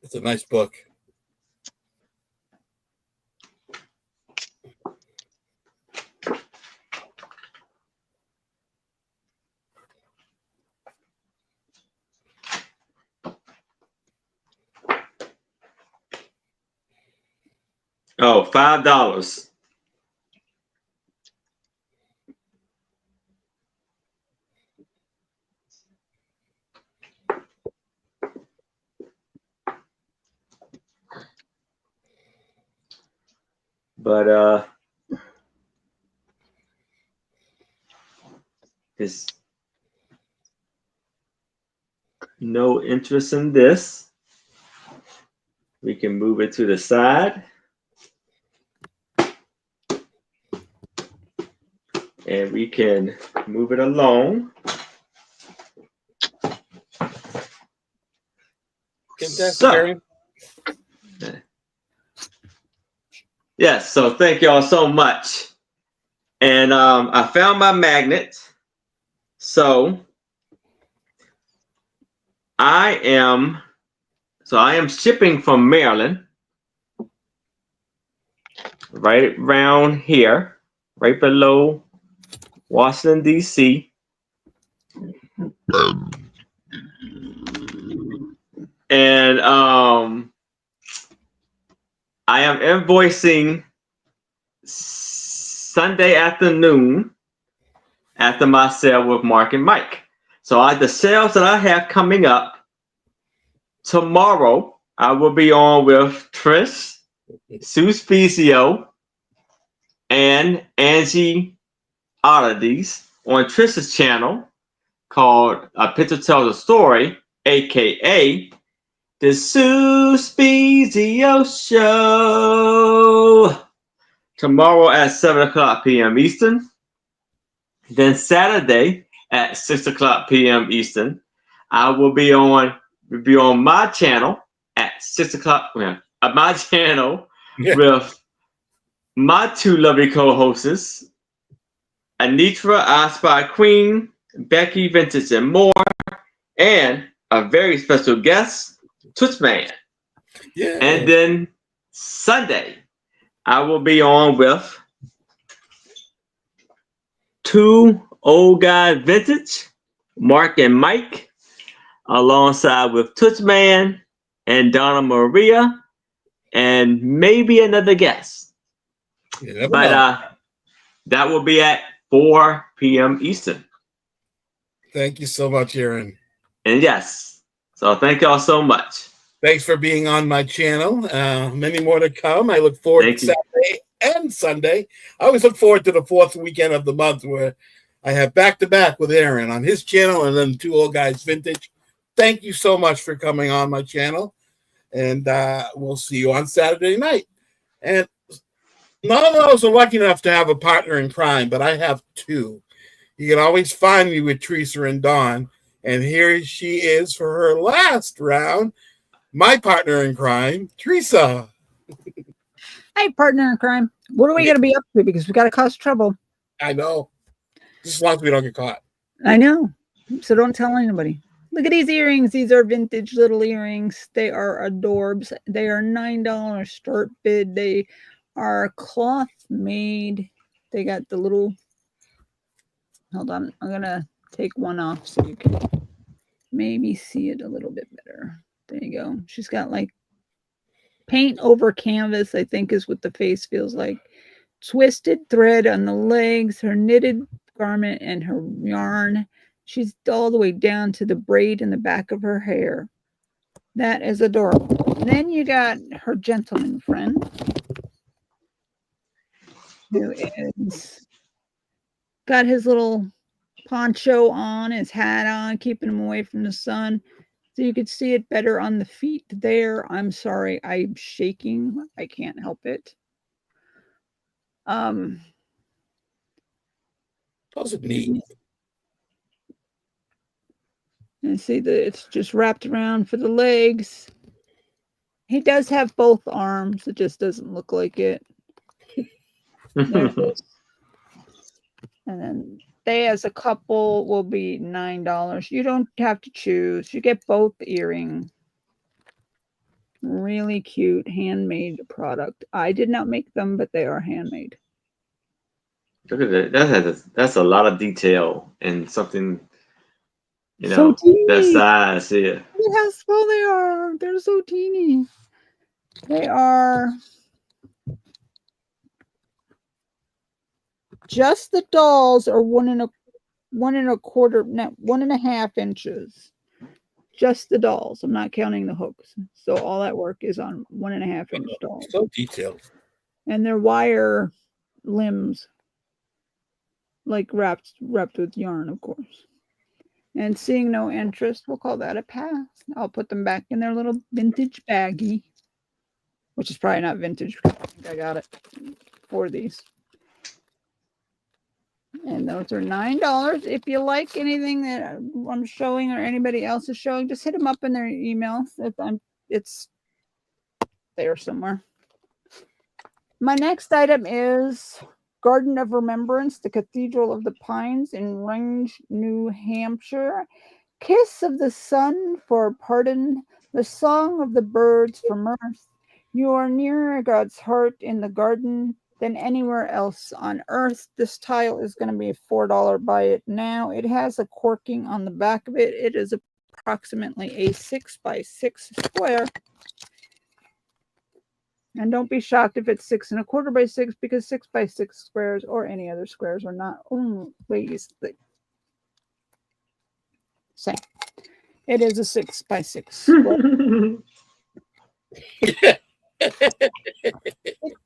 It's a nice book. Oh, $5. But this no interest in this. We can move it to the side. And we can move it along. So, yes, so thank y'all so much. And I found my magnet. So I am shipping from Maryland, right around here, right below Washington, D.C. And I am invoicing Sunday afternoon after my sale with Mark and Mike. So the sales that I have coming up tomorrow, I will be on with Trish, Sue Spezio, and Angie Oddities on Trish's channel called A Picture Tells a Story, aka The Sue Spezio Show. Tomorrow at 7:00 p.m. Eastern. Then Saturday at 6:00 p.m. Eastern, I will be on my channel at 6:00. My channel with my two lovely co-hosts, Anitra, I Spy Queen, Becky, Vintage, and more, and a very special guest, Twitchman. Yeah. And then Sunday, I will be on with two old guys vintage, Mark and Mike, alongside with Touchman and Donna Maria, and maybe another guest. But that will be at 4 p.m. Eastern. Thank you so much, Aaron. And yes, so thank y'all so much. Thanks for being on my channel. Many more to come. I look forward to Saturday and Sunday. I always look forward to the fourth weekend of the month where I have back-to-back with Aaron on his channel and then Two Old Guys Vintage. Thank you so much for coming on my channel. And we'll see you on Saturday night. And none of those are lucky enough to have a partner in crime, but I have two. You can always find me with Teresa and Dawn. And here she is for her last round. My partner in crime, Teresa. Hey, partner in crime. What are we going to be up to? Because we got to cause trouble. I know. Just as long as we don't get caught. I know. So don't tell anybody. Look at these earrings. These are vintage little earrings. They are adorbs. They are $9 start bid. They are cloth made. They got the little... Hold on. I'm going to take one off so you can maybe see it a little bit better. There you go. She's got like paint over canvas, I think is what the face feels like. Twisted thread on the legs, her knitted garment, and her yarn. She's all the way down to the braid in the back of her hair. That is adorable. And then you got her gentleman friend, who is got his little poncho on, his hat on, keeping him away from the sun. So you could see it better on the feet there. I'm sorry, I'm shaking. I can't help it. Those are neat. And see that it's just wrapped around for the legs. He does have both arms. It just doesn't look like it. And then they as a couple will be $9. You don't have to choose. You get both earring. Really cute handmade product. I did not make them, but they are handmade. Look at that. That's a lot of detail and something, you So know, teeny. that size. Yeah. Look how small they are. They're so teeny. They are just the dolls are 1.25 inches. Just the dolls. I'm not counting the hooks. So all that work is on 1.5 inch dolls. So detailed. And they're wire limbs, like wrapped with yarn, of course. And seeing no interest, we'll call that a pass. I'll put them back in their little vintage baggie, which is probably not vintage. I think I got it for these. And those are $9. If you like anything that I'm showing or anybody else is showing, just hit them up in their emails. It's there somewhere. My next item is Garden of Remembrance, the Cathedral of the Pines in Range, New Hampshire. Kiss of the sun for pardon, the song of the birds for mirth. You are nearer God's heart in the garden than anywhere else on earth. This tile is going to be $4. Buy it now. It has a corking on the back of it. It is approximately a 6 by 6 square. And don't be shocked if it's 6 1/4 by 6, because 6 by 6 squares or any other squares are not always the same. It is a 6 by 6 square. 6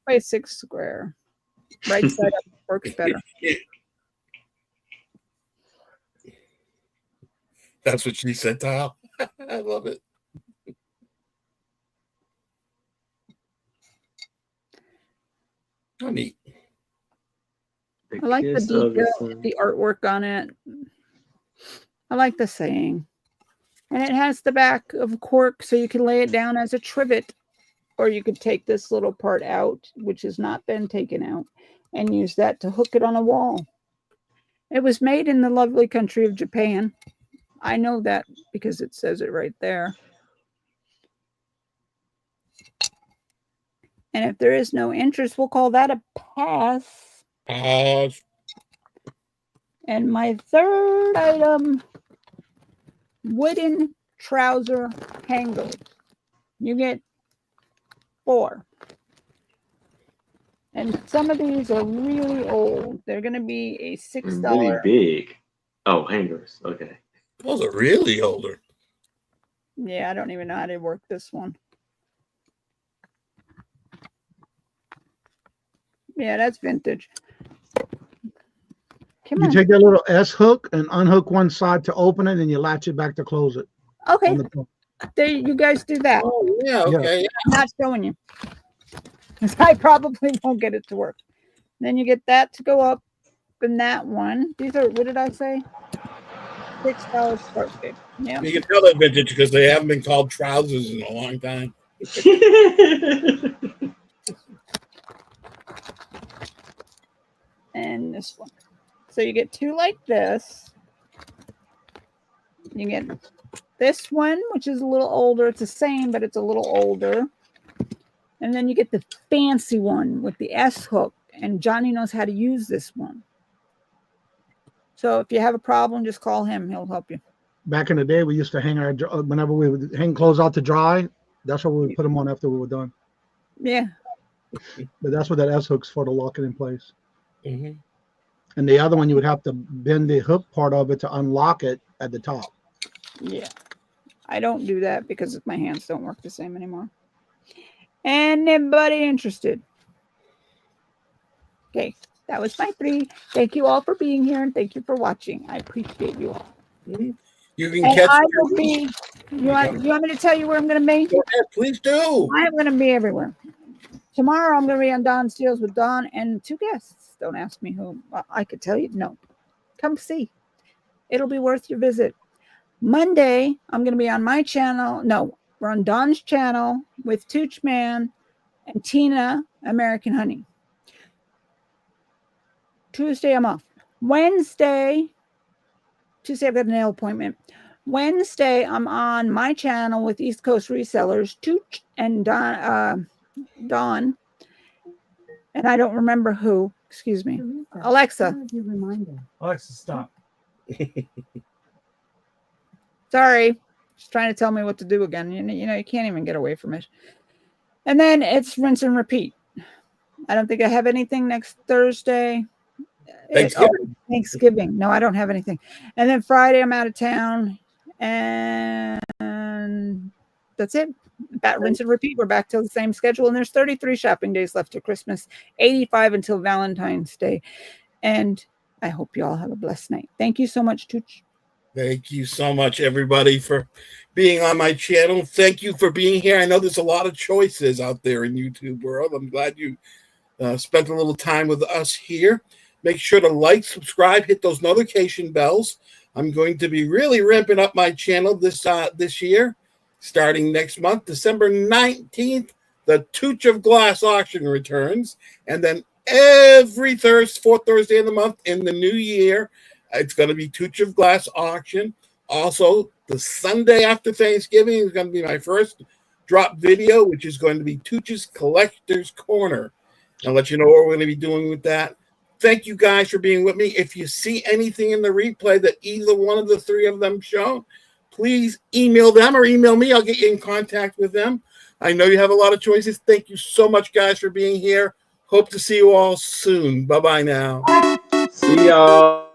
by 6 square. Right side up works better. That's what she said, Tile. I love it. How neat. I like the detail, the artwork on it. I like the saying. And it has the back of cork, so you can lay it down as a trivet, or you could take this little part out, which has not been taken out, and use that to hook it on a wall. It was made in the lovely country of Japan. I know that because it says it right there. And if there is no interest, we'll call that a pass. Pass. And my third item, wooden trouser hangers. You get 4. And some of these are really old. They're going to be a $6. Really big. Oh, hangers. Okay. Those are really older. Yeah, I don't even know how to work this one. Yeah, that's vintage. Come You on. take that little S hook and unhook one side to open it, and you latch it back to close it. Okay, on the top. there you guys do that. Oh, yeah, okay. I'm not showing you. 'Cause I probably won't get it to work. Then you get that to go up in that one. These are, what did I say? $6 start fee. Yeah. You can tell they're vintage because they haven't been called trousers in a long time. And this one. So you get 2 like this. You get this one, which is a little older. It's the same, but it's a little older. And then you get the fancy one with the S hook. And Johnny knows how to use this one. So if you have a problem, just call him. He'll help you. Back in the day, we used to hang our whenever we would hang clothes out to dry. That's what we would put them on after we were done. Yeah. But that's what that S hook's for, to lock it in place. Mm-hmm. And the other one, you would have to bend the hook part of it to unlock it at the top. Yeah. I don't do that because my hands don't work the same anymore. Anybody interested? Okay. That was my 3. Thank you all for being here, and thank you for watching. I appreciate you all. Mm-hmm. You can And catch. I will be. You want me to tell you where I'm going to be? Go ahead, please do. I'm going to be everywhere. Tomorrow I'm going to be on Don's Deals with Don and 2 guests. Don't ask me who. I could tell you. No. Come see. It'll be worth your visit. Monday, I'm going to be on my channel. No, we're on Don's channel with Tooch Man and Tina, American Honey. Tuesday, I'm off. Tuesday, I've got a nail appointment. Wednesday, I'm on my channel with East Coast Resellers, Tooch and Don, and I don't remember who. Excuse me. Alexa. Alexa, stop. Sorry. She's trying to tell me what to do again. You know, you can't even get away from it. And then it's rinse and repeat. I don't think I have anything next Thursday. Thanksgiving. No, I don't have anything. And then Friday, I'm out of town. And that's it. About rinse and repeat. We're back to the same schedule. And there's 33 shopping days left to Christmas, 85 until Valentine's Day. And I hope you all have a blessed night. Thank you so much, Tooch. Thank you so much, everybody, for being on my channel. Thank you for being here. I know there's a lot of choices out there in YouTube world. I'm glad you spent a little time with us here. Make sure to like, subscribe, hit those notification bells. I'm going to be really ramping up my channel this year, starting next month, December 19th. The Tooch of Glass auction returns, and then every fourth Thursday of the month in the new year, it's going to be Tooch of Glass auction. Also, the Sunday after Thanksgiving is going to be my first drop video, which is going to be Tooch's Collector's Corner. I'll let you know what we're going to be doing with that. Thank you guys for being with me. If you see anything in the replay that either one of the three of them show, please email them or email me. I'll get you in contact with them. I know you have a lot of choices. Thank you so much, guys, for being here. Hope to see you all soon. Bye-bye now. See y'all.